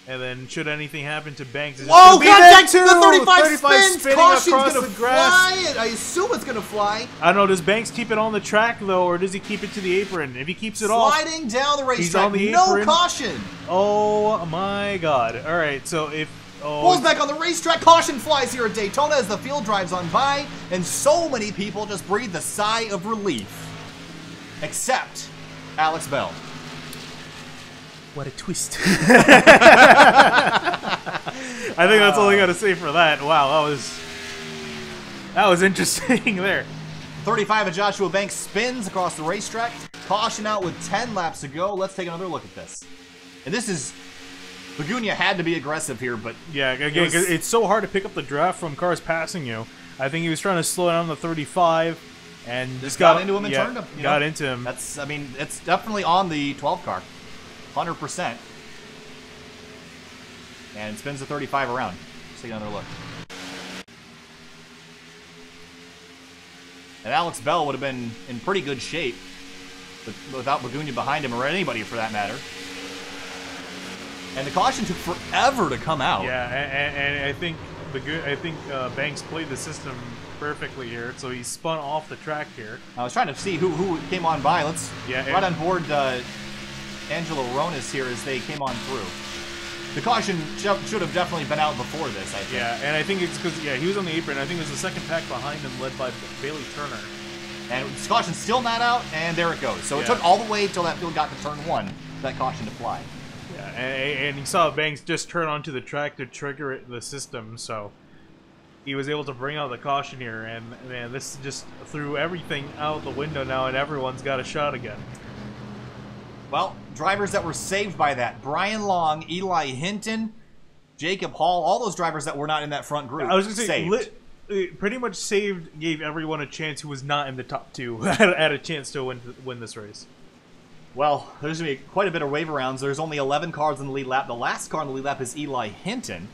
And then, should anything happen to Banks, whoa! Contact! The 35 spins. Caution's gonna fly. I assume it's gonna fly. I don't know. Does Banks keep it on the track though, or does he keep it to the apron? If he keeps it off, sliding down the racetrack, he's on the no apron. Caution. Oh my God! All right, so if pulls back on the racetrack, caution flies here at Daytona as the field drives on by, and so many people just breathe a sigh of relief, except Alex Bell. What a twist. I think that's all I got to say for that. Wow, that was interesting there. 35 of Joshua Banks spins across the racetrack. Caution out with 10 laps to go. Let's take another look at this. And this is Begunia had to be aggressive here, but yeah, again, it's so hard to pick up the draft from cars passing you. I think he was trying to slow down the 35, and just got into him and turned him. Got into him. That's, I mean, it's definitely on the 12 car, 100%. And spins the 35 around. Let's take another look. And Alex Bell would have been in pretty good shape without Begunia behind him, or anybody for that matter. And the caution took forever to come out. Yeah, and I think Banks played the system perfectly here, so he spun off the track here. I was trying to see who came on by. Let's right on board Angelo Ronis here as they came on through. The caution should have definitely been out before this, I think. Yeah, and I think it's because, he was on the apron. I think there's a second pack behind him led by Bailey Turner. And the caution's still not out, and there it goes. So it took all the way until that field got to turn 1 for that caution to fly. Yeah, and he saw Banks just turn onto the track to trigger the system, so he was able to bring out the caution here, and man, this just threw everything out the window now, and everyone's got a shot again. Well, drivers that were saved by that. Brian Long, Eli Hinton, Jacob Hall, all those drivers that were not in that front group. I was going to say, saved. Pretty much saved, gave everyone a chance who was not in the top 2, had a chance to win this race. Well, there's going to be quite a bit of wave rounds. There's only 11 cars in the lead lap. The last car in the lead lap is Eli Hinton.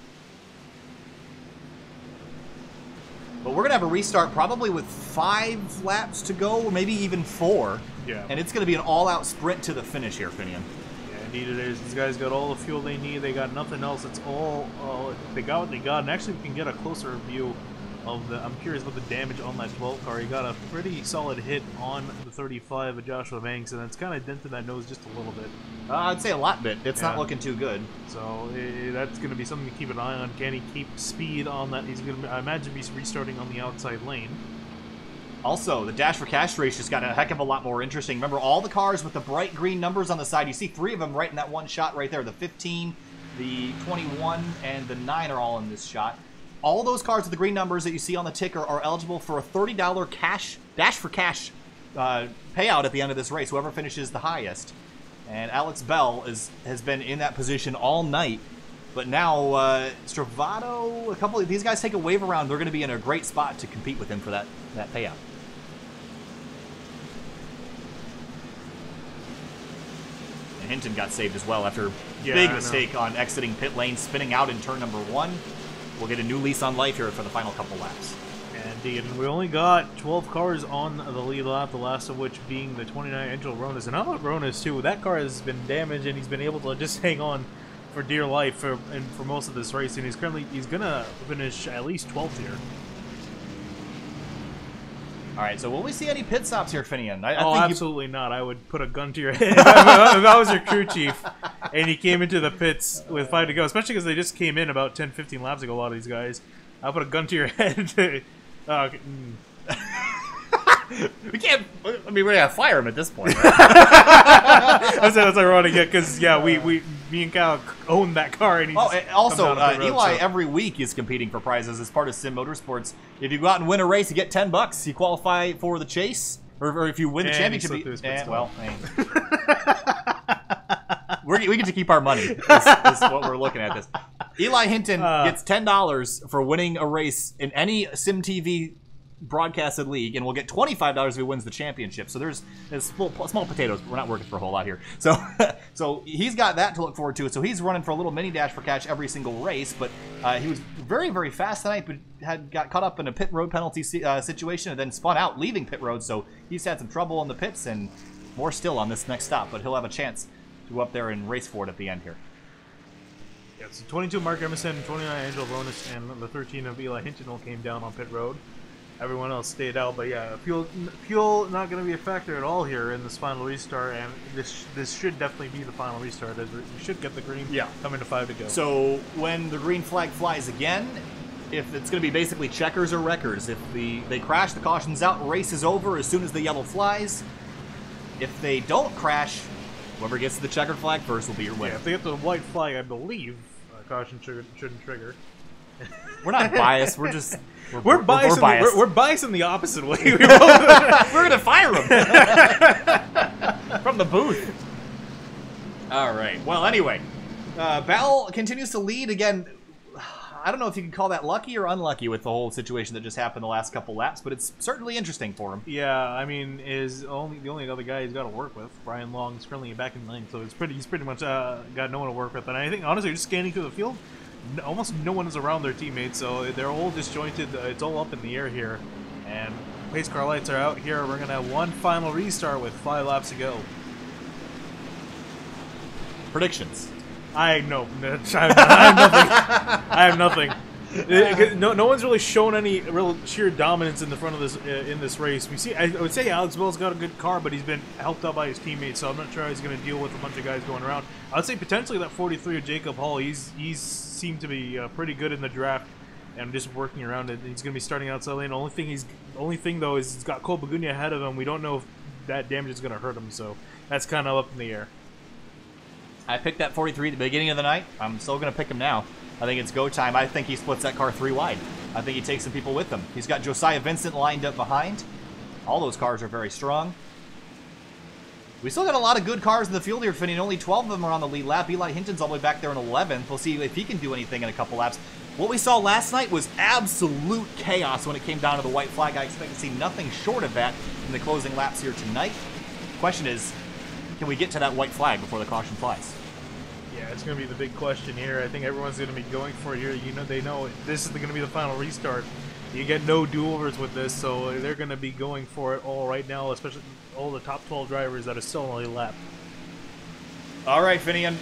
But we're going to have a restart probably with 5 laps to go, or maybe even 4. Yeah. And it's going to be an all-out sprint to the finish here, Finian. Yeah, indeed it is. These guys got all the fuel they need. They got nothing else. It's all they got what they got. And actually, we can get a closer view of the. I'm curious about the damage on that 12 car. He got a pretty solid hit on the 35 of Joshua Banks, and it's kind of dented that nose just a little bit. I'd say a lot bit. It's not looking too good. So that's going to be something to keep an eye on. Can he keep speed on that? He's going to, I imagine, be restarting on the outside lane. Also, the Dash for Cash race just got a heck of a lot more interesting. Remember, all the cars with the bright green numbers on the side, you see 3 of them right in that one shot right there. The 15, the 21, and the 9 are all in this shot. All those cars with the green numbers that you see on the ticker are eligible for a $30 cash Dash for Cash payout at the end of this race, whoever finishes the highest. And Alex Bell has been in that position all night. But now, Stravato, a couple of these guys take a wave around. They're going to be in a great spot to compete with him for that payout. And Hinton got saved as well after big mistake on exiting pit lane, spinning out in turn number 1. We'll get a new lease on life here for the final couple laps. Indeed, and we only got 12 cars on the lead lap, the last of which being the 29 Angelo Ronis. And how about Ronis, too? That car has been damaged, and he's been able to just hang on for dear life for most of this race, and he's gonna finish at least 12th here. All right, so will we see any pit stops here, Finian? Absolutely not. I would put a gun to your head if I was your crew chief and he came into the pits with 5 to go, especially because they just came in about 10-15 laps ago, a lot of these guys. I'll put a gun to your head. We can't. I mean, we're gonna fire him at this point, right? That's ironic, because me and Kyle own that car. And also, Eli every week is competing for prizes as part of Sim Motorsports. If you go out and win a race, you get $10. You qualify for the chase, or if you win the championship, we get to keep our money. Is what we're looking at this. Eli Hinton gets $10 for winning a race in any Sim TV broadcasted league, and we'll get $25 if he wins the championship. So there's small potatoes. We're not working for a whole lot here. So so he's got that to look forward to. So he's running for a little mini Dash for Cash every single race. But he was very, very fast tonight, but got caught up in a pit road penalty situation and then spun out, leaving pit road. So he's had some trouble in the pits, and more still on this next stop. But he'll have a chance to go up there and race for it at the end here. Yeah, so 22 Mark Emerson, 29 Angelo Ronis, and the 13 of Eli Hinton all came down on pit road. Everyone else stayed out, but yeah, fuel not going to be a factor at all here in this final restart, and this should definitely be the final restart, as we should get the green coming to 5 to go. So when the green flag flies again, if it's going to be basically checkers or wreckers. If they crash, the caution's out, race is over as soon as the yellow flies. If they don't crash, whoever gets to the checkered flag first will be your winner. Yeah, if they get the white flag, I believe caution shouldn't trigger. We're not biased. We're just we're biased. We're biased in the opposite way. We're gonna fire him from the booth. All right. Well, anyway, Bell continues to lead again. I don't know if you can call that lucky or unlucky with the whole situation that just happened the last couple laps, but it's certainly interesting for him. Yeah, I mean, the only other guy he's got to work with. Brian Long is currently back in lane, so he's pretty much got no one to work with. And I think honestly, just scanning through the field, almost no one is around their teammates, so they're all disjointed. It's all up in the air here, and pace car lights are out here. We're gonna have one final restart with 5 laps to go. Predictions. I have nothing. I have nothing. No one's really shown any real sheer dominance in the front of this in this race. I would say Alex Bell's got a good car, but he's been helped out by his teammates, so I'm not sure how he's going to deal with a bunch of guys going around. I would say potentially that 43 of Jacob Hall. He's seemed to be pretty good in the draft, and just working around it. He's going to be starting outside lane. Only thing though is he's got Cole Bagunia ahead of him. We don't know if that damage is going to hurt him, so that's kind of up in the air. I picked that 43 at the beginning of the night. I'm still going to pick him now. I think it's go time. I think he splits that car 3 wide. I think he takes some people with him. He's got Josiah Vincent lined up behind. All those cars are very strong. We still got a lot of good cars in the field here, Finney, and only 12 of them are on the lead lap. Eli Hinton's all the way back there in 11th. We'll see if he can do anything in a couple laps. What we saw last night was absolute chaos when it came down to the white flag. I expect to see nothing short of that in the closing laps here tonight. Question is, can we get to that white flag before the caution flies? Yeah, it's going to be the big question here. I think everyone's going to be going for it here. They know this is going to be the final restart. You get no do-overs with this, so they're going to be going for it all right now, especially all the top 12 drivers that are still on the lap. All right, Finian.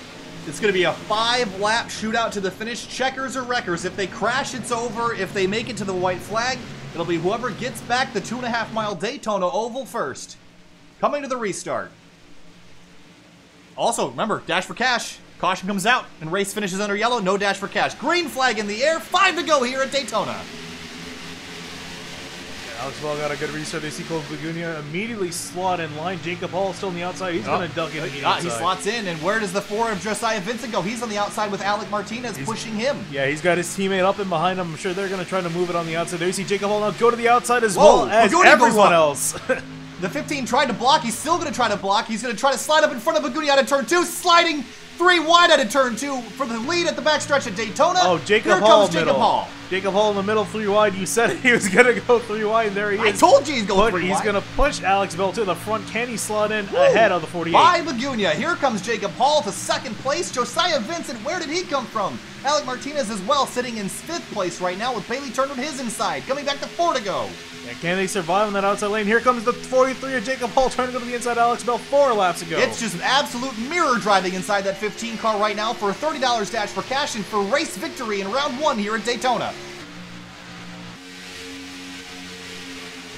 It's going to be a 5-lap shootout to the finish. Checkers or wreckers. If they crash, it's over. If they make it to the white flag, it'll be whoever gets back the 2.5-mile Daytona oval first. Coming to the restart. Also, remember, dash for cash. Caution comes out, and race finishes under yellow. No dash for cash. Green flag in the air. 5 to go here at Daytona. Alex Bell got a good restart. They see Cole Bagunia immediately slot in line. Jacob Hall still on the outside. He's going to duck in the outside. He slots in, and where does the 4 of Josiah Vincent go? He's on the outside with Alec Martinez pushing him. Yeah, he's got his teammate up and behind him. I'm sure they're going to try to move it on the outside. There you see Jacob Hall now go to the outside as well as everyone else. The 15 tried to block. He's still going to try to block. He's going to try to slide up in front of Bagunia out of turn 2. Sliding 3 wide out of turn 2 for the lead at the backstretch at Daytona. Oh, Jacob Here Hall. comes Jacob Hall. Jacob Hall in the middle, 3 wide. You said he was going to go 3 wide, and there he is. I told you he's going 3 wide. He's going to push Alex Bell to the front. Can he slot in ahead of the 48? By Bagunia. Here comes Jacob Hall to 2nd place. Josiah Vincent, where did he come from? Alec Martinez as well, sitting in 5th place right now with Bailey Turner on his inside. Coming back to 4 to go. And can they survive on that outside lane? Here comes the 43 of Jacob Hall trying to go to the inside. Alex Bell 4 laps ago. It's just an absolute mirror driving inside that 15 car right now for a $30 dash for cash and for race victory in round 1 here at Daytona.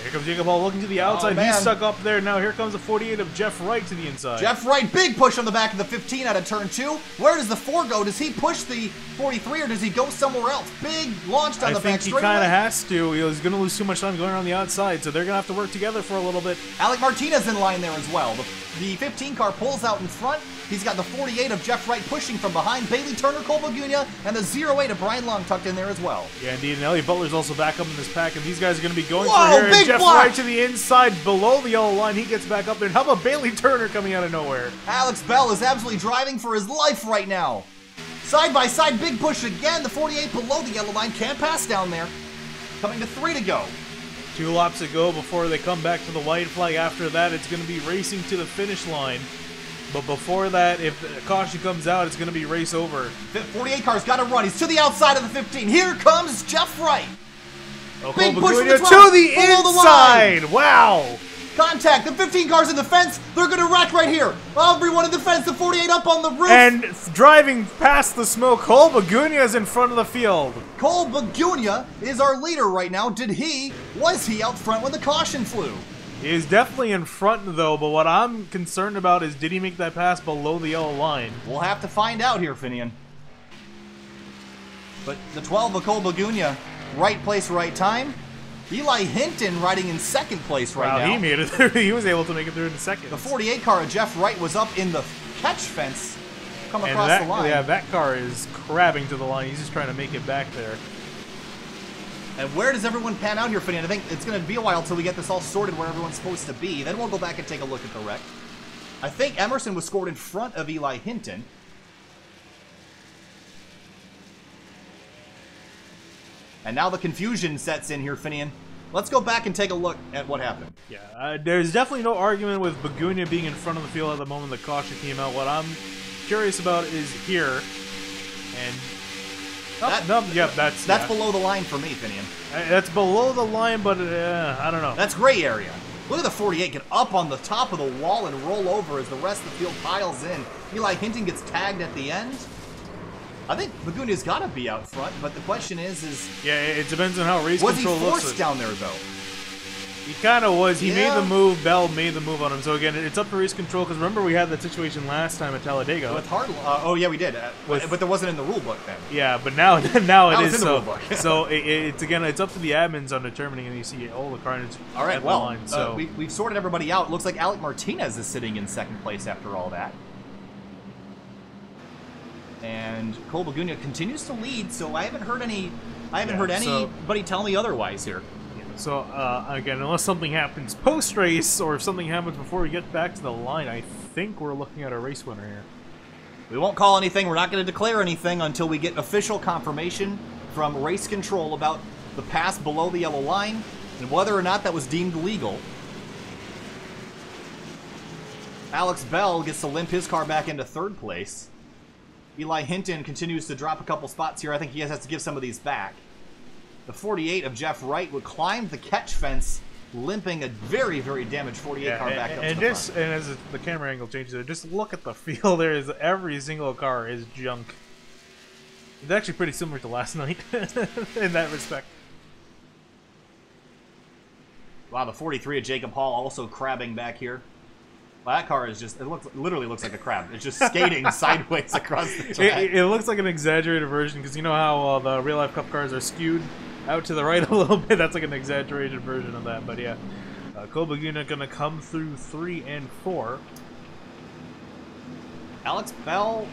Here comes Jacob Hall looking to the outside. He's stuck up there. Now here comes the 48 of Jeff Wright to the inside. Jeff Wright, big push on the back of the 15 out of turn 2. Where does the 4 go? Does he push the 43 or does he go somewhere else? Big launched on the back straightaway. I think he kind of has to. He's going to lose too much time going around the outside, so they're going to have to work together for a little bit. Alec Martinez in line there as well. The 15 car pulls out in front. He's got the 48 of Jeff Wright pushing from behind. Bailey Turner, Cole Bagunia, and the 08 of Brian Long tucked in there as well. Yeah, indeed. And Elliot Butler's also back up in this pack, and these guys are going to be going Whoa, for here. big Jeff block. Wright to the inside below the yellow line. He gets back up there. And how about Bailey Turner coming out of nowhere? Alex Bell is absolutely driving for his life right now. Side by side, big push again. The 48 below the yellow line. Can't pass down there. Coming to 3 to go. 2 laps to go before they come back to the white flag. After that, it's going to be racing to the finish line. But before that, if the caution comes out, it's going to be race over. The 48 car's got to run. He's to the outside of the 15. Here comes Jeff Wright. Big push from the front, to the inside. Wow. Contact. The 15 car's in the fence. They're going to wreck right here. Everyone in the fence. The 48 up on the roof. And driving past the smoke, Cole Bagunia is in front of the field. Cole Bagunia is our leader right now. Was he out front when the caution flew? He is definitely in front, though, but what I'm concerned about is did he make that pass below the yellow line? We'll have to find out here, Finian. But the 12 of Cole Bagunia, right place, right time. Eli Hinton riding in 2nd place right now. He made it through. He was able to make it through in seconds. The 48 car of Jeff Wright was up in the catch fence, come across the line. Yeah, that car is crabbing to the line. He's just trying to make it back there. And where does everyone pan out here, Finian? I think it's going to be a while until we get this all sorted where everyone's supposed to be. Then we'll go back and take a look at the wreck. I think Emerson was scored in front of Eli Hinton. And now the confusion sets in here, Finian. Let's go back and take a look at what happened. Yeah, there's definitely no argument with Bagunia being in front of the field at the moment the caution came out. What I'm curious about is here, and that's below the line for me, Finian. That's below the line, but I don't know. That's gray area. Look at the 48 get up on the top of the wall and roll over as the rest of the field piles in. Eli Hinton gets tagged at the end. I think Bagunia's got to be out front, but the question is yeah, it depends on how race control looks. Was he forced down there, though? He kind of was. He made the move. Bell made the move on him. So again, it's up to race control, because remember we had that situation last time at Talladega. With hard, oh yeah, we did. But there wasn't in the rule book then. Yeah, but now it is. In the rule book. So it's up to the admins on determining, and you see all the carnage. All right, at the line, so we've sorted everybody out. It looks like Alec Martinez is sitting in second place after all that. And Cole Bagunia continues to lead, so I haven't heard anybody tell me otherwise here. So, again, unless something happens post-race, or if something happens before we get back to the line, I think we're looking at a race winner here. We won't call anything. We're not going to declare anything until we get official confirmation from race control about the pass below the yellow line and whether or not that was deemed legal. Alex Bell gets to limp his car back into third place. Eli Hinton continues to drop a couple spots here. I think he has to give some of these back. The 48 of Jeff Wright would climb the catch fence, limping a very, very damaged 48 car back up to the front. And as the camera angle changes, just look at the field. Every single car is junk. It's actually pretty similar to last night in that respect. Wow, the 43 of Jacob Hall also crabbing back here. Well, that car is just, literally looks like a crab. It's just skating sideways across the track. It looks like an exaggerated version, because you know how the real-life Cup cars are skewed out to the right a little bit? That's like an exaggerated version of that, but yeah. Cole Bagunia going to come through 3 and 4. Alex Bell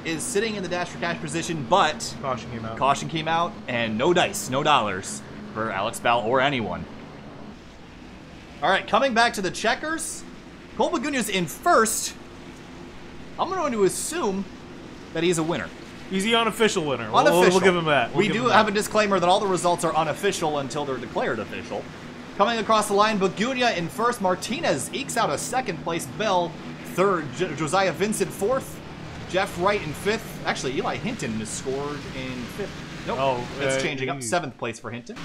is sitting in the dash for cash position, but caution came out. Caution came out, and no dice, no dollars for Alex Bell or anyone. All right, coming back to the checkers. Cole Bagunia's in first. I'm going to assume that he's a winner. He's the unofficial winner. Unofficial. We'll give him that. We do have a disclaimer that all the results are unofficial until they're declared official. Coming across the line, Bagunia in first. Martinez ekes out a second place. Bell third. Josiah Vincent fourth. Jeff Wright in fifth. Actually, Eli Hinton is scored in fifth. Nope, it's changing up. Seventh place for Hinton.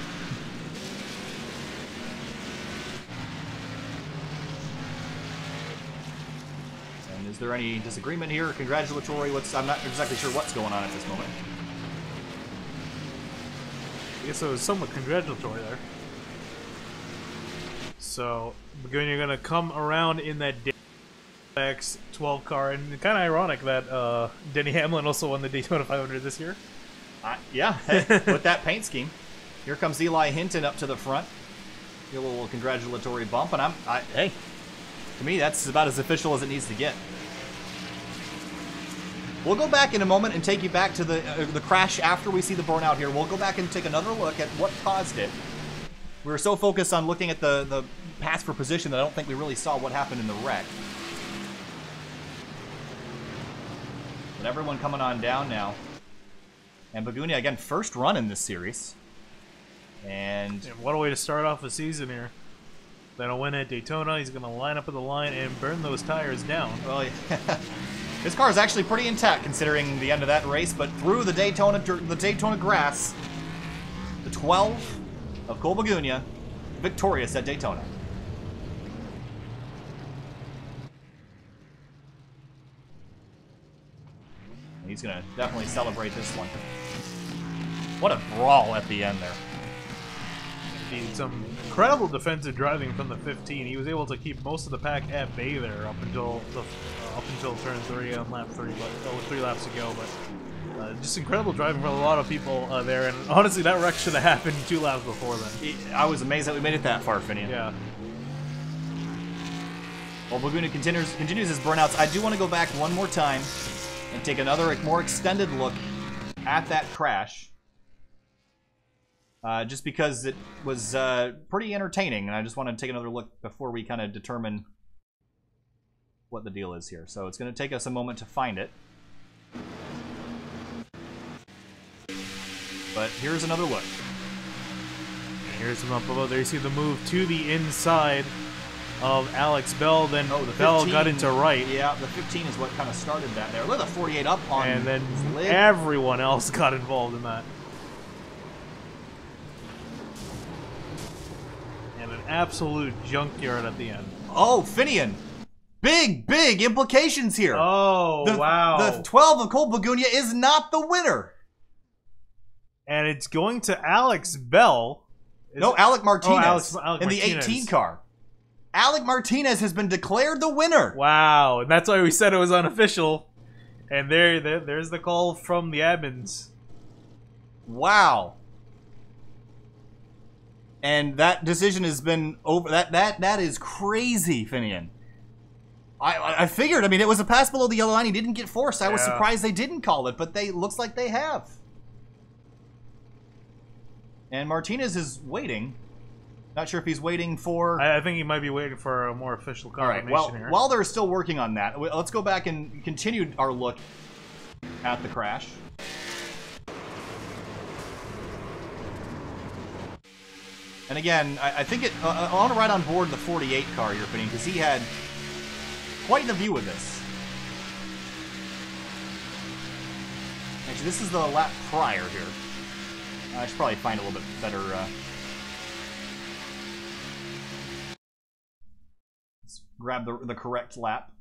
Is there any disagreement here? Congratulatory? I'm not exactly sure what's going on at this moment. I guess it was somewhat congratulatory there. So, Bagunia going to come around in that X12 car, and kind of ironic that Denny Hamlin also won the Daytona 500 this year. Yeah, with that paint scheme. Here comes Eli Hinton up to the front. Get a little congratulatory bump, and hey, to me that's about as official as it needs to get. We'll go back in a moment and take you back to the crash after we see the burnout here. We'll go back and take another look at what caused it. We were so focused on looking at the pass for position that I don't think we really saw what happened in the wreck. But everyone coming on down now. And Bagunia, again, first run in this series. And what a way to start off the season here. Then a win at Daytona. He's going to line up at the line and burn those tires down. Well, yeah. This car is actually pretty intact considering the end of that race, but through the Daytona grass, the 12 of Cole Bagunia, victorious at Daytona. He's going to definitely celebrate this one. What a brawl at the end there. Indeed, some incredible defensive driving from the 15. He was able to keep most of the pack at bay there up until turn 3 on lap 3, but 3 laps to go. But just incredible driving for a lot of people there. And honestly, that wreck should have happened 2 laps before then. I was amazed that we made it that far, Finian. Yeah. Well, Bagunia continues his burnouts. I do want to go back one more time and take another more extended look at that crash. Just because it was pretty entertaining, and I just want to take another look before we kind of determine what the deal is here. So it's going to take us a moment to find it. But here's another look. And here's some up below there. You see the move to the inside of Alex Bell. Then the Bell 15, got into right. Yeah, the 15 is what kind of started that there. Look at the 48 up on And then his lid. everyone else got involved in that. And an absolute junkyard at the end. Oh, Finian. Big implications here. Oh, wow. The 12 of Cole Bagunia is not the winner. And it's going to Alex Bell. No, Alec Martinez Alec in the Martinez. 18 car. Alec Martinez has been declared the winner. Wow, and that's why we said it was unofficial. And there's the call from the admins. Wow. And that decision has been over. That is crazy, Finian. I figured. I mean, it was a pass below the yellow line. He didn't get forced. I was surprised they didn't call it, but looks like they have. And Martinez is waiting. Not sure if he's waiting for... I think he might be waiting for a more official confirmation here. While they're still working on that, let's go back and continue our look at the crash. And again, I think I want to ride on board the 48 car you're putting, because he had quite the view with this. Actually, this is the lap prior here. I should probably find a little bit better... let's grab the correct lap.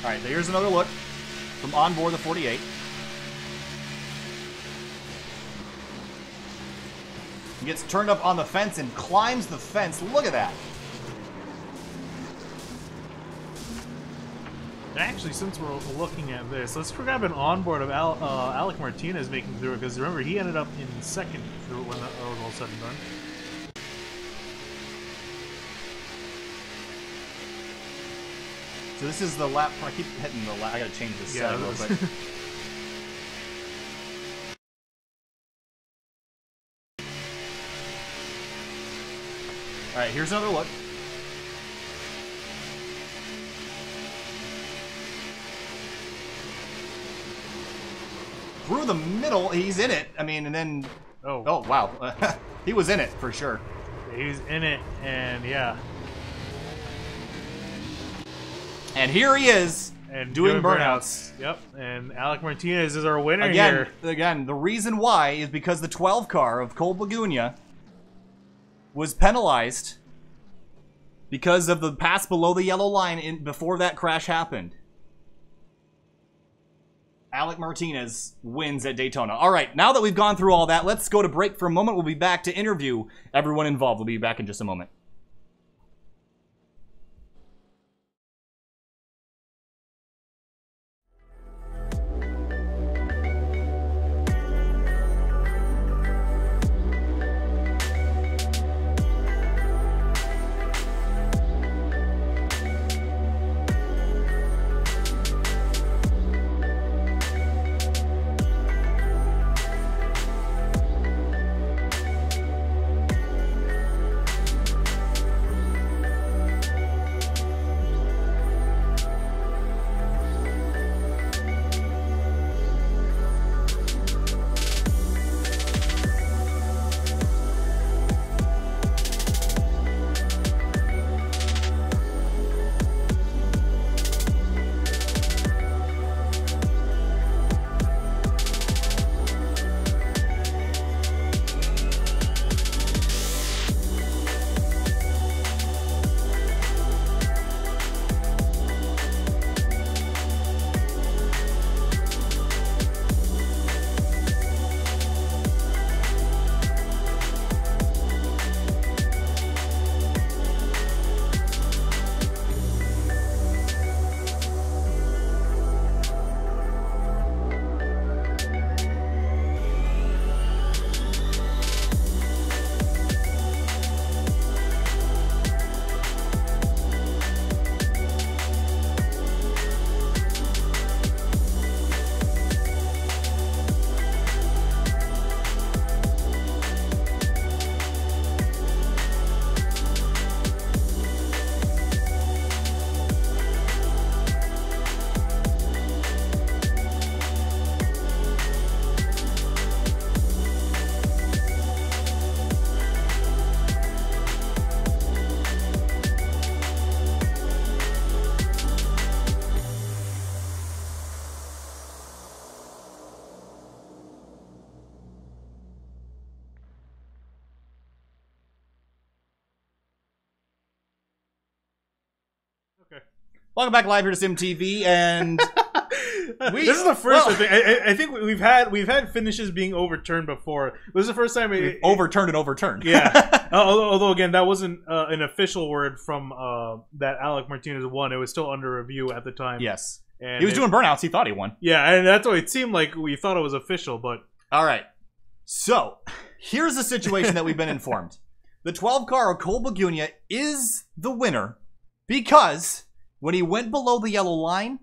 Alright, so here's another look from on board the 48. He gets turned up on the fence and climbs the fence. Look at that. Actually, since we're looking at this, let's grab an onboard of Alec Martinez making through it, because remember, he ended up in second through when that was all said and done. So this is the lap. I keep hitting the lap. I gotta change this setting real quick. Alright, here's another look. Through the middle, he's in it. I mean, and then... Oh, wow. He was in it, for sure. He's in it, and yeah. And here he is, and doing burnouts. Yep, and Alec Martinez is our winner again, here. Again, the reason why is because the 12 car of Cole Bagunia was penalized because of the pass below the yellow line before that crash happened. Alec Martinez wins at Daytona. All right, now that we've gone through all that, let's go to break for a moment. We'll be back to interview everyone involved. We'll be back in just a moment. Okay. Welcome back live here to SimTV, and this is the first. I think we've had finishes being overturned before. This is the first time overturned and overturned. Yeah. Although again, that wasn't an official word from that Alec Martinez won. It was still under review at the time. Yes. And he was doing burnouts. He thought he won. Yeah, and that's what it seemed like. We thought it was official, but all right. So here's the situation that we've been informed. The 12 car of Cole Bagunia is the winner because when he went below the yellow line,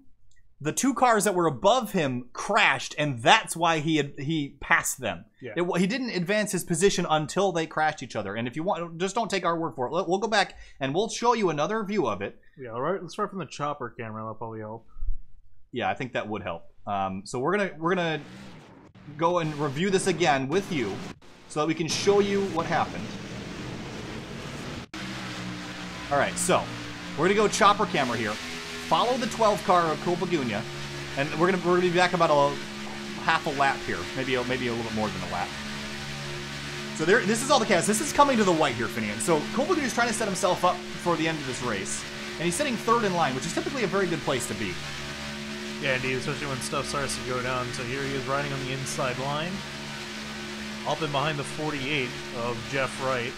the 2 cars that were above him crashed, and that's why he passed them. Yeah. He didn't advance his position until they crashed each other. And if you want, just don't take our word for it. We'll go back and we'll show you another view of it. Yeah, all right. Let's start from the chopper camera. That'll probably help. Yeah, I think that would help. So we're gonna go and review this again with you, so that we can show you what happened. All right, so we're gonna go chopper camera here. Follow the 12 car of Cole Bagunia, and we're gonna be back about half a lap here, maybe a little bit more than a lap. So this is all the chaos. This is coming to the white here, Finian. So Cole Bagunia is trying to set himself up for the end of this race, and he's sitting 3rd in line, which is typically a very good place to be. Yeah, indeed, especially when stuff starts to go down. So here he is riding on the inside line, up and behind the 48 of Jeff Wright.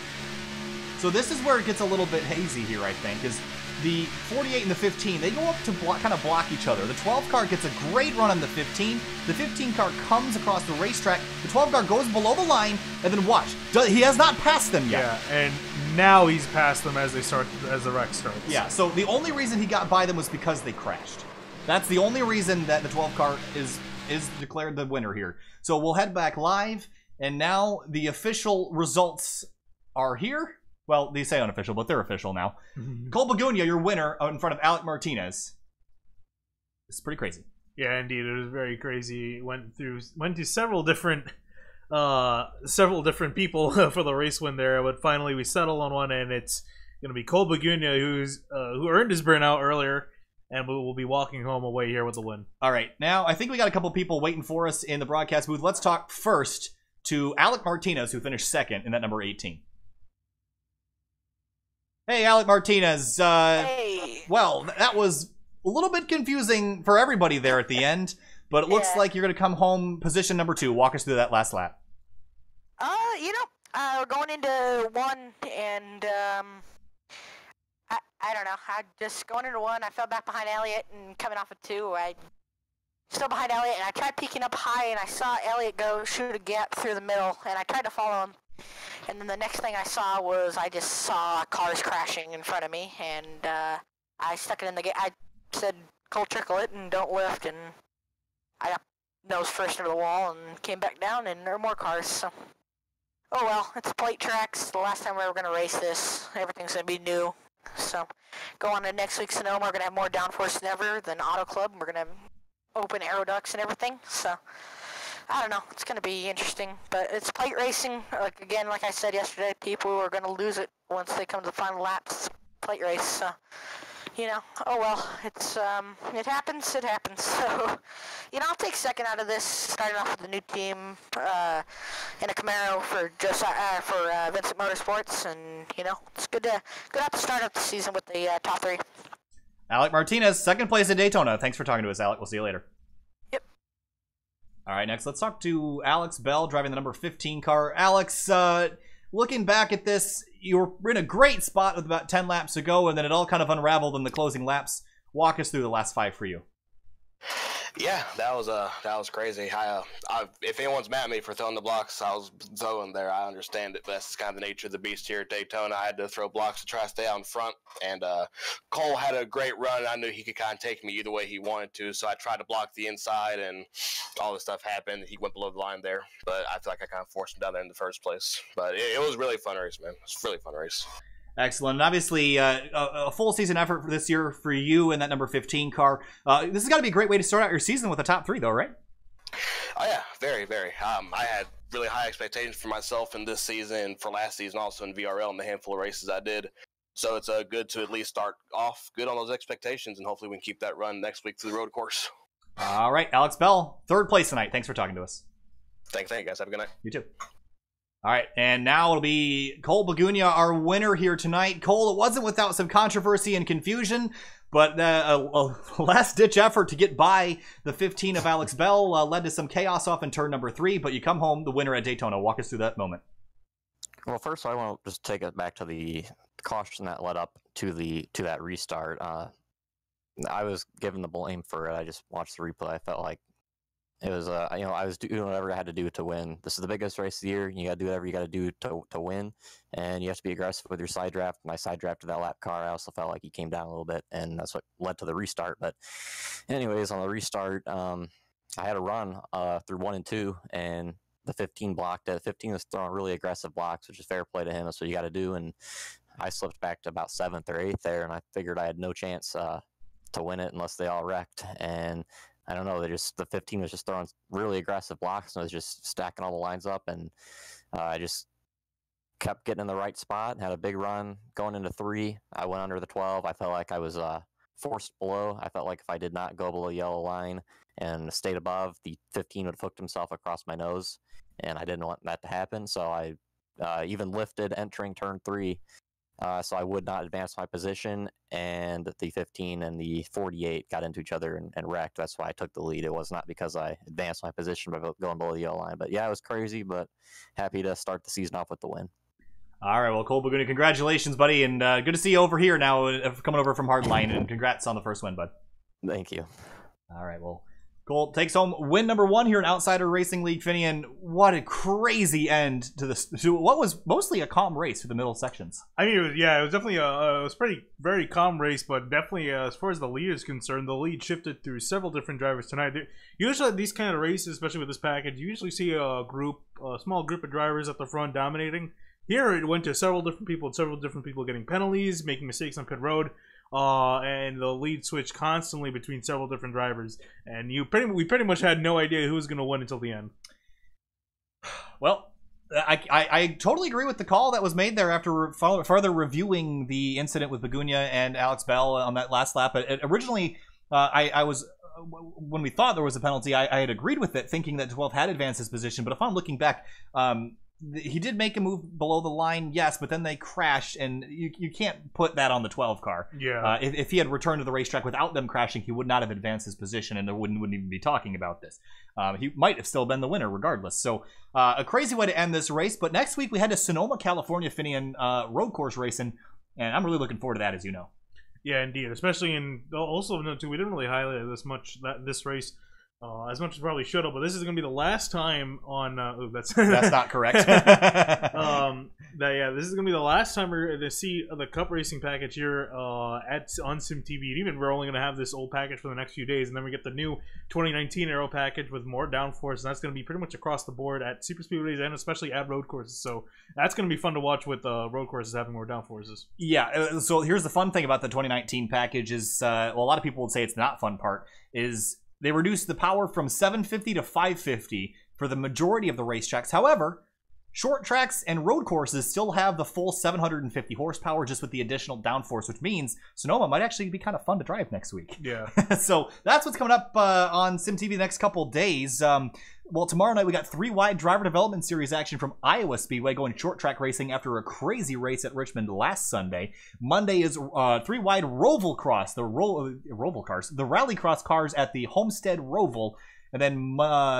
So this is where it gets a little bit hazy here, I think, is the 48 and the 15, they go up to kind of block each other. The 12 car gets a great run on the 15. The 15 car comes across the racetrack. The 12 car goes below the line, and then watch. He has not passed them yet. Yeah, and now he's passed them as the wreck starts. Yeah, so the only reason he got by them was because they crashed. That's the only reason that the 12 car is declared the winner here. So we'll head back live, and now the official results are here. Well, they say unofficial, but they're official now. Cole Bagunia, your winner, out in front of Alec Martinez. It's pretty crazy. Yeah, indeed, it was very crazy. Went to several different people for the race win there, but finally we settle on one, and it's going to be Cole Bagunia, who earned his burnout earlier, and we will be walking home away here with the win. All right, now I think we got a couple people waiting for us in the broadcast booth. Let's talk first to Alec Martinez, who finished 2nd in that number 18. Hey, Alec Martinez. Hey. Well, that was a little bit confusing for everybody there at the end, but it looks like you're going to come home position number 2. Walk us through that last lap. We're going into 1, and I don't know. I just going into 1. I fell back behind Elliott, and coming off of 2, I still behind Elliott, and I tried peeking up high, and I saw Elliott go shoot a gap through the middle, and I tried to follow him. And then the next thing I saw was I just saw cars crashing in front of me, and I stuck it in the gate. I said, "Cole, trickle it and don't lift," and I got nose first into the wall and came back down, and there are more cars. So, oh well, it's plate tracks. The last time we were going to race this, everything's going to be new. So, go on to next week's Sonoma. We're going to have more downforce than ever than Auto Club. We're going to open aero ducts and everything. So, I don't know. It's going to be interesting, but it's plate racing. Like I said yesterday, people are going to lose it once they come to the final laps. It's a plate race, so, oh well. It's, it happens. So, I'll take 2nd out of this, starting off with a new team, in a Camaro for Vincent Motorsports, and, it's good to have to start up the season with the top 3. Alec Martinez, 2nd place at Daytona. Thanks for talking to us, Alec. We'll see you later. All right, next, let's talk to Alex Bell, driving the number 15 car. Alex, looking back at this, you were in a great spot with about 10 laps to go, and then it all kind of unraveled in the closing laps. Walk us through the last 5 for you. Yeah, that was crazy. If anyone's mad at me for throwing the blocks, I was throwing there. I understand it, but that's kind of the nature of the beast here at Daytona. I had to throw blocks to try to stay out in front, and Cole had a great run. I knew he could kind of take me either way he wanted to, so I tried to block the inside, and all this stuff happened. He went below the line there, but I feel like I kind of forced him down there in the first place. But it was really a fun race, man. It was a really fun race. Excellent. And obviously, a full season effort for this year for you and that number 15 car. This has got to be a great way to start out your season with a top 3, though, right? Oh, yeah. Very, very. I had really high expectations for myself in this season and for last season also in VRL and the handful of races I did. So it's good to at least start off good on those expectations, and hopefully we can keep that run next week through the road course. All right. Alex Bell, 3rd place tonight. Thanks for talking to us. Thank you, guys. Have a good night. You too. All right, and now it'll be Cole Bagunia, our winner here tonight. Cole, it wasn't without some controversy and confusion, but a last-ditch effort to get by the 15 of Alex Bell led to some chaos off in turn number 3, but you come home the winner at Daytona. Walk us through that moment. Well, first I want to just take it back to the caution that led up to that restart. I was given the blame for it. I just watched the replay. I felt like it was, I was doing whatever I had to do to win. This is the biggest race of the year. You got to do whatever you got to do to win, and you have to be aggressive with your side draft. When I side drafted that lap car, I also felt like he came down a little bit, and that's what led to the restart. But anyways, on the restart, I had a run through 1 and 2, and the 15 blocked it. 15 was throwing really aggressive blocks, which is fair play to him. That's what you got to do, and I slipped back to about 7th or 8th there, and I figured I had no chance to win it unless they all wrecked. And I don't know, the 15 was just throwing really aggressive blocks, and I was just stacking all the lines up, and I just kept getting in the right spot, had a big run going into 3. I went under the 12. I felt like I was forced below. I felt like if I did not go below the yellow line and stayed above, the 15 would have hooked himself across my nose, and I didn't want that to happen, so I even lifted entering turn 3, so I would not advance my position, and the 15 and the 48 got into each other and wrecked. That's why I took the lead. It was not because I advanced my position by going below the yellow line. But yeah, it was crazy, but happy to start the season off with the win. All right, well, Cole Bagunia, congratulations, buddy, and good to see you over here now, coming over from Hardline, and congrats on the first win, bud. Thank you. All right, well, Cole takes home win number 1 here in Outsider Racing League. Finian, what a crazy end to what was mostly a calm race through the middle sections. I mean, it was definitely it was very calm race, but definitely as far as the lead is concerned, the lead shifted through several different drivers tonight. Usually these kind of races, especially with this package, you usually see a small group of drivers at the front dominating. Here it went to several different people getting penalties, making mistakes on pit road. And the lead switched constantly between several different drivers, and we pretty much had no idea who was going to win until the end. Well, I totally agree with the call that was made there after further reviewing the incident with Bagunia and Alex Bell on that last lap. Originally, I was when we thought there was a penalty, I had agreed with it, thinking that 12 had advanced his position. But if I'm looking back, he did make a move below the line, yes, but then they crashed, and you can't put that on the 12 car. Yeah. If he had returned to the racetrack without them crashing, he would not have advanced his position, and there wouldn't even be talking about this. He might have still been the winner regardless. So a crazy way to end this race, but next week we head to Sonoma, California, Finian road course racing, and I'm really looking forward to that, as you know. Yeah, indeed. Especially also note too, we didn't really highlight this race as much as probably should have, but this is going to be the last time on. That's not correct. This is going to be the last time we're going to see the Cup Racing package here on Sim TV. And even we're only going to have this old package for the next few days, and then we get the new 2019 Aero package with more downforce, and that's going to be pretty much across the board at super speedways and especially at road courses. So that's going to be fun to watch with road courses having more downforces. Yeah. So here's the fun thing about the 2019 package is, a lot of people would say it's not fun part is. They reduced the power from 750 to 550 for the majority of the racetracks. However, short tracks and road courses still have the full 750 horsepower just with the additional downforce, which means Sonoma might actually be kind of fun to drive next week. Yeah. So that's what's coming up on SimTV the next couple days. Well, tomorrow night we got 3-wide driver development series action from Iowa Speedway going short track racing after a crazy race at Richmond last Sunday. Monday is 3-wide Roval Cross, the Roval cars, the Rallycross cars at the Homestead Roval. And then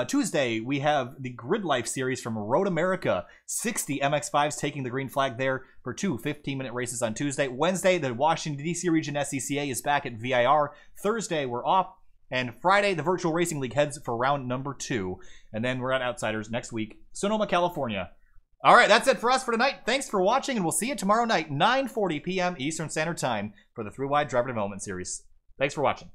Tuesday, we have the Grid Life series from Road America. 60 MX-5s taking the green flag there for 2 15-minute races on Tuesday. Wednesday, the Washington, D.C. region SCCA is back at VIR. Thursday, we're off. And Friday, the Virtual Racing League heads for round number 2. And then we're at Outsiders next week, Sonoma, California. All right, that's it for us for tonight. Thanks for watching, and we'll see you tomorrow night, 9:40 p.m. Eastern Standard Time for the 3-wide driver development series. Thanks for watching.